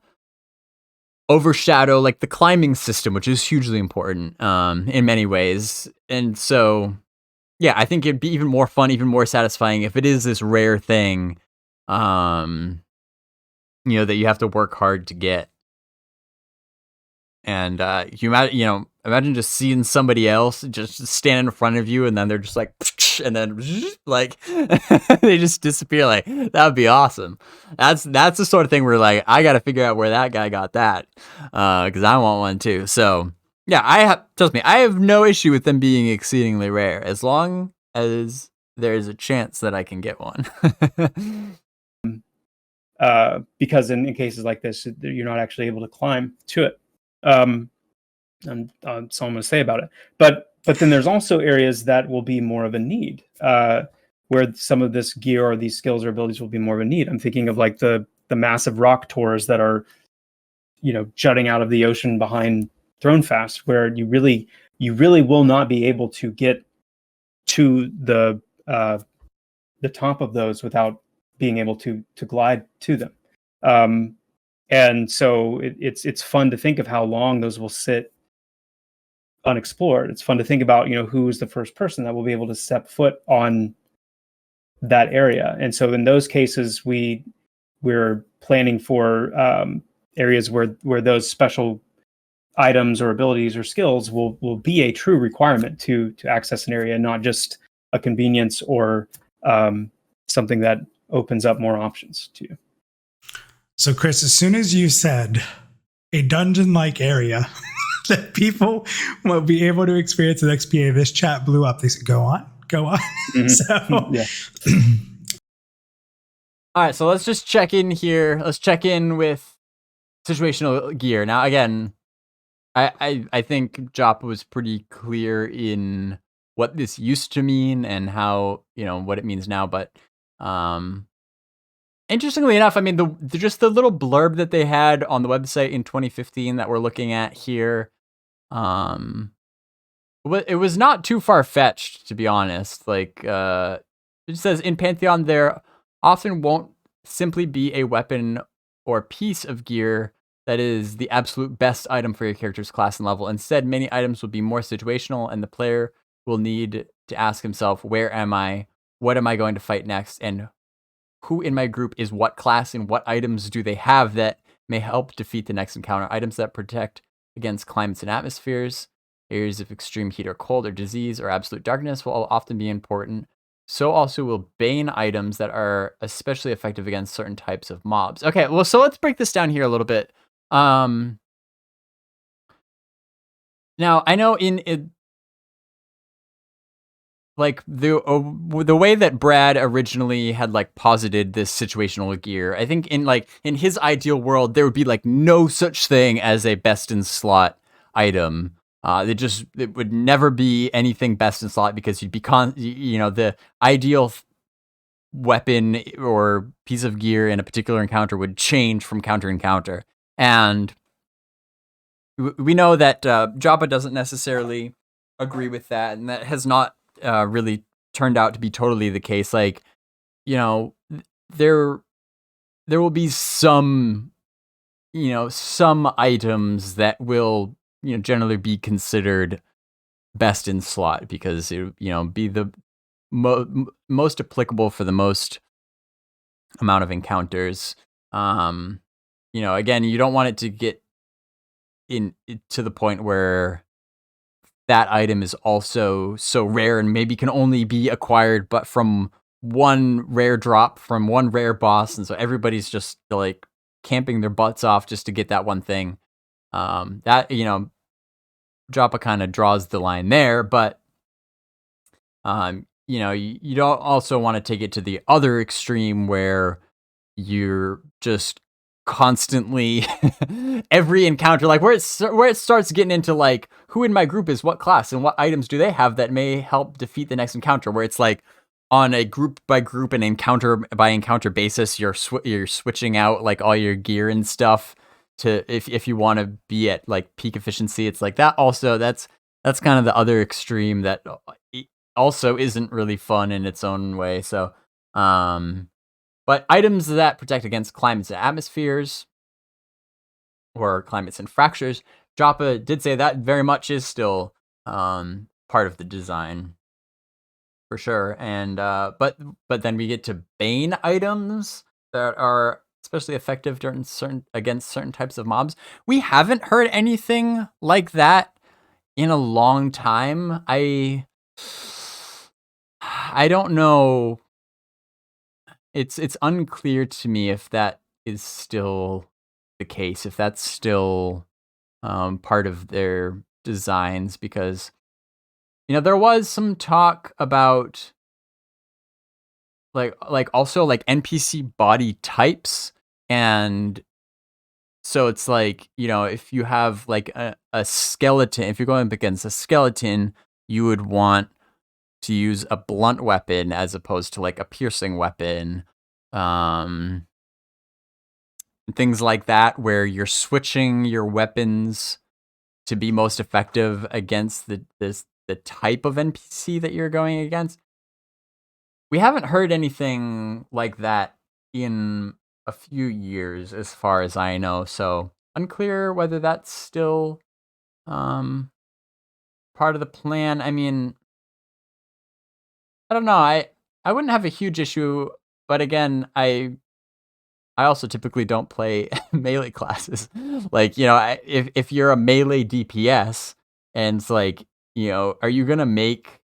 overshadow like the climbing system, which is hugely important in many ways. And so, yeah, I think it'd be even more fun, even more satisfying if it is this rare thing, that you have to work hard to get. And imagine just seeing somebody else just stand in front of you, and then they're just like, and then like they just disappear. Like, that would be awesome. That's the sort of thing where like I got to figure out where that guy got that, because I want one too. So yeah, trust me, I have no issue with them being exceedingly rare as long as there is a chance that I can get one.
Because in cases like this, you're not actually able to climb to it. And that's all I'm going to say about it. But then there's also areas that will be more of a need, where some of this gear or these skills or abilities will be more of a need. I'm thinking of like the massive rock tors that are, jutting out of the ocean behind Thronefast, where you really will not be able to get to the top of those without being able to glide to them. And so it's fun to think of how long those will sit unexplored. It's fun to think about, who is the first person that will be able to step foot on that area. And so in those cases, we're planning for areas where those special items or abilities or skills will be a true requirement to access an area, not just a convenience or something that opens up more options to you.
So, Chris, as soon as you said a dungeon-like area that people will be able to experience with XPA, this chat blew up. They said, go on.
Mm-hmm.
So,
yeah.
All right, so let's just check in here. Let's check in with Situational Gear. Now, again, I think Joppa was pretty clear in what this used to mean and how, what it means now. But interestingly enough, I mean, just the little blurb that they had on the website in 2015 that we're looking at here, It was not too far-fetched, to be honest. Like, it says, in Pantheon, there often won't simply be a weapon or piece of gear that is the absolute best item for your character's class and level. Instead, many items will be more situational, and the player will need to ask himself, where am I? What am I going to fight next? And who in my group is what class, and what items do they have that may help defeat the next encounter? Items that protect against climates and atmospheres, areas of extreme heat or cold or disease or absolute darkness will often be important. So also will Bane items that are especially effective against certain types of mobs. Okay, well, so let's break this down here a little bit. Now, I know in like the way that Brad originally had like posited this situational gear, I think in his ideal world there would be like no such thing as a best in slot item. It would never be anything best in slot because you'd be the ideal weapon or piece of gear in a particular encounter would change from counter encounter. And we know that Joppa doesn't necessarily agree with that, and that has not really turned out to be totally the case. Like, there will be some items that will generally be considered best in slot because it be the most applicable for the most amount of encounters. Again, you don't want it to get to the point where that item is also so rare and maybe can only be acquired but from one rare drop from one rare boss, and so everybody's just like camping their butts off just to get that one thing. That Joppa kind of draws the line there, but you don't also want to take it to the other extreme where you're just constantly every encounter, like where it starts getting into like who in my group is what class and what items do they have that may help defeat the next encounter, where it's like on a group by group and encounter by encounter basis you're switching out like all your gear and stuff to if you want to be at like peak efficiency. It's like that also that's kind of the other extreme that also isn't really fun in its own way. So but items that protect against climates and atmospheres or climates and fractures, Joppa did say that very much is still part of the design for sure. And but then we get to Bane items that are especially effective against certain types of mobs. We haven't heard anything like that in a long time. I don't know. It's unclear to me if that is still the case, if that's still part of their designs, because there was some talk about like also like NPC body types, and so it's like if you have like a skeleton, if you're going up against a skeleton, you would want to use a blunt weapon as opposed to like a piercing weapon. Things like that, where you're switching your weapons to be most effective against the type of NPC that you're going against. We haven't heard anything like that in a few years, as far as I know. So unclear whether that's still part of the plan. I mean, I don't know. I wouldn't have a huge issue, but again, I also typically don't play melee classes. Like, if you're a melee DPS and it's like, are you going to make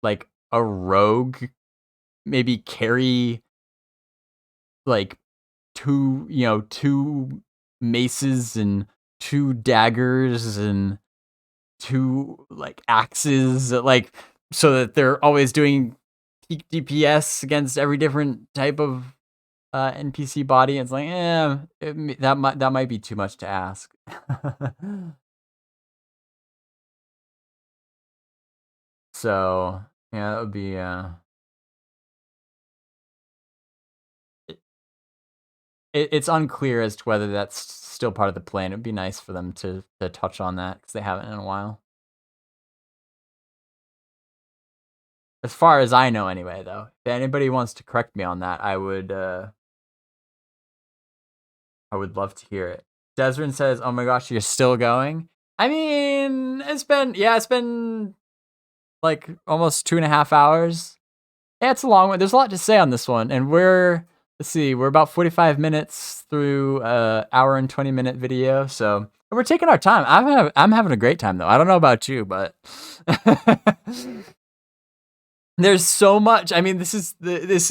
like a rogue maybe carry like two maces and two daggers and two like axes, like so that they're always doing peak DPS against every different type of NPC body? It's like, that might be too much to ask. So yeah, that would be it's unclear as to whether that's still part of the plan. It'd be nice for them to touch on that because they haven't in a while. As far as I know, anyway, though. If anybody wants to correct me on that, I would love to hear it. Desrin says, "Oh my gosh, you're still going." I mean, it's been like almost 2.5 hours. Yeah, it's a long one. There's a lot to say on this one, and we're about 45 minutes through hour and 20-minute video, so we're taking our time. I'm having a great time though. I don't know about you, but there's so much. I mean, this is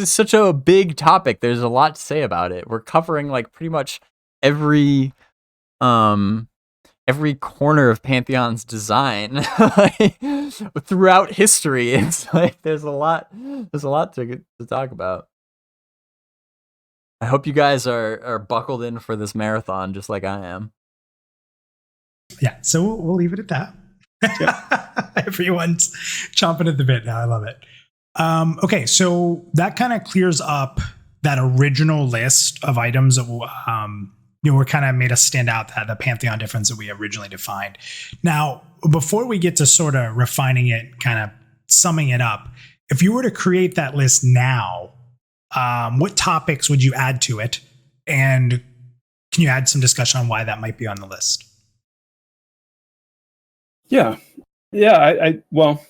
such a big topic. There's a lot to say about it. We're covering like pretty much every corner of Pantheon's design throughout history. It's like there's a lot to talk about. I hope you guys are buckled in for this marathon just like I am.
Yeah, so we'll leave it at that. Everyone's chomping at the bit now. I love it. Okay, so that kind of clears up that original list of items that were kind of made us stand out, that the Pantheon difference that we originally defined. Now, before we get to sort of refining it, kind of summing it up, if you were to create that list now, what topics would you add to it? And can you add some discussion on why that might be on the list?
Yeah. Well,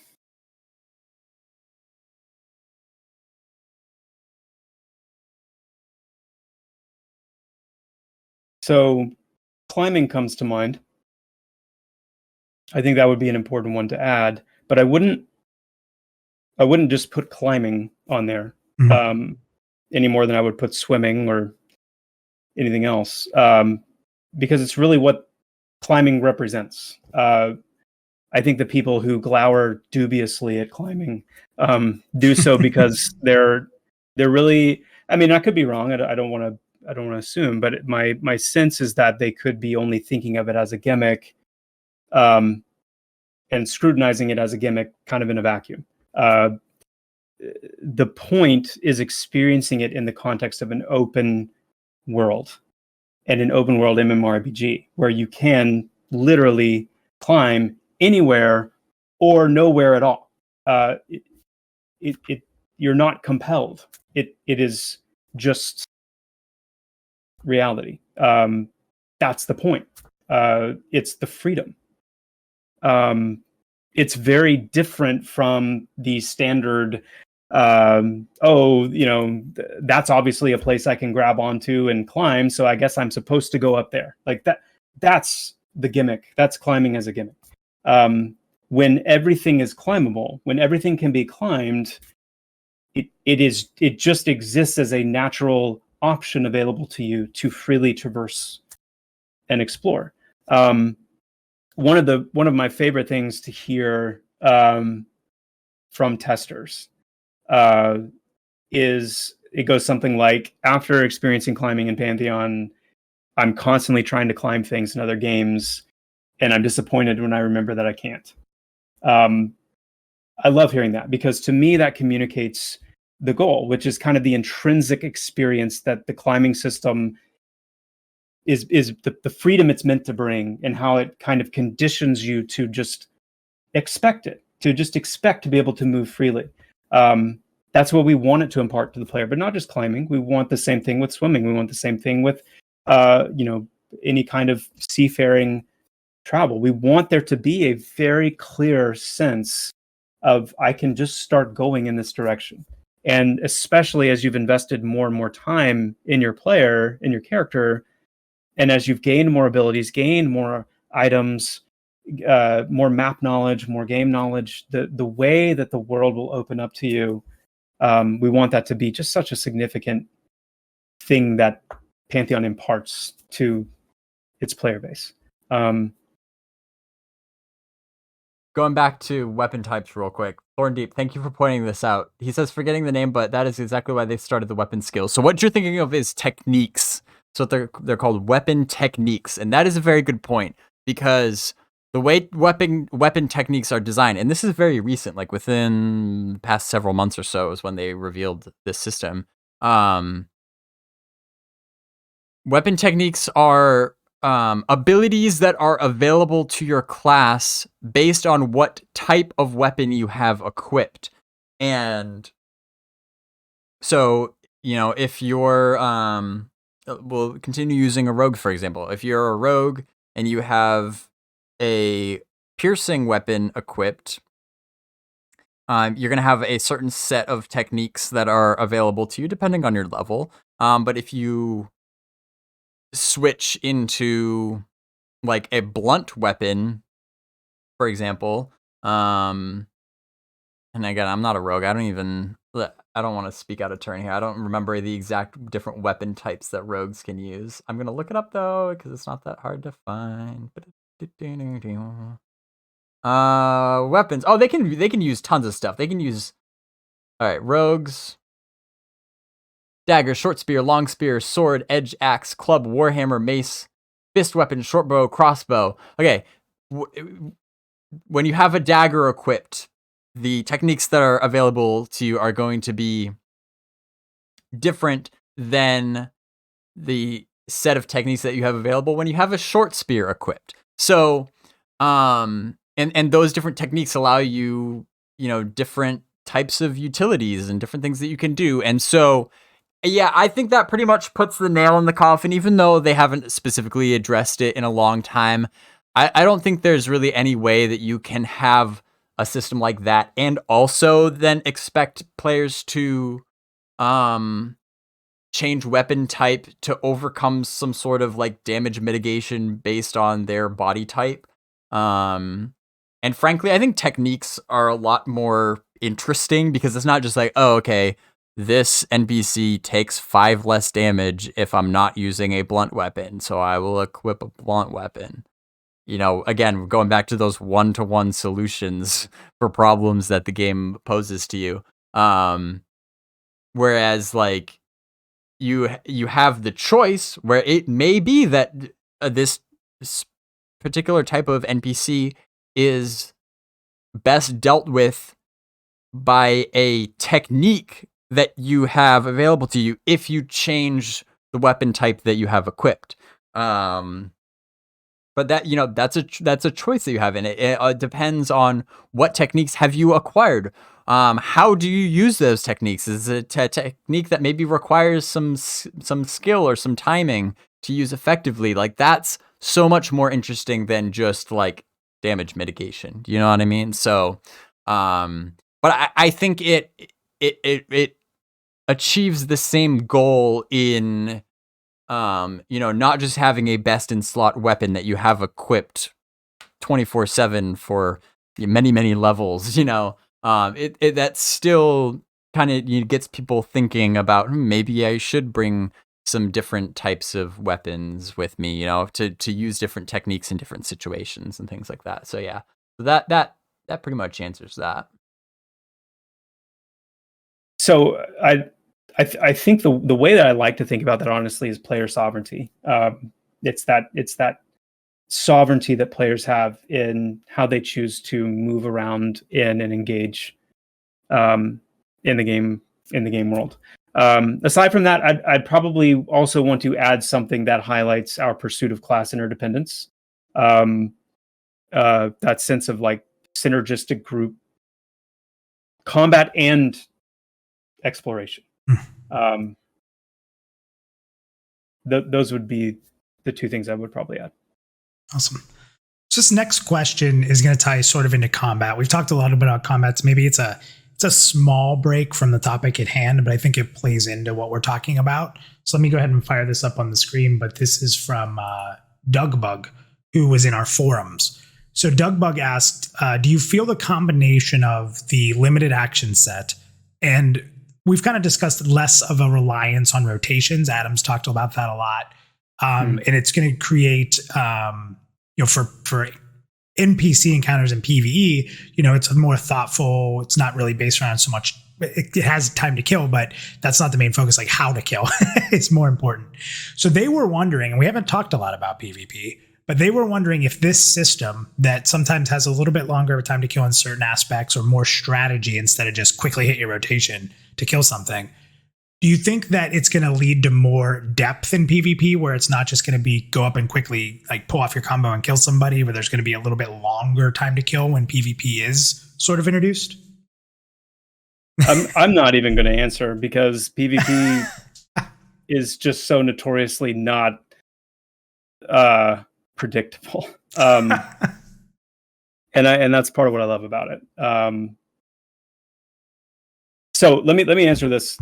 so climbing comes to mind. I think that would be an important one to add, but I wouldn't just put climbing on there any more than I would put swimming or anything else, because it's really what climbing represents. I think the people who glower dubiously at climbing do so because they're really. I mean, I could be wrong. I don't want to assume, but my sense is that they could be only thinking of it as a gimmick, and scrutinizing it as a gimmick, kind of in a vacuum. The point is experiencing it in the context of an open world and an open world MMORPG, where you can literally climb anywhere or nowhere at all. You're not compelled. It is just reality. That's the point. It's the freedom. It's very different from the standard. That's obviously a place I can grab onto and climb, so I guess I'm supposed to go up there. Like that. That's the gimmick. That's climbing as a gimmick. When everything is climbable, when everything can be climbed, it just exists as a natural option available to you to freely traverse and explore. One of my favorite things to hear from testers is it goes something like, after experiencing climbing in Pantheon, I'm constantly trying to climb things in other games, and I'm disappointed when I remember that I can't. I love hearing that, because to me that communicates the goal, which is kind of the intrinsic experience that the climbing system is the freedom it's meant to bring, and how it kind of conditions you to just expect it, to just expect to be able to move freely. That's what we want it to impart to the player, but not just climbing. We want the same thing with swimming. We want the same thing with, any kind of seafaring travel. We want there to be a very clear sense of, I can just start going in this direction. And especially as you've invested more and more time in your player, in your character, and as you've gained more abilities, gained more items, more map knowledge, more game knowledge, the way that the world will open up to you, we want that to be just such a significant thing that Pantheon imparts to its player base.
Going back to weapon types real quick. Thorndeep, thank you for pointing this out. He says, forgetting the name, but that is exactly why they started the weapon skills. So what you're thinking of is techniques. So they're called weapon techniques. And that is a very good point, because the way weapon techniques are designed, and this is very recent, like within the past several months or so is when they revealed this system. Weapon techniques are abilities that are available to your class based on what type of weapon you have equipped. And so, if you're, we'll continue using a rogue, for example. If you're a rogue and you have a piercing weapon equipped, you're going to have a certain set of techniques that are available to you depending on your level. But if you switch into like a blunt weapon, for example, and again, I'm not a rogue. I don't want to speak out of turn here. I don't remember the exact different weapon types that rogues can use. I'm going to look it up though, because it's not that hard to find. Weapons. Oh, they can use tons of stuff. They can use, all right, rogues, dagger, short spear, long spear, sword, edge axe, club, warhammer, mace, fist weapon, short bow, crossbow. Okay, when you have a dagger equipped, the techniques that are available to you are going to be different than the set of techniques that you have available when you have a short spear equipped. So, and those different techniques allow you, different types of utilities and different things that you can do. And so, yeah, I think that pretty much puts the nail in the coffin, even though they haven't specifically addressed it in a long time. I don't think there's really any way that you can have a system like that and also then expect players to change weapon type to overcome some sort of like damage mitigation based on their body type. And frankly, I think techniques are a lot more interesting because it's not just like, oh, okay, this NPC takes 5 less damage if I'm not using a blunt weapon, so I will equip a blunt weapon. Again, going back to those one-to-one solutions for problems that the game poses to you. Whereas, like, you have the choice where it may be that this particular type of NPC is best dealt with by a technique that you have available to you if you change the weapon type that you have equipped. But that, that's a choice that you have in it. It depends on what techniques have you acquired. How do you use those techniques? Is it a technique that maybe requires some skill or some timing to use effectively? Like, that's so much more interesting than just like damage mitigation. You know what I mean? So, but I think it achieves the same goal in, not just having a best in slot weapon that you have equipped 24/7 for many, many levels, that still kind of gets people thinking about maybe I should bring some different types of weapons with me, to use different techniques in different situations and things like that. So yeah, that pretty much answers that.
So I think the way that I like to think about that, honestly, is player sovereignty. It's that sovereignty that players have in how they choose to move around in and engage in the game world. Aside from that, I'd probably also want to add something that highlights our pursuit of class interdependence. That sense of like synergistic group combat and exploration. Those would be the two things I would probably add.
Awesome. So this next question is going to tie sort of into combat. We've talked a lot about combats. Maybe it's a small break from the topic at hand, but I think it plays into what we're talking about. So let me go ahead and fire this up on the screen. But this is from Dougbug, who was in our forums. So Dougbug asked, do you feel the combination of the limited action set and we've kind of discussed less of a reliance on rotations. Adam's talked about that a lot. And it's going to create, for NPC encounters in PvE, it's more thoughtful. It's not really based around so much. It has time to kill, but that's not the main focus, like how to kill. It's more important. So they were wondering, and we haven't talked a lot about PvP, but they were wondering if this system that sometimes has a little bit longer of a time to kill in certain aspects or more strategy instead of just quickly hit your rotation to kill something, Do you think that it's going to lead to more depth in PvP, where it's not just going to be go up and quickly like pull off your combo and kill somebody, where there's going to be a little bit longer time to kill when PvP is sort of introduced?
I'm not even going to answer, because PvP is just so notoriously not predictable. And that's part of what I love about it. So let me answer this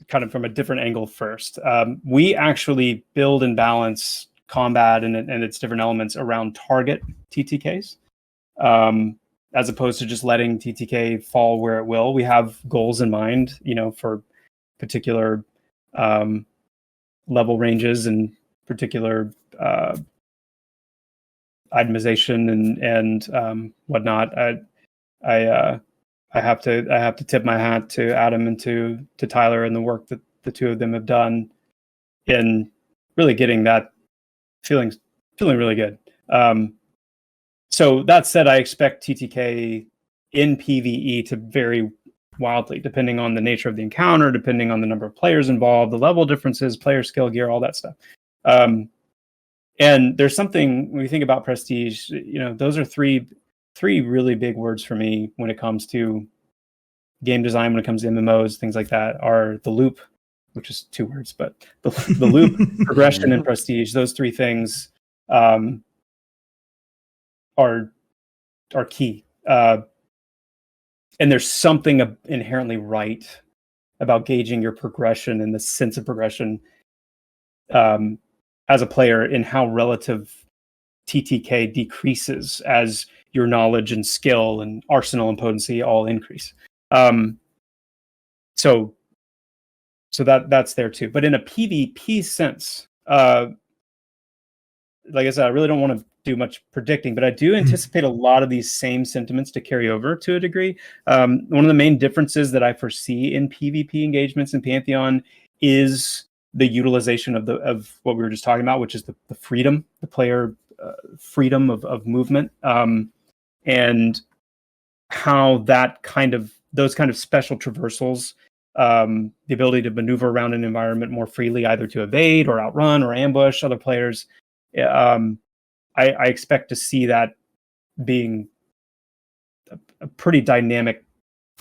kind of from a different angle first. We actually build and balance combat and its different elements around target TTKs, as opposed to just letting TTK fall where it will. We have goals in mind, for particular level ranges and particular itemization and whatnot. I have to tip my hat to Adam and to Tyler and the work that the two of them have done in really getting that feeling really good. So that said, I expect TTK in PvE to vary wildly, depending on the nature of the encounter, depending on the number of players involved, the level differences, player skill, gear, all that stuff. And there's something when you think about prestige, those are three really big words for me when it comes to game design, when it comes to MMOs, things like that, are the loop, which is 2 words, but the loop, progression, and prestige. Those 3 things are key. And there's something inherently right about gauging your progression and the sense of progression as a player, in how relative TTK decreases as your knowledge and skill and arsenal and potency all increase. So that's there too. But in a PvP sense, like I said, I really don't want to do much predicting, but I do anticipate a lot of these same sentiments to carry over to a degree. One of the main differences that I foresee in PvP engagements in Pantheon is the utilization of what we were just talking about, which is the freedom, the player freedom of movement, and how those kind of special traversals, the ability to maneuver around an environment more freely, either to evade or outrun or ambush other players. I expect to see that being a pretty dynamic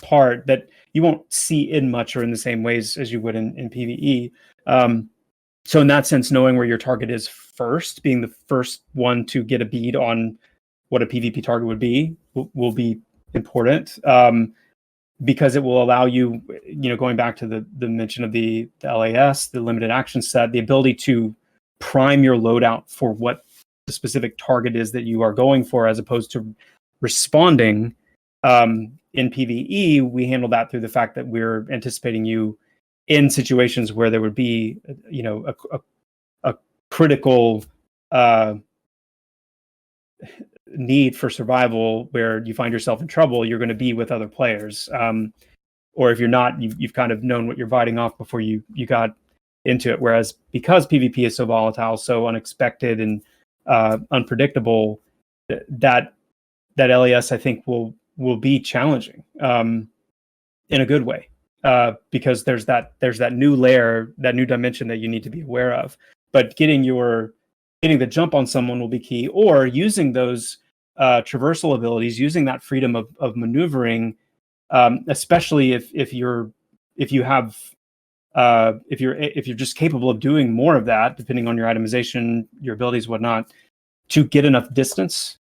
part that you won't see in much or in the same ways as you would in PvE. So in that sense, knowing where your target is first, being the first one to get a bead on what a PvP target would be, will be important, because it will allow you, going back to the mention of the LAS, the limited action set, the ability to prime your loadout for what the specific target is that you are going for, as opposed to responding. In PvE, we handle that through the fact that we're anticipating you in situations where there would be, a critical need for survival, where you find yourself in trouble. You're going to be with other players, or if you're not, you've kind of known what you're fighting off before you got into it. Whereas because PvP is so volatile, so unexpected and unpredictable, that LAS, I think, will be challenging in a good way, because there's that new layer, that new dimension that you need to be aware of. But getting the jump on someone will be key, or using those traversal abilities, using that freedom of maneuvering, especially if you're just capable of doing more of that, depending on your itemization, your abilities, whatnot, to get enough distance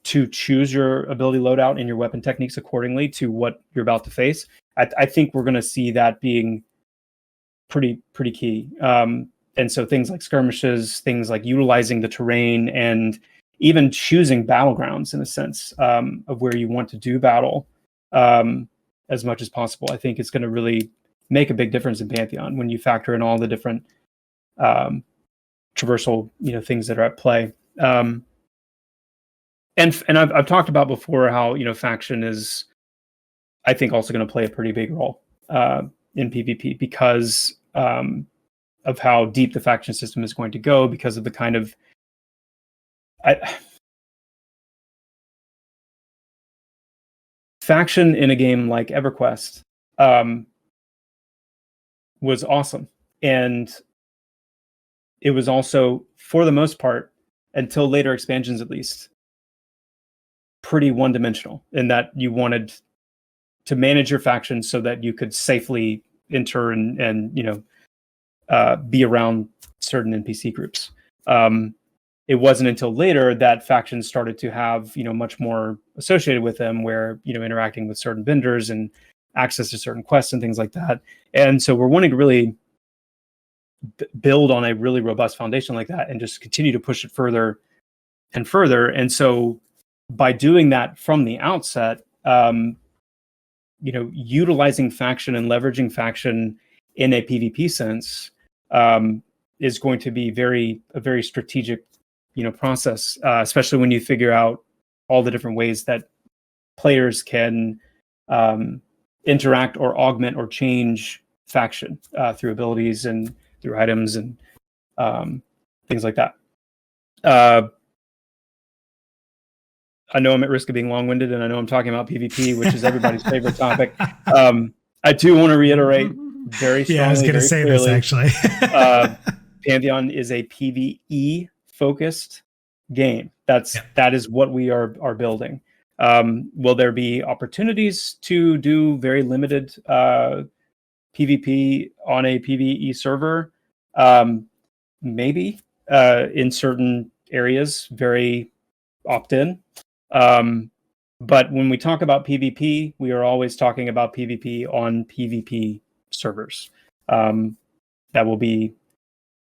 to choose your ability loadout and your weapon techniques accordingly to what you're about to face. I think we're going to see that being pretty key. And so things like skirmishes, things like utilizing the terrain, and even choosing battlegrounds in a sense, of where you want to do battle, as much as possible, I think it's going to really make a big difference in Pantheon when you factor in all the different traversal things that are at play. And I've talked about before how faction is, I think, also going to play a pretty big role in PvP, because of how deep the faction system is going to go, because of the kind of faction in a game like EverQuest was awesome. And it was also, for the most part, until later expansions at least, pretty one-dimensional in that you wanted to manage your factions so that you could safely enter and be around certain NPC groups. It wasn't until later that factions started to have much more associated with them, where interacting with certain vendors and access to certain quests and things like that. And so we're wanting to really build on a really robust foundation like that and just continue to push it further and further. And so by doing that from the outset, utilizing faction and leveraging faction in a PvP sense is going to be a very strategic process, especially when you figure out all the different ways that players can interact or augment or change faction through abilities and through items and things like that. I know I'm at risk of being long-winded, and I know I'm talking about PvP, which is everybody's favorite topic. I do want to reiterate very strongly,
I was going to say
clearly,
this actually.
Pantheon is a PvE-focused game. That is what we are building. Will there be opportunities to do very limited PvP on a PvE server? Maybe in certain areas, very opt-in. But when we talk about PvP, we are always talking about PvP on PvP servers. That will be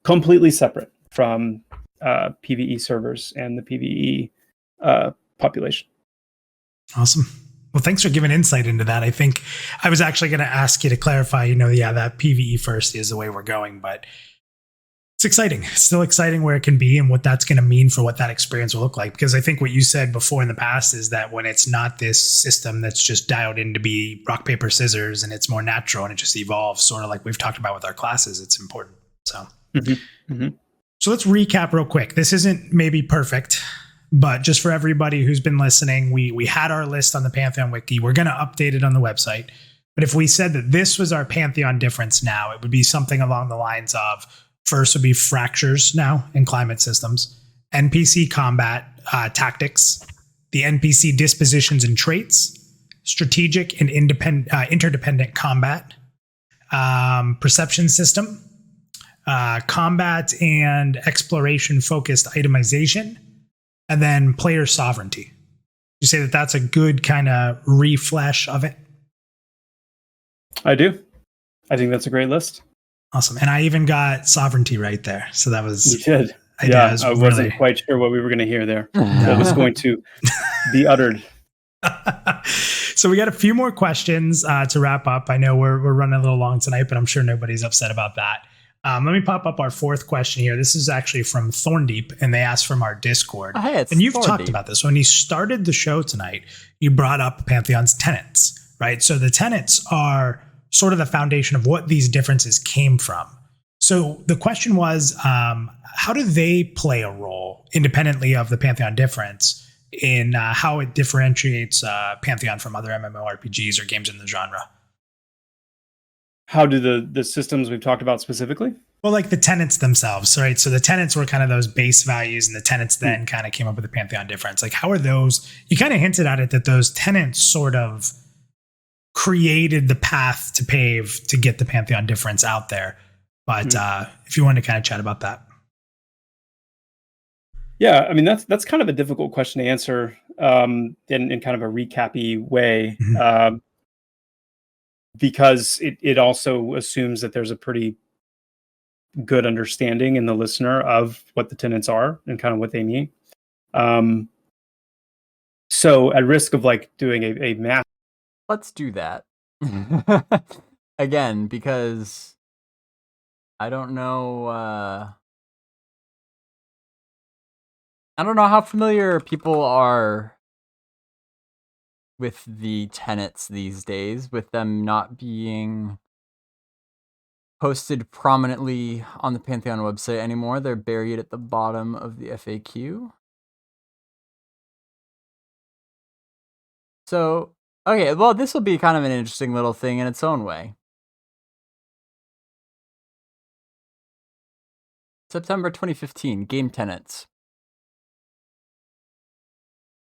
completely separate from PvE servers and the PvE population.
Awesome. Well, thanks for giving insight into that. I think I was actually going to ask you to clarify, that PvE first is the way we're going, but it's exciting. It's still exciting where it can be and what that's going to mean for what that experience will look like. Because I think what you said before in the past is that when it's not this system that's just dialed in to be rock, paper, scissors, and it's more natural and it just evolves, sort of like we've talked about with our classes, it's important. So, So let's recap real quick. This isn't maybe perfect, but just for everybody who's been listening, we had our list on the Pantheon Wiki. We're going to update it on the website. But if we said that this was our Pantheon difference now, it would be something along the lines of, first would be fractures now in climate systems, NPC combat tactics, the NPC dispositions and traits, strategic and interdependent combat, perception system, combat and exploration focused itemization, and then player sovereignty. You say that that's a good kind of refresh of it?
I do. I think that's a great list.
Awesome. And I even got sovereignty right there. So that was...
You did. I wasn't quite sure what we were going to hear there. What was going to be uttered.
So we got a few more questions to wrap up. I know we're running a little long tonight, but I'm sure nobody's upset about that. Let me pop up our fourth question here. This is actually from Thorndeep, and they asked from our Discord.
Oh, hey,
and you've
Thorndeep.
talked about this. When you started the show tonight, you brought up Pantheon's tenets, right? So the tenets are sort of the foundation of what these differences came from. So the question was, how do they play a role independently of the Pantheon difference in how it differentiates Pantheon from other MMORPGs or games in the genre?
How do the systems we've talked about specifically?
Well, like the tenets themselves, right? So the tenets were kind of those base values, and the tenets then kind of came up with the Pantheon difference. Like, how are those? You kind of hinted at it that those tenets sort of created the path to pave to get the Pantheon difference out there. But if you wanted to kind of chat about that.
Yeah, I mean, that's kind of a difficult question to answer in kind of a recap-y way, because it also assumes that there's a pretty good understanding in the listener of what the tenets are and kind of what they mean. So at risk of like doing a math.
Let's do that. Again, because I don't know how familiar people are with the tenets these days, with them not being posted prominently on the Pantheon website anymore. They're buried at the bottom of the FAQ. So, okay, well, this will be kind of an interesting little thing in its own way. September 2015, game Tenets.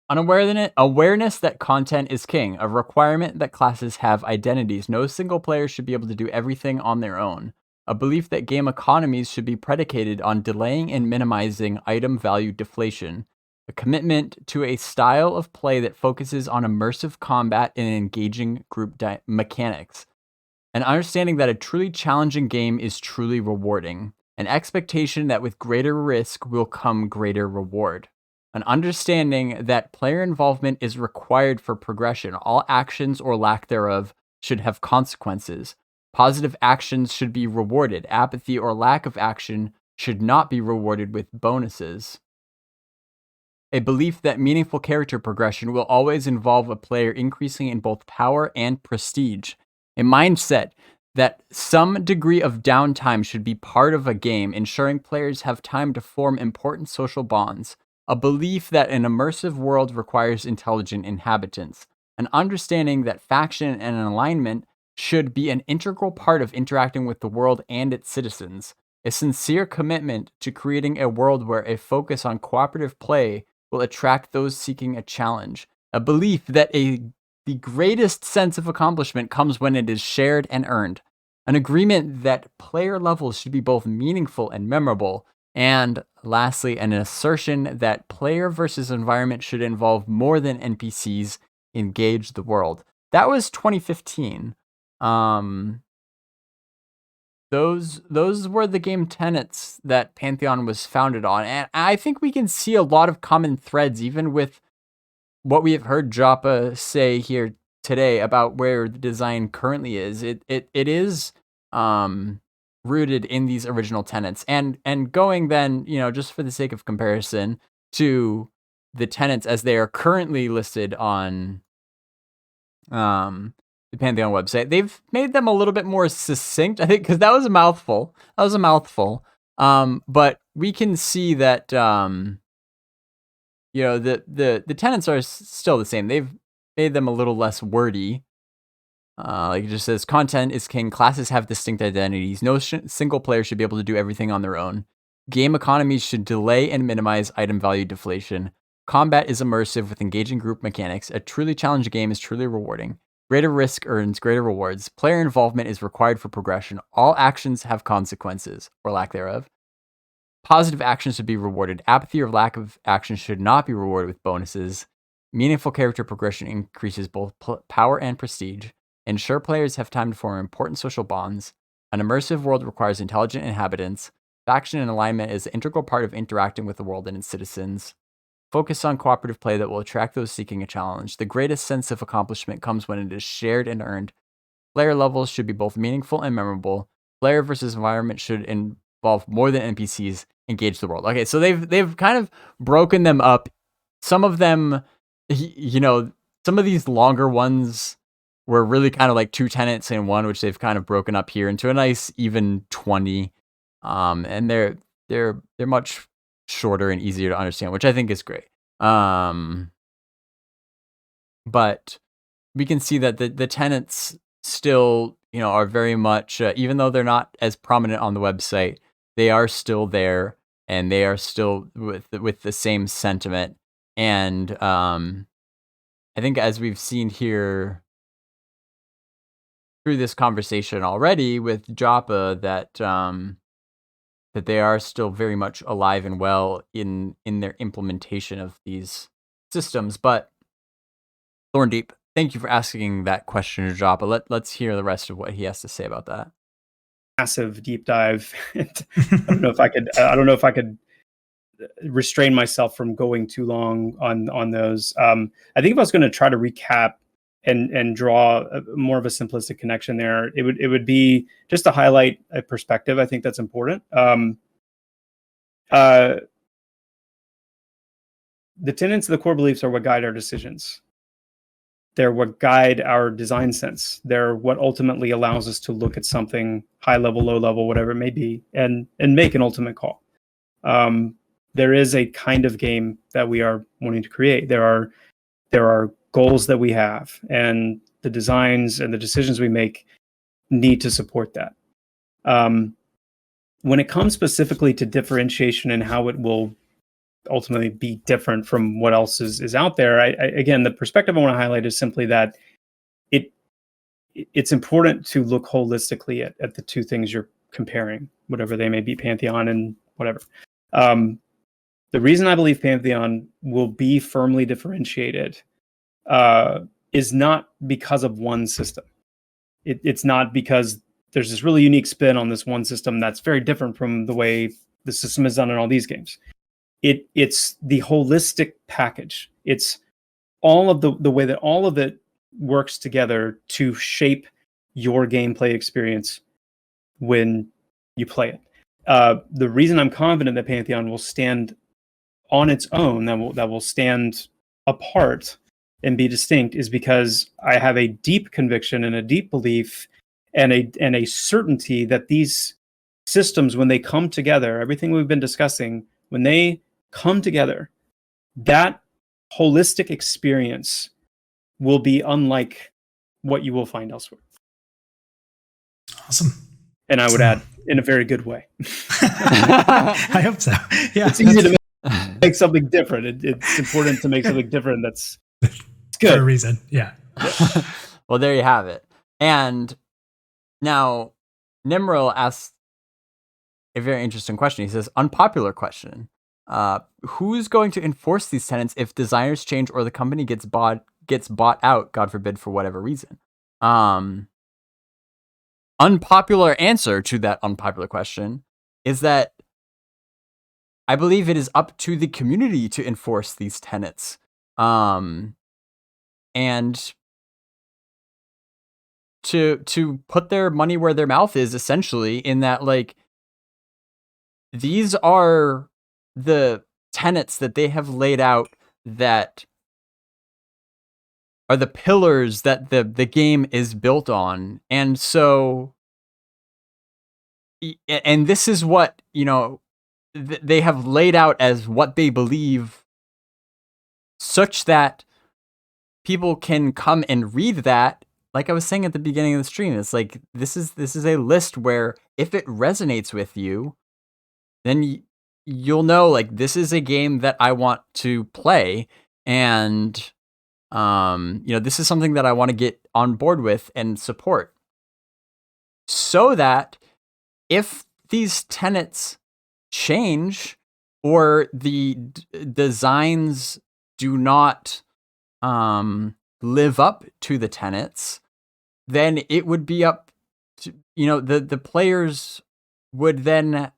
Awareness that content is king, a requirement that classes have identities. No single player should be able to do everything on their own. A belief that game economies should be predicated on delaying and minimizing item value deflation. A commitment to a style of play that focuses on immersive combat and engaging group mechanics. An understanding that a truly challenging game is truly rewarding. An expectation that with greater risk will come greater reward. An understanding that player involvement is required for progression. All actions or lack thereof should have consequences. Positive actions should be rewarded. Apathy or lack of action should not be rewarded with bonuses. A belief that meaningful character progression will always involve a player increasing in both power and prestige. A mindset that some degree of downtime should be part of a game, ensuring players have time to form important social bonds. A belief that an immersive world requires intelligent inhabitants. An understanding that faction and alignment should be an integral part of interacting with the world and its citizens. A sincere commitment to creating a world where a focus on cooperative play will attract those seeking a challenge. A belief that the greatest sense of accomplishment comes when it is shared and earned. An agreement that player levels should be both meaningful and memorable. And lastly, an assertion that player versus environment should involve more than NPCs engage the world. That was 2015. Those were the game tenets that Pantheon was founded on. And I think we can see a lot of common threads, even with what we have heard Joppa say here today about where the design currently is. It is rooted in these original tenets, and going then, just for the sake of comparison, to the tenets as they are currently listed on the Pantheon website. They've made them a little bit more succinct, I think, because that was a mouthful. But we can see that the tenets are still the same. They've made them a little less wordy. Like it just says, content is king. Classes have distinct identities. No single player should be able to do everything on their own. Game economies should delay and minimize item value deflation. Combat is immersive with engaging group mechanics. A truly challenging game is truly rewarding. Greater risk earns greater rewards. Player involvement is required for progression. All actions have consequences, or lack thereof. Positive actions should be rewarded. Apathy or lack of action should not be rewarded with bonuses. Meaningful character progression increases both power and prestige. Ensure players have time to form important social bonds. An immersive world requires intelligent inhabitants. Faction and alignment is an integral part of interacting with the world and its citizens. Focus on cooperative play that will attract those seeking a challenge. The greatest sense of accomplishment comes when it is shared and earned. Player levels should be both meaningful and memorable. Player versus environment should involve more than NPCs engage the world. Okay, so they've kind of broken them up. Some of them, some of these longer ones were really kind of like two tenets in one, which they've kind of broken up here into a nice even 20. And they're much shorter and easier to understand, which I think is great. But we can see that the tenets still, are very much, even though they're not as prominent on the website, they are still there, and they are still with the same sentiment. And I think, as we've seen here through this conversation already with Joppa, that they are still very much alive and well in their implementation of these systems. But Thorndeep, thank you for asking that question to Joppa. Let's hear the rest of what he has to say about that.
Massive deep dive. I don't know if I could restrain myself from going too long on those. I think if I was going to try to recap and draw more of a simplistic connection there, it would be just to highlight a perspective. I think that's important. The tenets of the core beliefs are what guide our decisions. They're what guide our design sense. They're what ultimately allows us to look at something high level, low level, whatever it may be, and make an ultimate call. There is a kind of game that we are wanting to create. There are goals that we have, and the designs and the decisions we make need to support that. when it comes specifically to differentiation and how it will ultimately be different from what else is out there, I again, the perspective I want to highlight is simply that it's important to look holistically at the two things you're comparing, whatever they may be, Pantheon and whatever. The reason I believe Pantheon will be firmly differentiated is not because of one system. It's not because there's this really unique spin on this one system that's very different from the way the system is done in all these games. It's the holistic package. It's all of the way that all of it works together to shape your gameplay experience when you play it. The reason I'm confident that Pantheon will stand on its own, that will stand apart and be distinct, is because I have a deep conviction and a deep belief and a certainty that these systems, when they come together, everything we've been discussing, when they come together, that holistic experience will be unlike what you will find elsewhere.
Awesome.
And I would add, in a very good way.
I hope so. Yeah,
it's easy to make something different. It's important to make something different that's good.
For a reason. Yeah.
Well, there you have it. And now Nimril asks a very interesting question. He says, unpopular question. Who's going to enforce these tenets if designers change or the company gets bought out, God forbid, for whatever reason? Unpopular answer to that unpopular question is that I believe it is up to the community to enforce these tenets. And to put their money where their mouth is, essentially, in that, like, these are the tenets that they have laid out that are the pillars that the game is built on. And so, and this is what, they have laid out as what they believe, such that people can come and read that. Like I was saying at the beginning of the stream, it's like, this is a list where if it resonates with you, then you'll know, like, this is a game that I want to play. And, this is something that I want to get on board with and support. So that if these tenets change or the designs do not live up to the tenets, then it would be up to, the players would then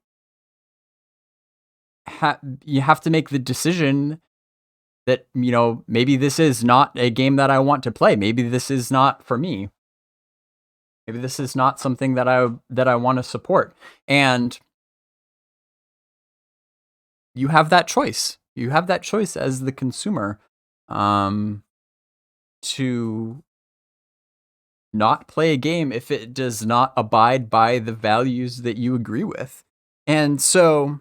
you have to make the decision that, maybe this is not a game that I want to play. Maybe this is not for me. Maybe this is not something that I want to support. And you have that choice. You have that choice as the consumer to not play a game if it does not abide by the values that you agree with. And so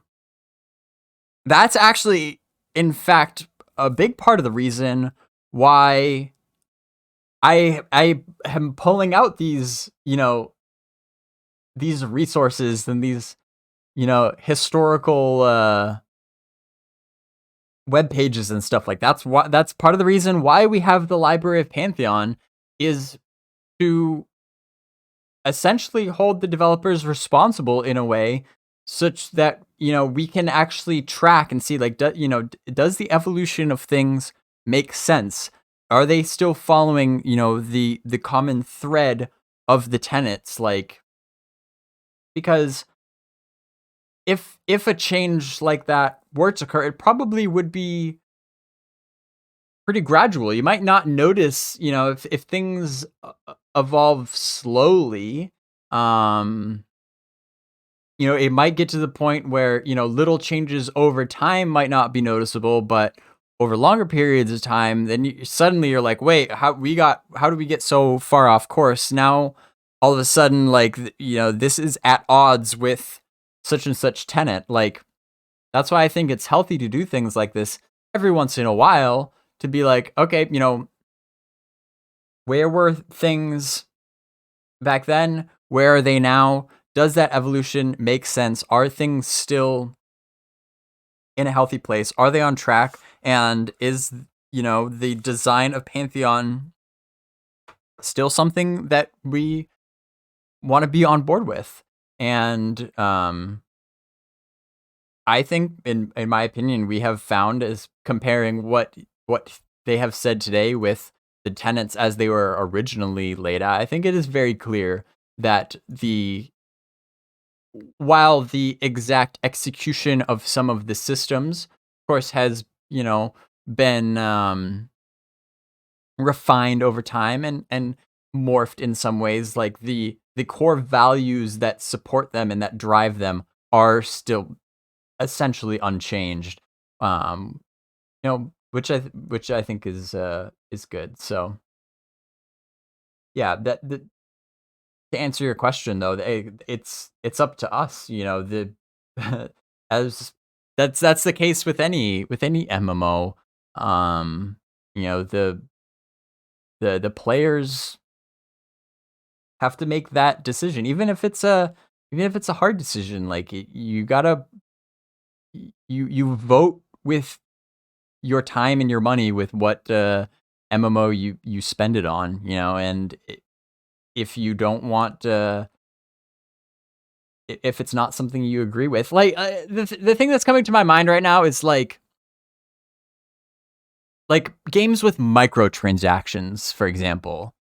that's actually, in fact, a big part of the reason why I am pulling out these, these resources and these, historical web pages and stuff like that. That's part of the reason why we have the Library of Pantheon, is to essentially hold the developers responsible in a way such that, we can actually track and see, like, does the evolution of things make sense? Are they still following, the common thread of the tenets? Like, because if a change like that were to occur, it probably would be pretty gradual. You might not notice, if things evolve slowly, it might get to the point where, little changes over time might not be noticeable, but over longer periods of time, then suddenly you're like, wait, how do we get so far off course? Now, all of a sudden, like, this is at odds with such and such tenet. Like, that's why I think it's healthy to do things like this every once in a while, to be like, okay, where were things back then? Where are they now? does that evolution make sense? Are things still in a healthy place? Are they on track? And is, the design of Pantheon still something that we want to be on board with? And I think, in my opinion, we have found, as comparing what they have said today with the tenets as they were originally laid out, I think it is very clear that while the exact execution of some of the systems, of course, has, been refined over time and morphed in some ways, like the core values that support them and that drive them are still essentially unchanged. Which I think is good. So yeah, to answer your question though, it's up to us, as that's the case with any MMO. The players have to make that decision, even if it's a hard decision. Like, you gotta you vote with your time and your money with what MMO you spend it on, and if you don't want if it's not something you agree with, like, the thing that's coming to my mind right now is like games with microtransactions, for example.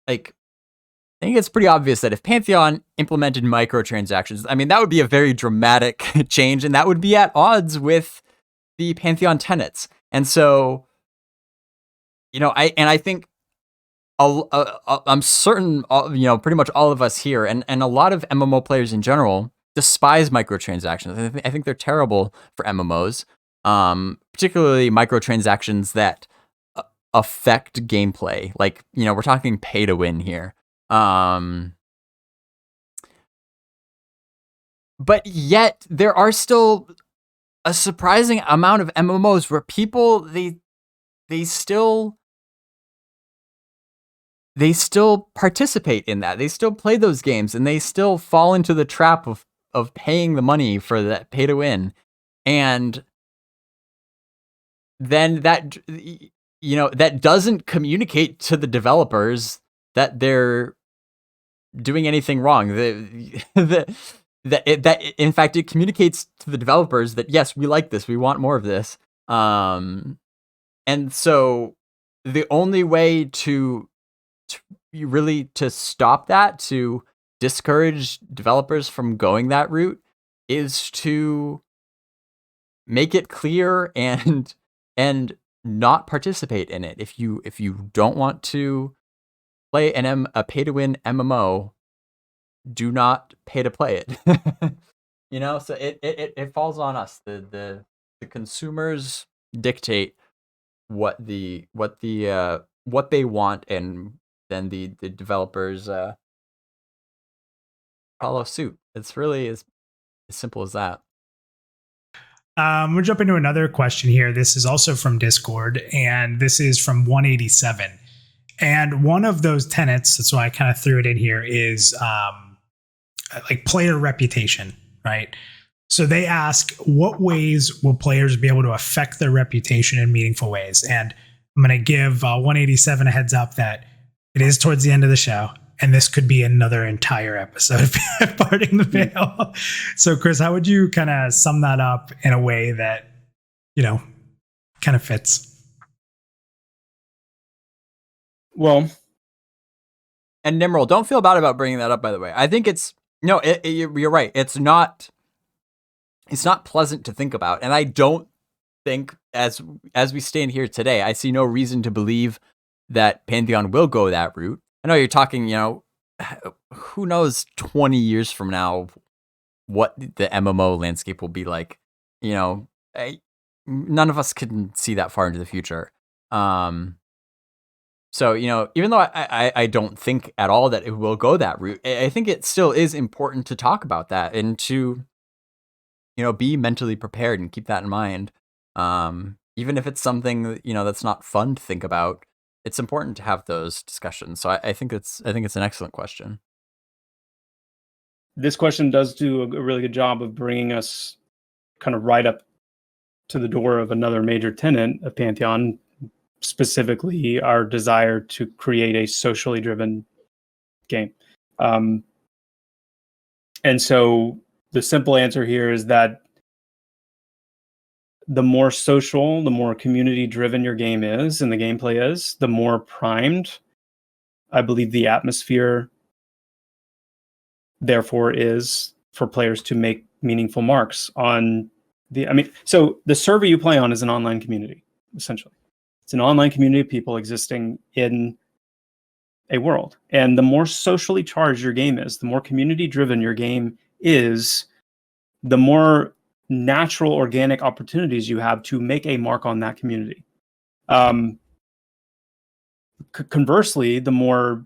Like, I think it's pretty obvious that if Pantheon implemented microtransactions, I mean, that would be a very dramatic change, and that would be at odds with the Pantheon tenets. And so, I think I'm certain, pretty much all of us here, and a lot of MMO players in general, despise microtransactions. I think they're terrible for MMOs, particularly microtransactions that affect gameplay. Like, we're talking pay to win here. But yet there are still a surprising amount of MMOs where people they still participate in that. They still play those games, and they still fall into the trap of paying the money for that pay to win. And then that that doesn't communicate to the developers that they're doing anything wrong. That in fact, it communicates to the developers that, yes, we like this, we want more of this. And so the only way to really stop that, to discourage developers from going that route, is to make it clear and not participate in it. If you don't want to play a pay to win MMO, do not pay to play it. So it falls on us. The consumers dictate what they want, and then the developers follow suit. It's really as simple as that.
We'll jump into another question here. This is also from Discord, and this is from 187. And one of those tenets, that's why I kind of threw it in here, is like player reputation, right? So they ask, what ways will players be able to affect their reputation in meaningful ways? And I'm going to give 187 a heads up that it is towards the end of the show, and this could be another entire episode of Parting the Veil. So, Chris, how would you kind of sum that up in a way that, kind of fits?
Well,
and Nimrod, don't feel bad about bringing that up, by the way. I think you're right. It's not pleasant to think about. And I don't think, as we stand here today, I see no reason to believe that Pantheon will go that route. I know you're talking, who knows 20 years from now what the MMO landscape will be like. None of us can see that far into the future. So, even though I don't think at all that it will go that route, I think it still is important to talk about that and to, be mentally prepared and keep that in mind. Even if it's something, that's not fun to think about, it's important to have those discussions. So I think it's an excellent question.
this question does do a really good job of bringing us kind of right up to the door of another major tenet of Pantheon, specifically our desire to create a socially driven game. And so the simple answer here is that the more social, the more community driven your game is and the gameplay is, the more primed I believe the atmosphere therefore is for players to make meaningful marks on so the server you play on is an online community, essentially. It's an online community of people existing in a world. And the more socially charged your game is, the more community driven your game is, the more natural organic opportunities you have to make a mark on that community. Conversely, the more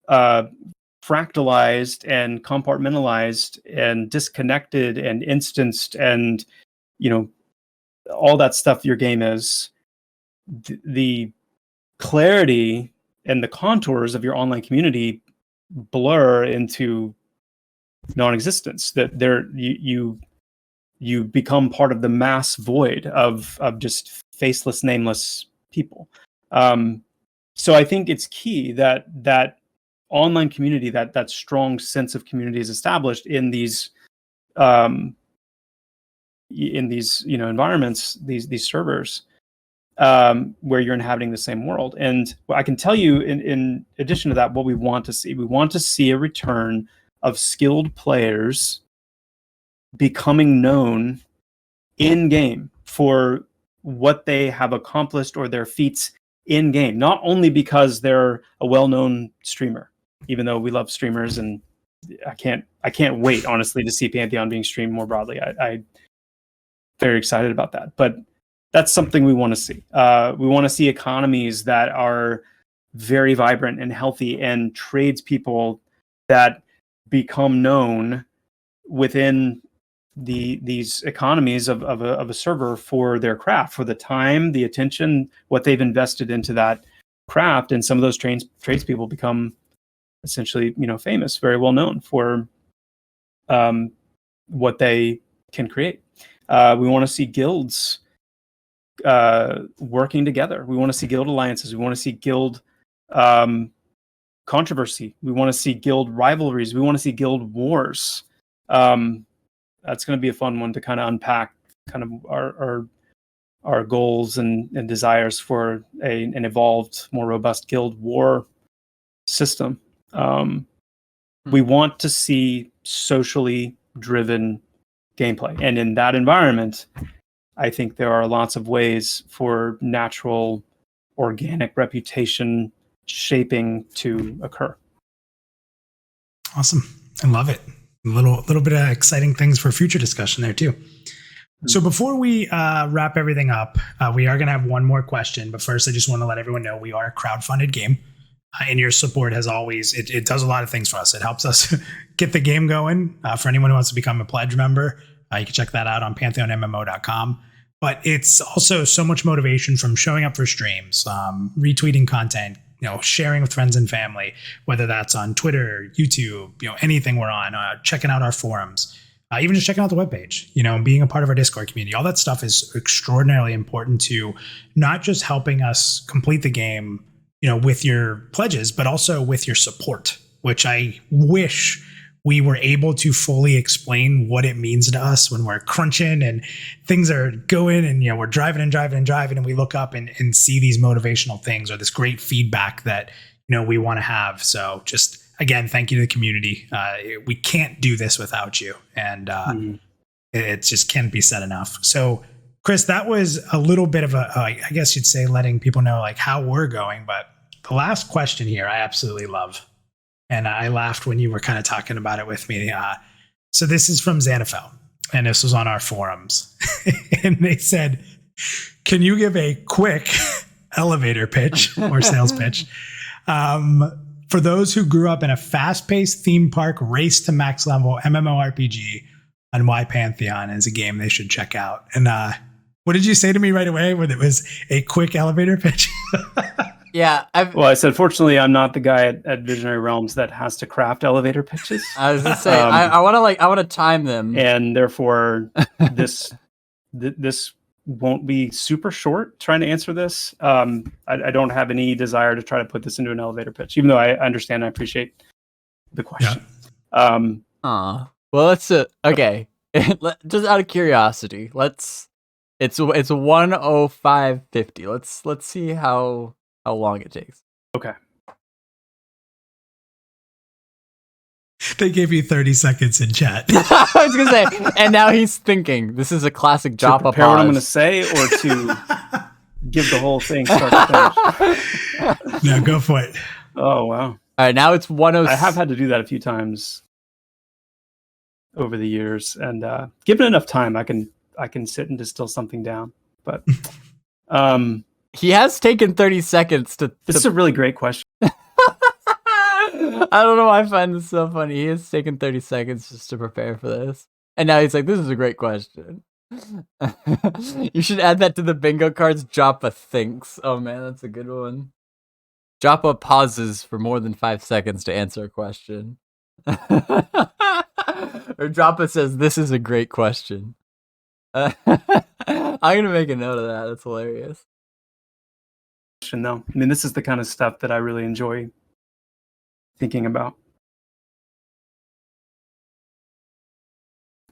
fractalized and compartmentalized and disconnected and instanced and all that stuff your game is, the clarity and the contours of your online community blur into non-existence. That you become part of the mass void of just faceless, nameless people. So I think it's key that online community, that strong sense of community is established in these environments, these servers, where you're inhabiting the same world. And I can tell you, in addition to that, what we want to see a return of skilled players becoming known in game for what they have accomplished or their feats in game, not only because they're a well-known streamer, even though we love streamers, and I can't wait, honestly, to see Pantheon being streamed more broadly. I very excited about that, but that's something we want to see. We want to see economies that are very vibrant and healthy, and tradespeople that become known within these economies of a server for their craft, for the time, the attention, what they've invested into that craft. And some of those tradespeople become essentially, famous, very well known for what they can create. We want to see guilds working together. We want to see guild alliances. We want to see guild controversy. We want to see guild rivalries. We want to see guild wars. That's going to be a fun one to kind of unpack, kind of our goals and desires for an evolved, more robust guild war system. We want to see socially driven gameplay, and in that environment, I think there are lots of ways for natural, organic reputation shaping to occur.
Awesome. I love it. A little bit of exciting things for future discussion there too. So before we wrap everything up, we are going to have one more question. But first, I just want to let everyone know we are a crowdfunded game. And your support has always, it does a lot of things for us. It helps us get the game going. For anyone who wants to become a pledge member, you can check that out on pantheonmmo.com. But it's also so much motivation from showing up for streams, retweeting content, sharing with friends and family, whether that's on Twitter, YouTube, anything we're on, checking out our forums, even just checking out the webpage, being a part of our Discord community. All that stuff is extraordinarily important to not just helping us complete the game, with your pledges, but also with your support, which I wish we were able to fully explain what it means to us when we're crunching and things are going and, we're driving and we look up and see these motivational things or this great feedback that, we want to have. So just, again, thank you to the community. We can't do this without you. And it just can't be said enough. So Chris, that was a little bit of I guess you'd say letting people know like how we're going. But the last question here, I absolutely love. And I laughed when you were kind of talking about it with me. So this is from Xanafel, and this was on our forums. And they said, can you give a quick elevator pitch or sales pitch for those who grew up in a fast-paced theme park race to max level MMORPG, on why Pantheon is a game they should check out? And what did you say to me right away when it was a quick elevator pitch?
Yeah,
Well, I said, fortunately, I'm not the guy at Visionary Realms that has to craft elevator pitches.
I was gonna say I want to time them,
and therefore this this won't be super short trying to answer this. I don't have any desire to try to put this into an elevator pitch, even though I understand, I appreciate the question.
Well, let's okay. Just out of curiosity, it's 1:05:50. Let's see how long it takes.
Okay.
They gave you 30 seconds in chat.
I was gonna say, and now he's thinking. This is a classic Joppa
to prepare
pause.
what I'm going to say, or to give the whole thing start to finish.
No, go for it.
Oh wow!
All right, now it's 1:06.
I have had to do that a few times over the years, and given enough time, I can sit and distill something down. But
he has taken 30 seconds to.
This is a really great question.
I don't know why I find this so funny. He has taken 30 seconds just to prepare for this. And now he's like, this is a great question. You should add that to the bingo cards. Joppa thinks. Oh man, that's a good one. Joppa pauses for more than 5 seconds to answer a question. Or Joppa says, this is a great question. I'm going to make a note of that. That's hilarious.
Though, I mean, this is the kind of stuff that I really enjoy thinking about.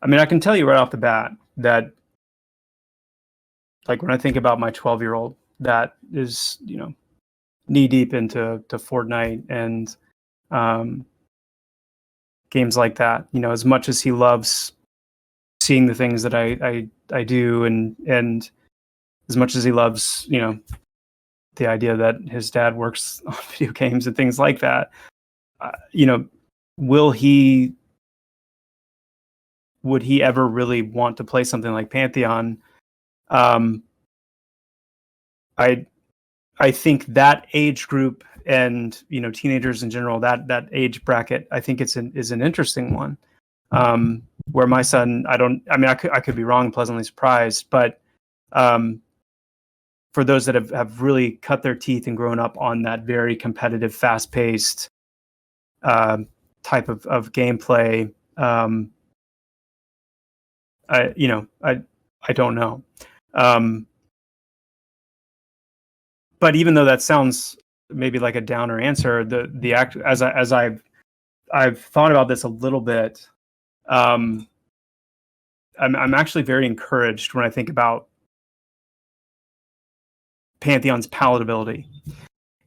I mean, I can tell you right off the bat that, like, when I think about my 12-year-old that is, knee deep into Fortnite and games like that, as much as he loves seeing the things that I do, and as much as he loves, the idea that his dad works on video games and things like that, would he ever really want to play something like Pantheon? I think that age group and teenagers in general, that age bracket, I think is an interesting one. Where my son, I could be wrong, pleasantly surprised, but for those that have really cut their teeth and grown up on that very competitive, fast-paced type of gameplay, I don't know. But even though that sounds maybe like a downer answer, the act as I've thought about this a little bit, I'm actually very encouraged when I think about Pantheon's palatability,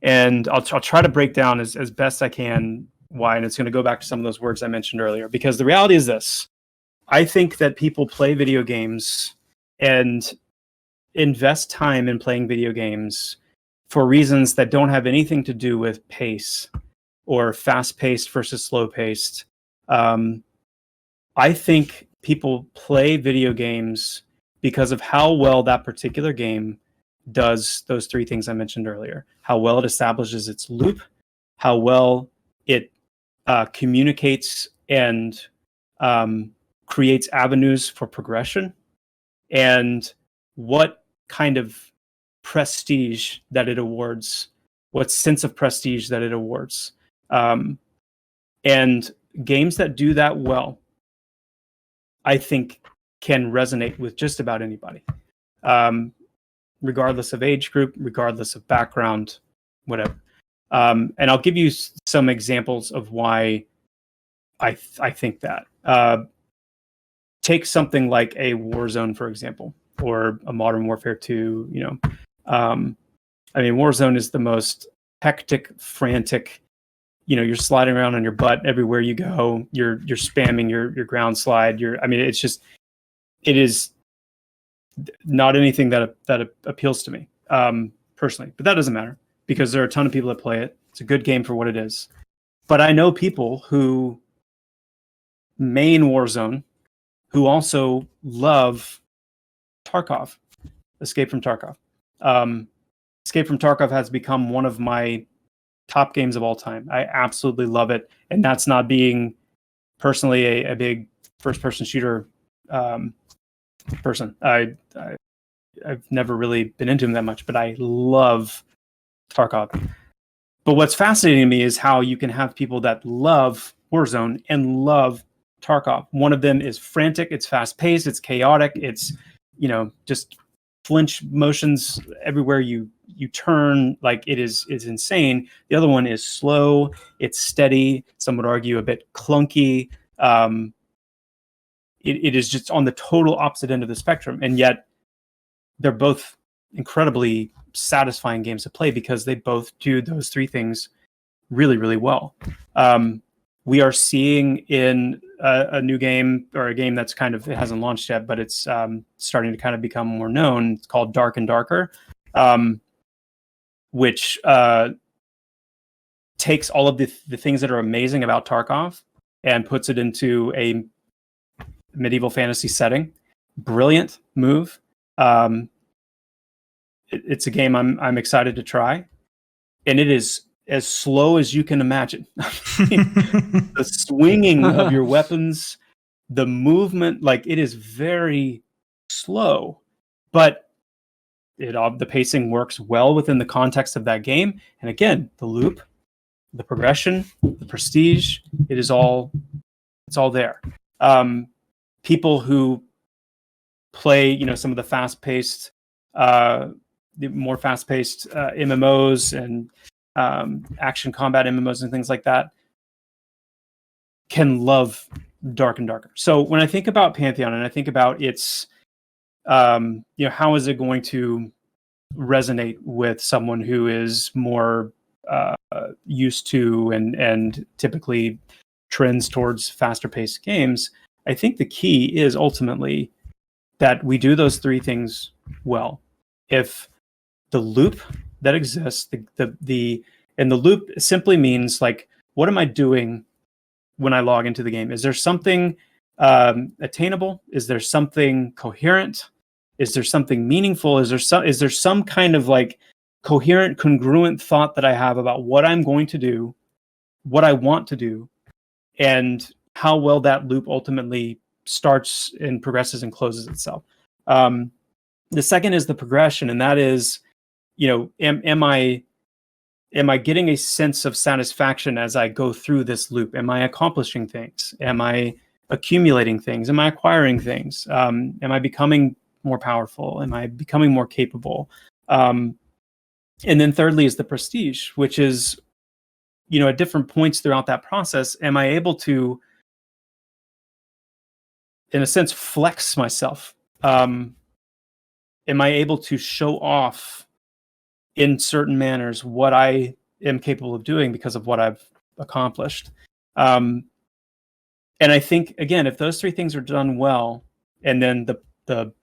and I'll try to break down as best I can why, and it's going to go back to some of those words I mentioned earlier, because the reality is this: I think that people play video games and invest time in playing video games for reasons that don't have anything to do with pace or fast-paced versus slow-paced. I think people play video games because of how well that particular game does those three things I mentioned earlier: how well it establishes its loop, how well it communicates and creates avenues for progression, and what kind of prestige that it awards, what sense of prestige that it awards. And games that do that well, I think, can resonate with just about anybody, regardless of age group, regardless of background, whatever. And I'll give you some examples of why I think that. Take something like a Warzone, for example, or a Modern Warfare 2. Warzone is the most hectic, frantic. You're sliding around on your butt everywhere you go. You're spamming your ground slide. It is not anything that appeals to me personally. But that doesn't matter, because there are a ton of people that play it. It's a good game for what it is. But I know people who main Warzone who also love Tarkov, Escape from Tarkov. Escape from Tarkov has become one of my top games of all time. I absolutely love it, and that's not being personally a big first-person shooter person. I've never really been into them that much, but I love Tarkov. But what's fascinating to me is how you can have people that love Warzone and love Tarkov. One of them is frantic, it's fast-paced, it's chaotic, it's, just flinch motions everywhere you turn, like it's insane. The other one is slow, it's steady, some would argue a bit clunky. It is just on the total opposite end of the spectrum, and yet they're both incredibly satisfying games to play because they both do those three things really, really well. We are seeing in a new game, or a game that's it hasn't launched yet, but it's starting to kind of become more known. It's called Dark and Darker, which takes all of the things that are amazing about Tarkov and puts it into a medieval fantasy setting. Brilliant move. It's a game I'm excited to try, and it is as slow as you can imagine. The swinging of your weapons, the movement, like it is very slow, but the pacing works well within the context of that game. And again, the loop, the progression, the prestige, it's all there. People who play, some of the fast-paced, the more fast-paced MMOs and action combat MMOs and things like that can love Dark and Darker. So when I think about Pantheon and I think about its, how is it going to resonate with someone who is more used to and typically trends towards faster-paced games, I think the key is ultimately that we do those three things well. If the loop that exists, and the loop simply means like, what am I doing when I log into the game? Is there something attainable? Is there something coherent? Is there something meaningful? Is there some kind of like coherent, congruent thought that I have about what I'm going to do, what I want to do, and how well that loop ultimately starts and progresses and closes itself. The second is the progression, and that is, am I getting a sense of satisfaction as I go through this loop? Am I accomplishing things? Am I accumulating things? Am I acquiring things? Am I becoming more powerful? Am I becoming more capable? And then thirdly is the prestige, which is, at different points throughout that process, am I able to, in a sense, flex myself? Am I able to show off in certain manners what I am capable of doing because of what I've accomplished? And I think, again, if those three things are done well, and then the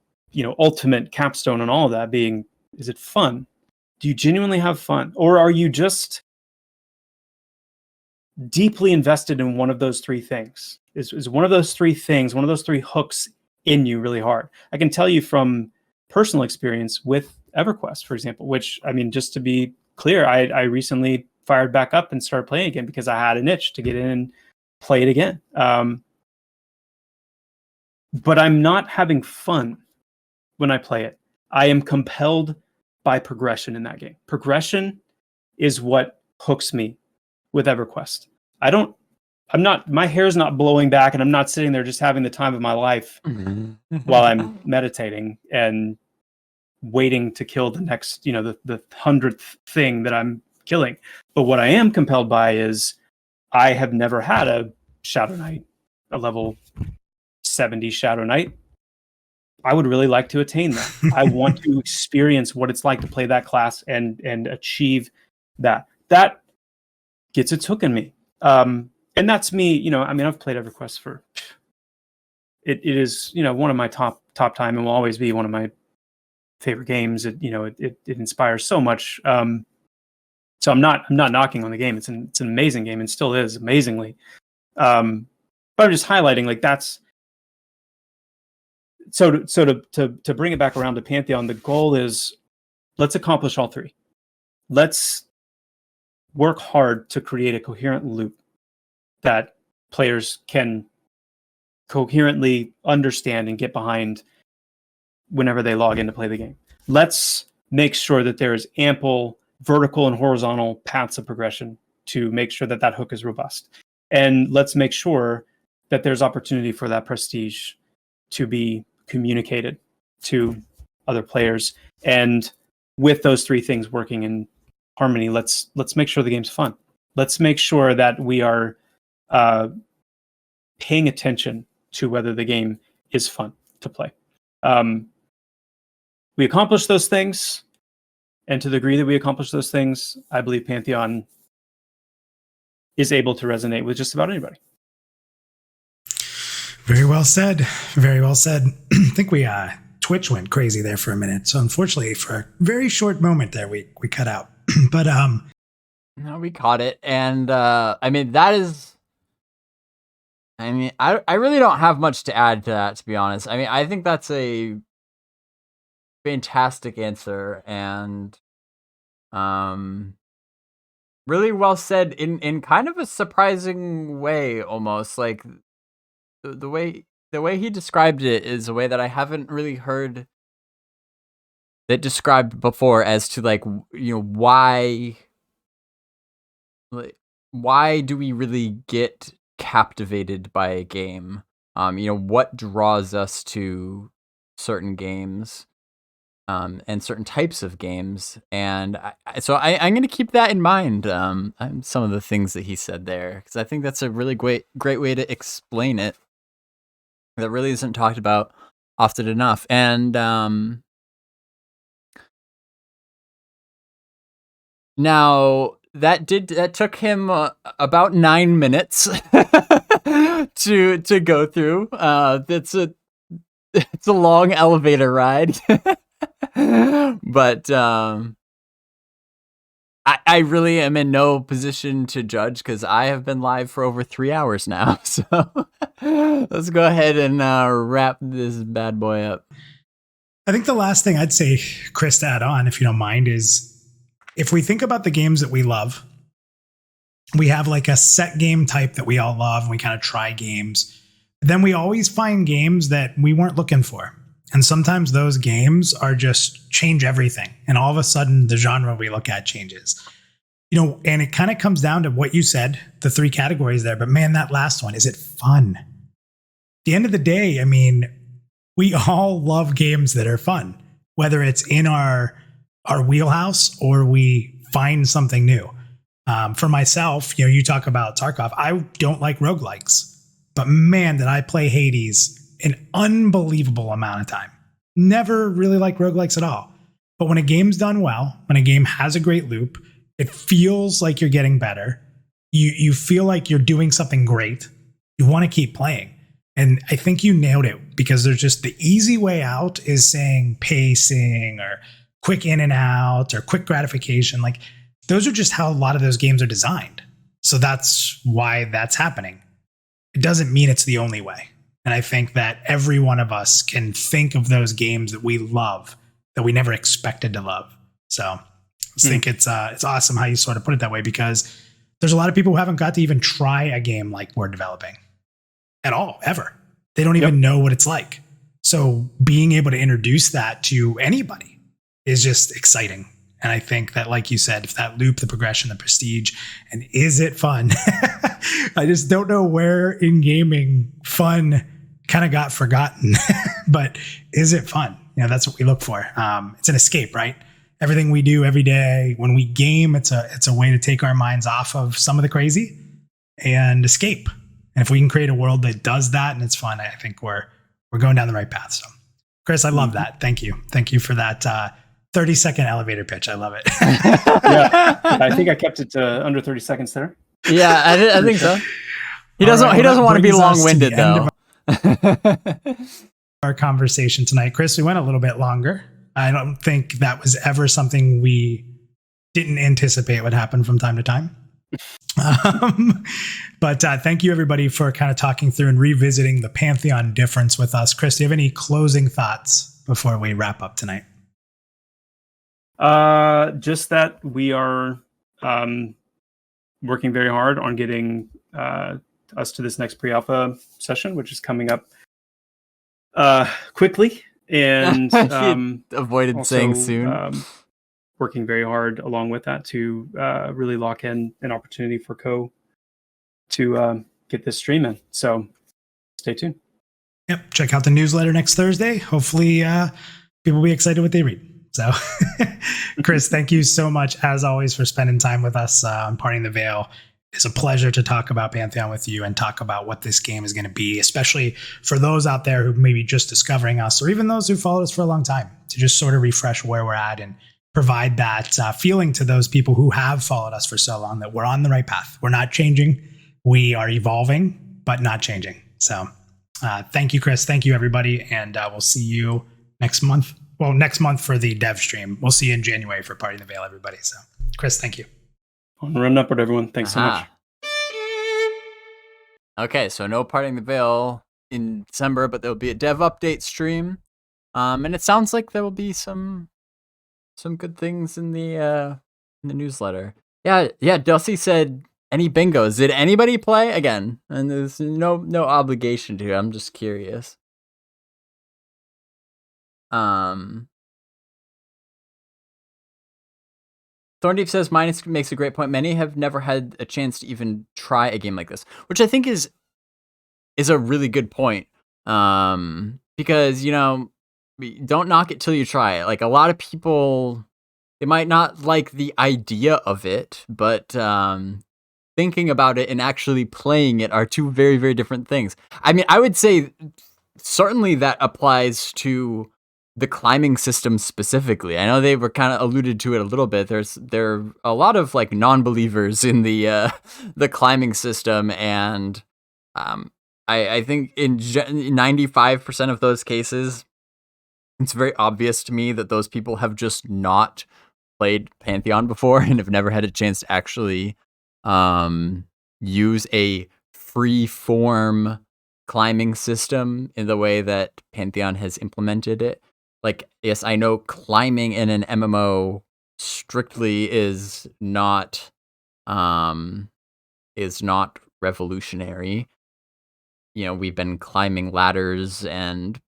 ultimate capstone on all of that being, is it fun? Do you genuinely have fun? Or are you just deeply invested in one of those three things? Is one of those three things, one of those three hooks in you really hard? I can tell you from personal experience with EverQuest, for example, which, just to be clear, I recently fired back up and started playing again because I had an itch to get in and play it again. But I'm not having fun when I play it. I am compelled by progression in that game. Progression is what hooks me with EverQuest. My hair's not blowing back, and I'm not sitting there just having the time of my life while I'm meditating and waiting to kill the next, the 100th thing that I'm killing. But what I am compelled by is I have never had a Shadow Knight, a level 70 Shadow Knight. I would really like to attain that. I want to experience what it's like to play that class and achieve that. That gets its hook in me. And that's me, I've played EverQuest for, it is, one of my top time, and will always be one of my favorite games. It inspires so much. So I'm not knocking on the game. It's an amazing game and still is amazingly. But I'm just highlighting, like, that's, so to bring it back around to Pantheon, the goal is, let's accomplish all three. Let's work hard to create a coherent loop that players can coherently understand and get behind whenever they log in to play the game. Let's make sure that there is ample vertical and horizontal paths of progression to make sure that that hook is robust. And let's make sure that there's opportunity for that prestige to be communicated to other players. And with those three things working in harmony, let's make sure the game's fun. Let's make sure that we are paying attention to whether the game is fun to play. We accomplish those things, and to the degree that we accomplish those things, I believe Pantheon is able to resonate with just about anybody.
Very well said. Very well said. I think we Twitch went crazy there for a minute. So unfortunately, for a very short moment there, we cut out. But
no, we caught it, and I mean that is. I mean, I really don't have much to add to that, to be honest. I mean, I think that's a fantastic answer, and really well said in kind of a surprising way, almost. Like the way he described it is a way that I haven't really heard it described before, as to like, you know, why do we really get captivated by a game? You know, what draws us to certain games, and certain types of games, and I'm going to keep that in mind. Some of the things that he said there, because I think that's a really great way to explain it. That really isn't talked about often enough, and now that took him about 9 minutes to go through. It's a long elevator ride. But I really am in no position to judge, because I have been live for over 3 hours now. So let's go ahead and wrap this bad boy up.
I think the last thing I'd say, Chris, to add on, if you don't mind, is if we think about the games that we love, we have like a set game type that we all love, and we kind of try games. Then we always find games that we weren't looking for. And sometimes those games are just change everything. And all of a sudden the genre we look at changes. You know, and it kind of comes down to what you said, the three categories there. But man, that last one, is it fun? At the end of the day, I mean, we all love games that are fun, whether it's in our wheelhouse or we find something new. For myself, you know, you talk about Tarkov. I don't like roguelikes, but man, did I play Hades an unbelievable amount of time. Never really liked roguelikes at all. But when a game's done well, when a game has a great loop, it feels like you're getting better. You feel like you're doing something great. You want to keep playing. And I think you nailed it, because there's just the easy way out is saying pacing or quick in and out or quick gratification. Like, those are just how a lot of those games are designed. So that's why that's happening. It doesn't mean it's the only way. And I think that every one of us can think of those games that we love that we never expected to love. So I think it's awesome how you sort of put it that way, because there's a lot of people who haven't got to even try a game like we're developing at all, ever. They don't even know what it's like. So being able to introduce that to anybody is just exciting. And I think that, like you said, if that loop, the progression, the prestige, and is it fun? I just don't know where in gaming fun kind of got forgotten, but is it fun? You know, that's what we look for. It's an escape, right? Everything we do every day, when we game, it's a way to take our minds off of some of the crazy and escape. And if we can create a world that does that and it's fun, I think we're going down the right path. So, Chris, I love that. Thank you. Thank you for that 30-second elevator pitch. I love it.
Yeah, I think I kept it under 30 seconds there.
Yeah, I think so. He doesn't want to be long-winded, though.
Our conversation tonight, Chris, we went a little bit longer. I don't think that was ever something we didn't anticipate would happen from time to time. But thank you, everybody, for kind of talking through and revisiting the Pantheon Difference with us. Chris, do you have any closing thoughts before we wrap up tonight?
Just that we are working very hard on getting us to this next pre-alpha session, which is coming up quickly. And
avoided
also,
saying soon.
working very hard along with that to really lock in an opportunity for to get this stream in. So stay tuned.
Yep. Check out the newsletter next Thursday. Hopefully, people will be excited what they read. So, Chris, thank you so much, as always, for spending time with us on Parting the Veil. It's a pleasure to talk about Pantheon with you and talk about what this game is going to be, especially for those out there who may be just discovering us, or even those who followed us for a long time, to just sort of refresh where we're at and provide that feeling to those people who have followed us for so long that we're on the right path. We're not changing. We are evolving, but not changing. So thank you, Chris. Thank you, everybody. And we'll see you next month. Well, next month for the dev stream. We'll see you in January for Parting the Veil, everybody. So, Chris, thank you.
Run upward, everyone. Thanks so much.
Okay, so no Parting the Veil in December, but there'll be a dev update stream. And it sounds like there will be some good things in the newsletter. Yeah, Dusty said any bingos. Did anybody play again? And there's no obligation to. I'm just curious. Thorndeep says Minus makes a great point. Many have never had a chance to even try a game like this, which I think is a really good point. Because don't knock it till you try it. Like, a lot of people, they might not like the idea of it, but thinking about it and actually playing it are two very, very different things. I mean, I would say certainly that applies to the climbing system specifically. I know they were kind of alluded to it a little bit. There are a lot of like non-believers in the climbing system, and I think in 95% of those cases, it's very obvious to me that those people have just not played Pantheon before and have never had a chance to actually use a free form climbing system in the way that Pantheon has implemented it. Like, yes, I know climbing in an MMO strictly is not revolutionary. We've been climbing ladders and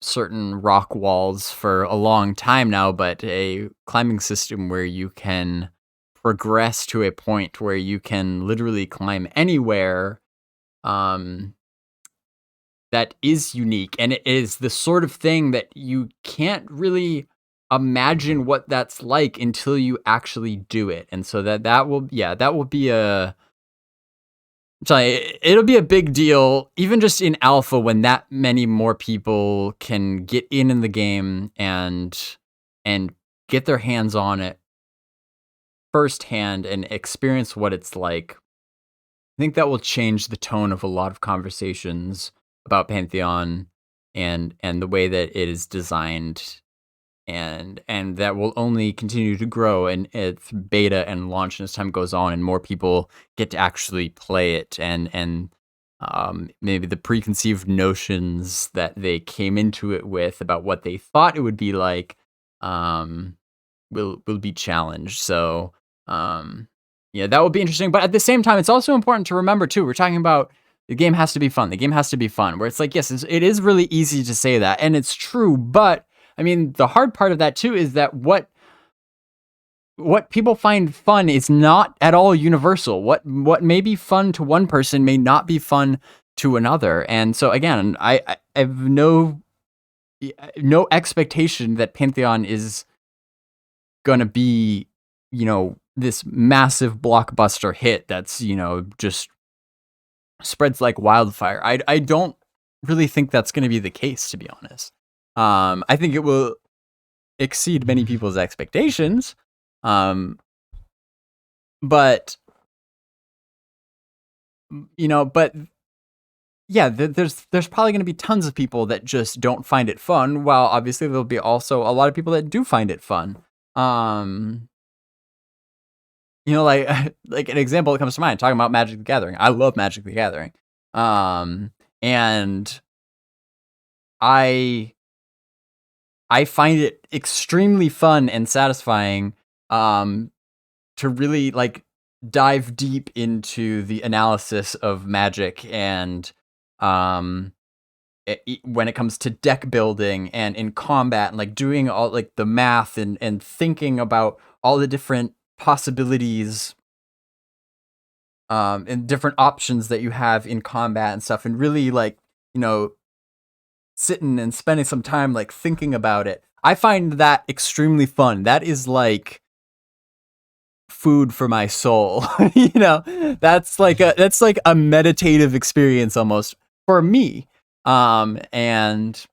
certain rock walls for a long time now, but a climbing system where you can progress to a point where you can literally climb anywhere that is unique, and it is the sort of thing that you can't really imagine what that's like until you actually do it. And so that will be it'll be a big deal, even just in alpha, when that many more people can get in the game and get their hands on it firsthand and experience what it's like. I think that will change the tone of a lot of conversations about Pantheon and the way that it is designed, and that will only continue to grow and it's beta and launch as time goes on and more people get to actually play it, and maybe the preconceived notions that they came into it with about what they thought it would be like will be challenged. So that will be interesting. But at the same time, it's also important to remember too, we're talking about the game has to be fun. The game has to be fun. Where it's like, yes, it is really easy to say that, and it's true. But I mean, the hard part of that too is that what people find fun is not at all universal. What may be fun to one person may not be fun to another. And so again, I have no expectation that Pantheon is gonna be, this massive blockbuster hit that's, just spreads like wildfire. I don't really think that's going to be the case, to be honest. I think it will exceed many people's expectations. But yeah, there's probably going to be tons of people that just don't find it fun, while obviously there'll be also a lot of people that do find it fun. Like an example that comes to mind, talking about Magic the Gathering. I love Magic the Gathering. And I find it extremely fun and satisfying to really like dive deep into the analysis of Magic and when it comes to deck building and in combat and like doing all like the math and thinking about all the different possibilities and different options that you have in combat and stuff, and really like, you know, sitting and spending some time like thinking about it. I find that extremely fun. That is like food for my soul. You know, that's like a meditative experience almost for me. And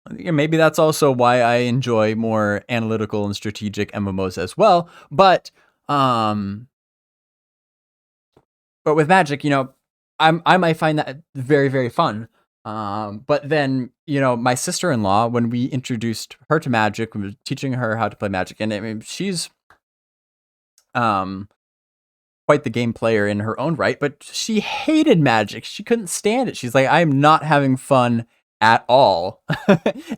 maybe that's also why I enjoy more analytical and strategic MMOs as well. But with Magic, you know, I might find that very, very fun. But then, you know, my sister-in-law, when we introduced her to Magic, we were teaching her how to play Magic, and I mean, she's quite the game player in her own right, but she hated Magic. She couldn't stand it. She's like, I'm not having fun at all.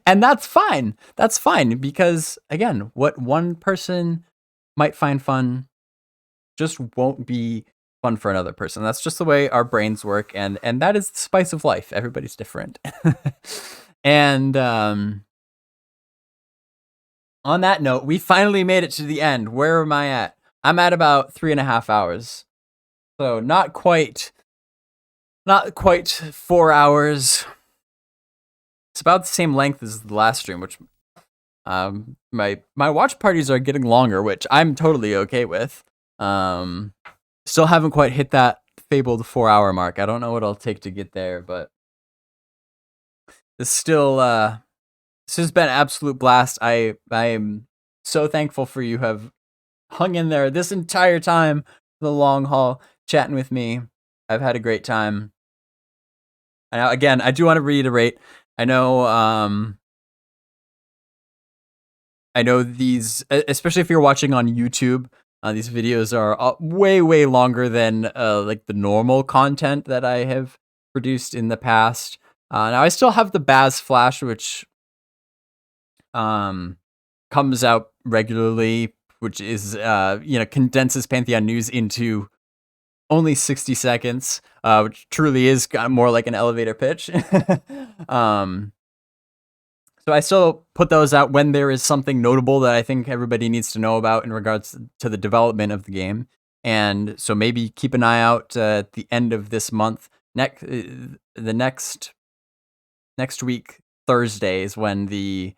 And that's fine. That's fine, because again, what one person might find fun just won't be fun for another person. That's just the way our brains work, and that is the spice of life. Everybody's different. And on that note, we finally made it to the end. Where am I at? I'm at about 3.5 hours. So not quite 4 hours. It's about the same length as the last stream, which my watch parties are getting longer, which I'm totally okay with. Still haven't quite hit that fabled 4-hour mark. I don't know what it'll take to get there, but this has been an absolute blast. I am so thankful for you have hung in there this entire time, the long haul, chatting with me. I've had a great time. And again, I do want to reiterate, I know these, especially if you're watching on YouTube, these videos are way, way longer than like the normal content that I have produced in the past. Now I still have the Baz Flash, which comes out regularly, which is condenses Pantheon news into only 60 seconds, which truly is more like an elevator pitch. So I still put those out when there is something notable that I think everybody needs to know about in regards to the development of the game. And so maybe keep an eye out at the end of this month. The next week, Thursday, is when the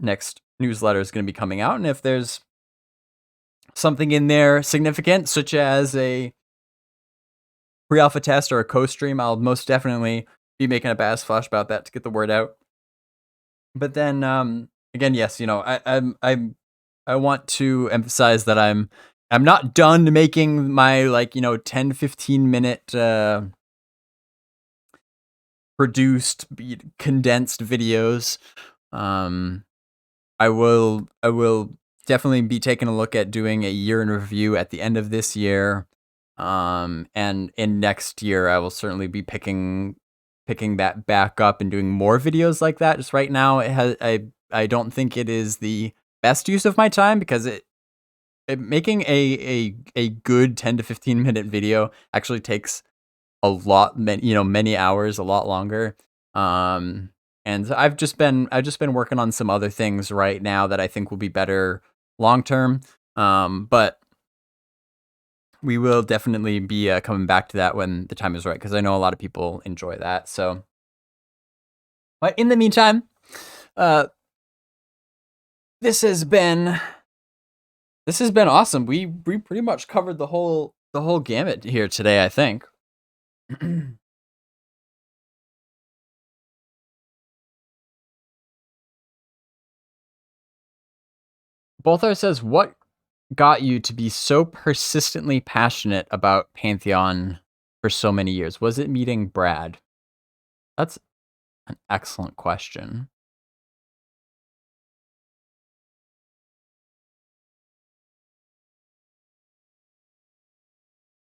next newsletter is going to be coming out. And if there's something in there significant, such as a pre-alpha test or a co-stream, I'll most definitely be making a Baz Flash about that to get the word out. But then again, yes, you know, I want to emphasize that I'm not done making my 10-15 minute produced condensed videos. I will definitely be taking a look at doing a year in review at the end of this year. And in next year I will certainly be picking that back up and doing more videos like that. Just right now, I don't think it is the best use of my time, because it making a good 10 to 15 minute video actually takes a lot, many hours, a lot longer. And I've just been working on some other things right now that I think will be better long term. But we will definitely be coming back to that when the time is right, because I know a lot of people enjoy that. So, but in the meantime, this has been awesome. We pretty much covered the whole gamut here today, I think. Bolthar says, "What got you to be so persistently passionate about Pantheon for so many years? Was it meeting Brad?" That's an excellent question.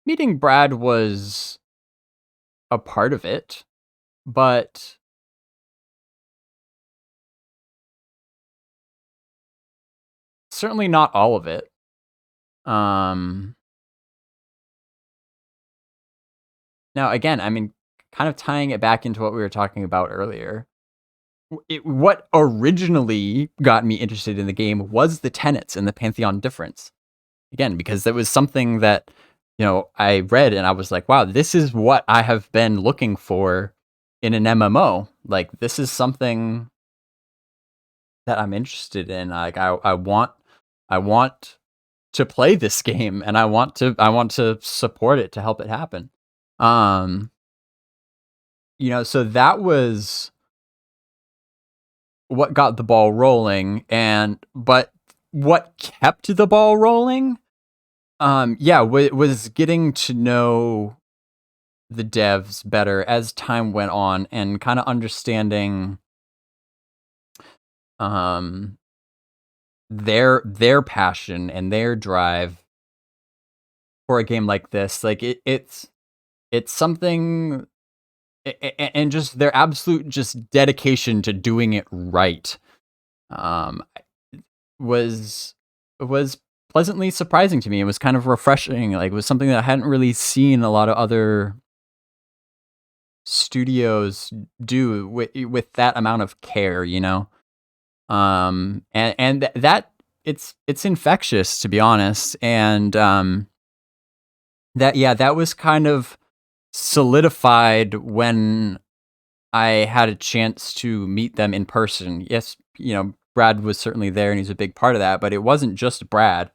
Meeting Brad was a part of it, but certainly not all of it. Now again, I mean, kind of tying it back into what we were talking about earlier, what originally got me interested in the game was the Tenets and the Pantheon Difference. Again, because that was something that, I read and I was like, wow, this is what I have been looking for in an MMO. Like, this is something that I'm interested in. Like, I want to play this game, and I want to support it to help it happen. So that was what got the ball rolling, but what kept the ball rolling, was getting to know the devs better as time went on and kind of understanding their passion and their drive for a game like this. Like it's something, and just their absolute just dedication to doing it right was pleasantly surprising to me. It was kind of refreshing. Like, it was something that I hadn't really seen a lot of other studios do with that amount of care, and that it's infectious, to be honest. And that was kind of solidified when I had a chance to meet them in person. Yes, Brad was certainly there, and he's a big part of that, but it wasn't just Brad.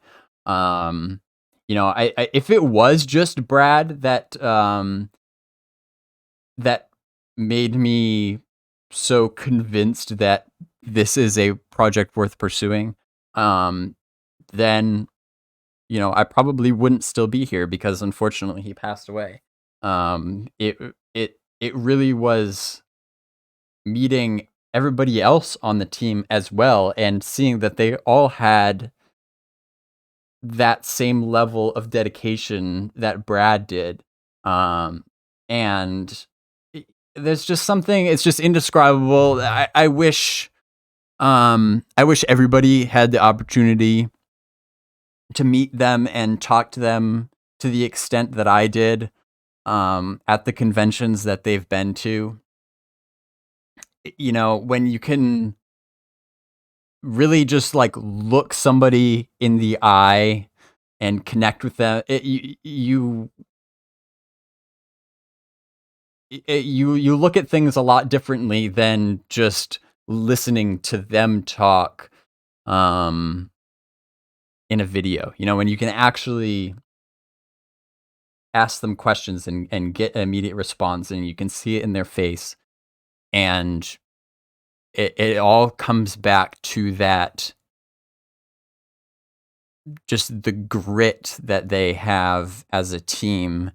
I if it was just Brad that made me so convinced that this is a project worth pursuing, then I probably wouldn't still be here, because unfortunately he passed away. It really was meeting everybody else on the team as well, and seeing that they all had that same level of dedication that Brad did. And there's just something, it's just indescribable. I wish everybody had the opportunity to meet them and talk to them to the extent that I did at the conventions that they've been to. When you can really just like look somebody in the eye and connect with them, you look at things a lot differently than just listening to them talk in a video. When you can actually ask them questions and get an immediate response, and you can see it in their face, and it all comes back to that, just the grit that they have as a team,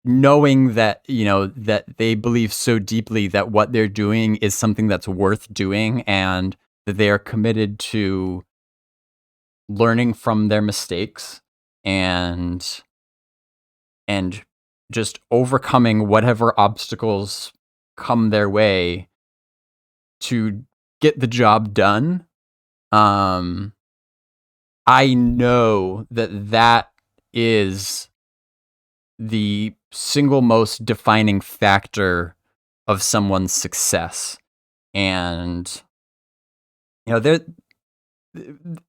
knowing that, that they believe so deeply that what they're doing is something that's worth doing, and that they are committed to learning from their mistakes and just overcoming whatever obstacles come their way to get the job done. I know that is the single most defining factor of someone's success. And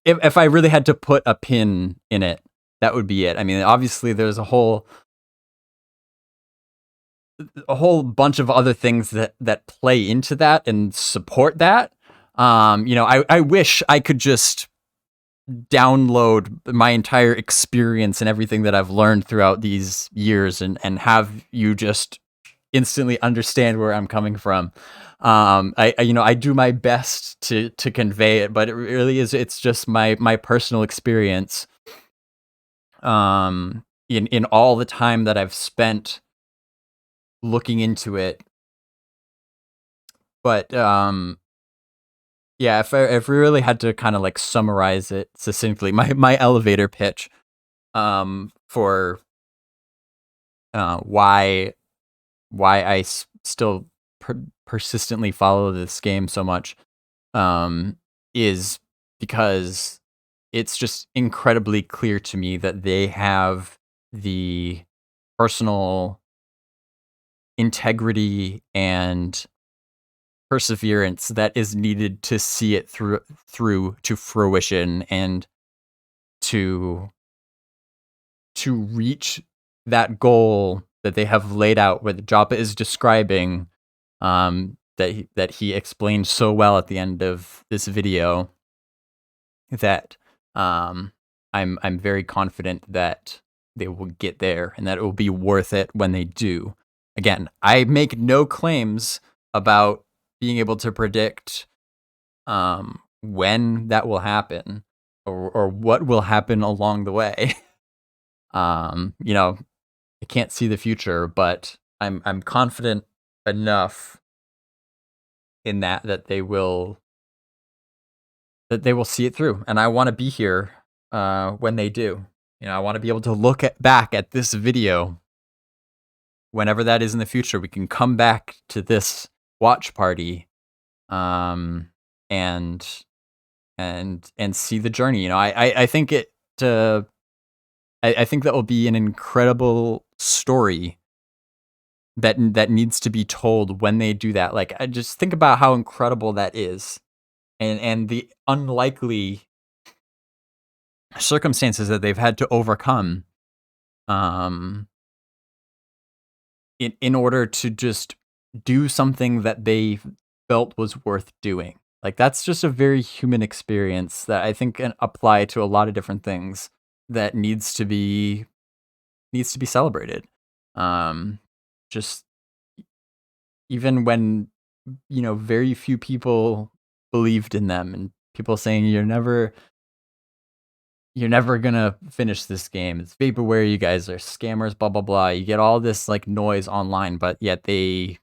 if I really had to put a pin in it, that would be it. I mean, obviously there's a whole bunch of other things that play into that and support that. I wish I could just download my entire experience and everything that I've learned throughout these years and have you just instantly understand where I'm coming from. I do my best to convey it, but it really is, it's just my personal experience in all the time that I've spent looking into it. But if we really had to kind of like summarize it succinctly, my elevator pitch for why I still persistently follow this game so much is because it's just incredibly clear to me that they have the personal integrity and perseverance that is needed to see it through to fruition and to reach that goal that they have laid out, what Joppa is describing, that he explained so well at the end of this video, that I'm very confident that they will get there and that it will be worth it when they do. Again, I make no claims about being able to predict when that will happen or what will happen along the way. You know, I can't see the future, but I'm confident enough in that they will see it through, and I want to be here when they do. You know, I want to be able to look back at this video whenever that is in the future. We can come back to this watch party, and see the journey. You know, I think it. I think that will be an incredible story that needs to be told when they do that. Like, I just think about how incredible that is, and the unlikely circumstances that they've had to overcome, in order to just do something that they felt was worth doing. Like, that's just a very human experience that I think can apply to a lot of different things that needs to be celebrated. Just even when, you know, very few people believed in them, and people saying you're never gonna finish this game. It's vaporware. You guys are scammers. Blah blah blah. You get all this like noise online, but yet they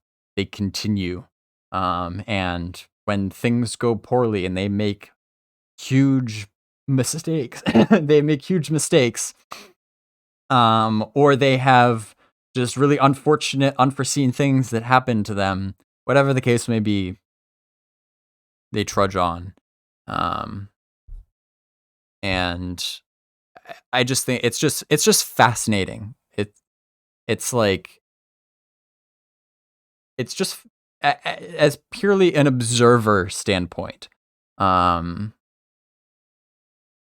continue. And when things go poorly and they make huge mistakes, or they have just really unfortunate, unforeseen things that happen to them, whatever the case may be, they trudge on. And I just think it's just fascinating. It's like, it's just as purely an observer standpoint.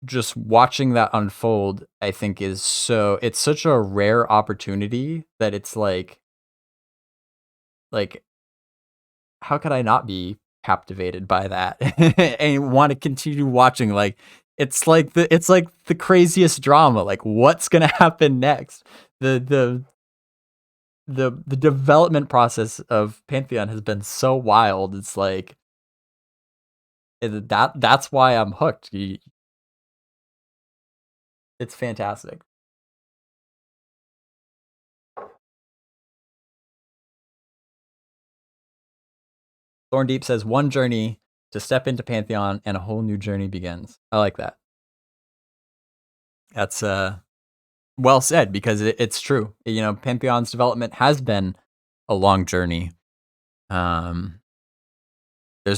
Just watching that unfold, I think it's such a rare opportunity that it's like how could I not be captivated by that and want to continue watching? Like, it's like the craziest drama. Like, what's gonna happen next? The development process of Pantheon has been so wild. It's like that's why I'm hooked. It's fantastic. Thorndeep says, one journey to step into Pantheon and a whole new journey begins. I like that. That's well said, because it's true. You know, Pantheon's development has been a long journey. There's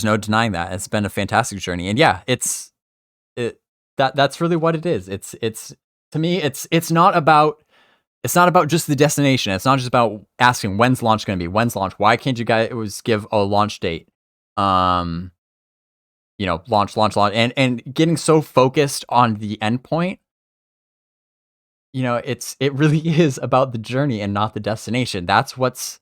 no denying that. It's been a fantastic journey. And yeah, that's really what it is. It's to me, it's not about just the destination. It's not just about asking when's launch going to be. When's launch? Why can't you guys give a launch date? You know, launch, and getting so focused on the endpoint. You know, it really is about the journey and not the destination. That's why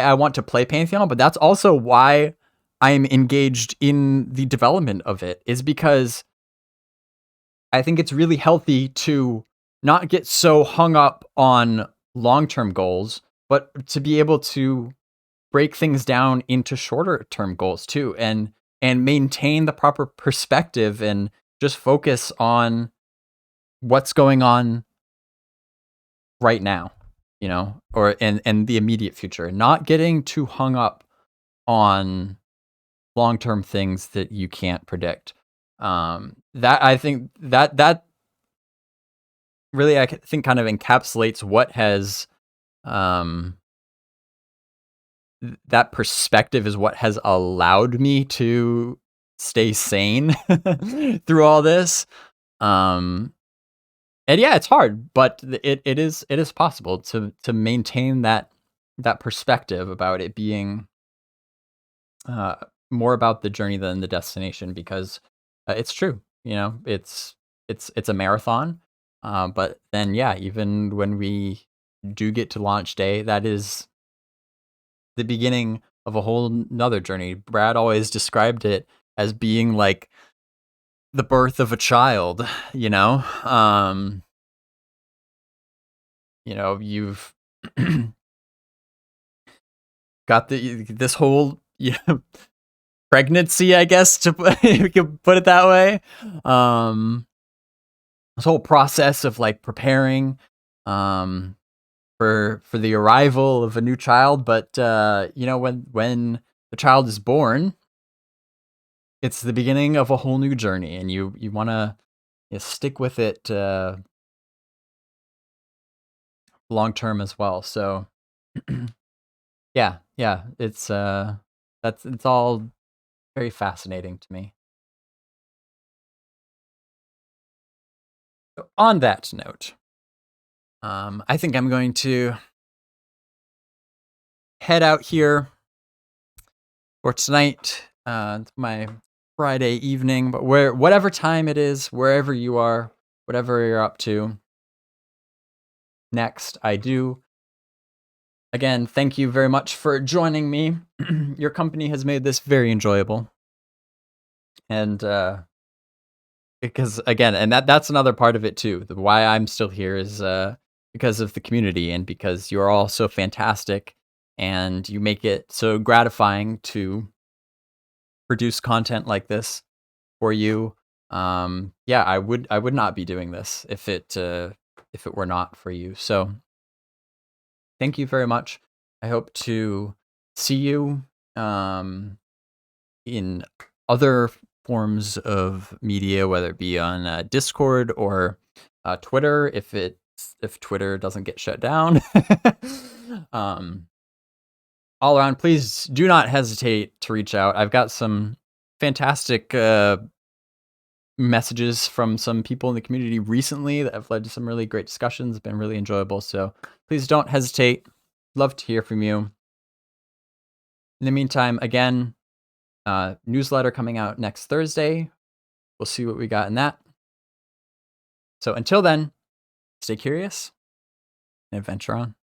I want to play Pantheon, but that's also why I'm engaged in the development of it, is because I think it's really healthy to not get so hung up on long-term goals, but to be able to break things down into shorter-term goals too, and maintain the proper perspective and just focus on what's going on right now, you know, or and the immediate future, not getting too hung up on long-term things that you can't predict. That I think that really, I think, kind of encapsulates what has that perspective is what has allowed me to stay sane through all this. And yeah, it's hard, but it is possible to maintain that perspective about it being uh, more about the journey than the destination, because it's true. You know, it's a marathon. But then, yeah, even when we do get to launch day, that is the beginning of a whole nother journey. Brad always described it as being like the birth of a child. You know, you've got this whole pregnancy, I guess, to you could put it that way. This whole process of like preparing um, for the arrival of a new child, but when the child is born, it's the beginning of a whole new journey, and you want to stick with it long term as well. So yeah, it's all very fascinating to me. So on that note, I think I'm going to head out here for tonight. It's my Friday evening, but whatever time it is, wherever you are, whatever you're up to. Next, I do. Again, thank you very much for joining me. Your company has made this very enjoyable. And because again, and that's another part of it too. Why I'm still here is because of the community, and because you're all so fantastic, and you make it so gratifying to produce content like this for you. Yeah, I would not be doing this if it were not for you. So thank you very much. I hope to see you in other forms of media, whether it be on Discord or Twitter, if Twitter doesn't get shut down. um, all around, please do not hesitate to reach out. I've got some fantastic messages from some people in the community recently that have led to some really great discussions. Been really enjoyable. So please don't hesitate. Love to hear from you. In the meantime, again, newsletter coming out next Thursday. We'll see what we got in that. So until then, stay curious and adventure on.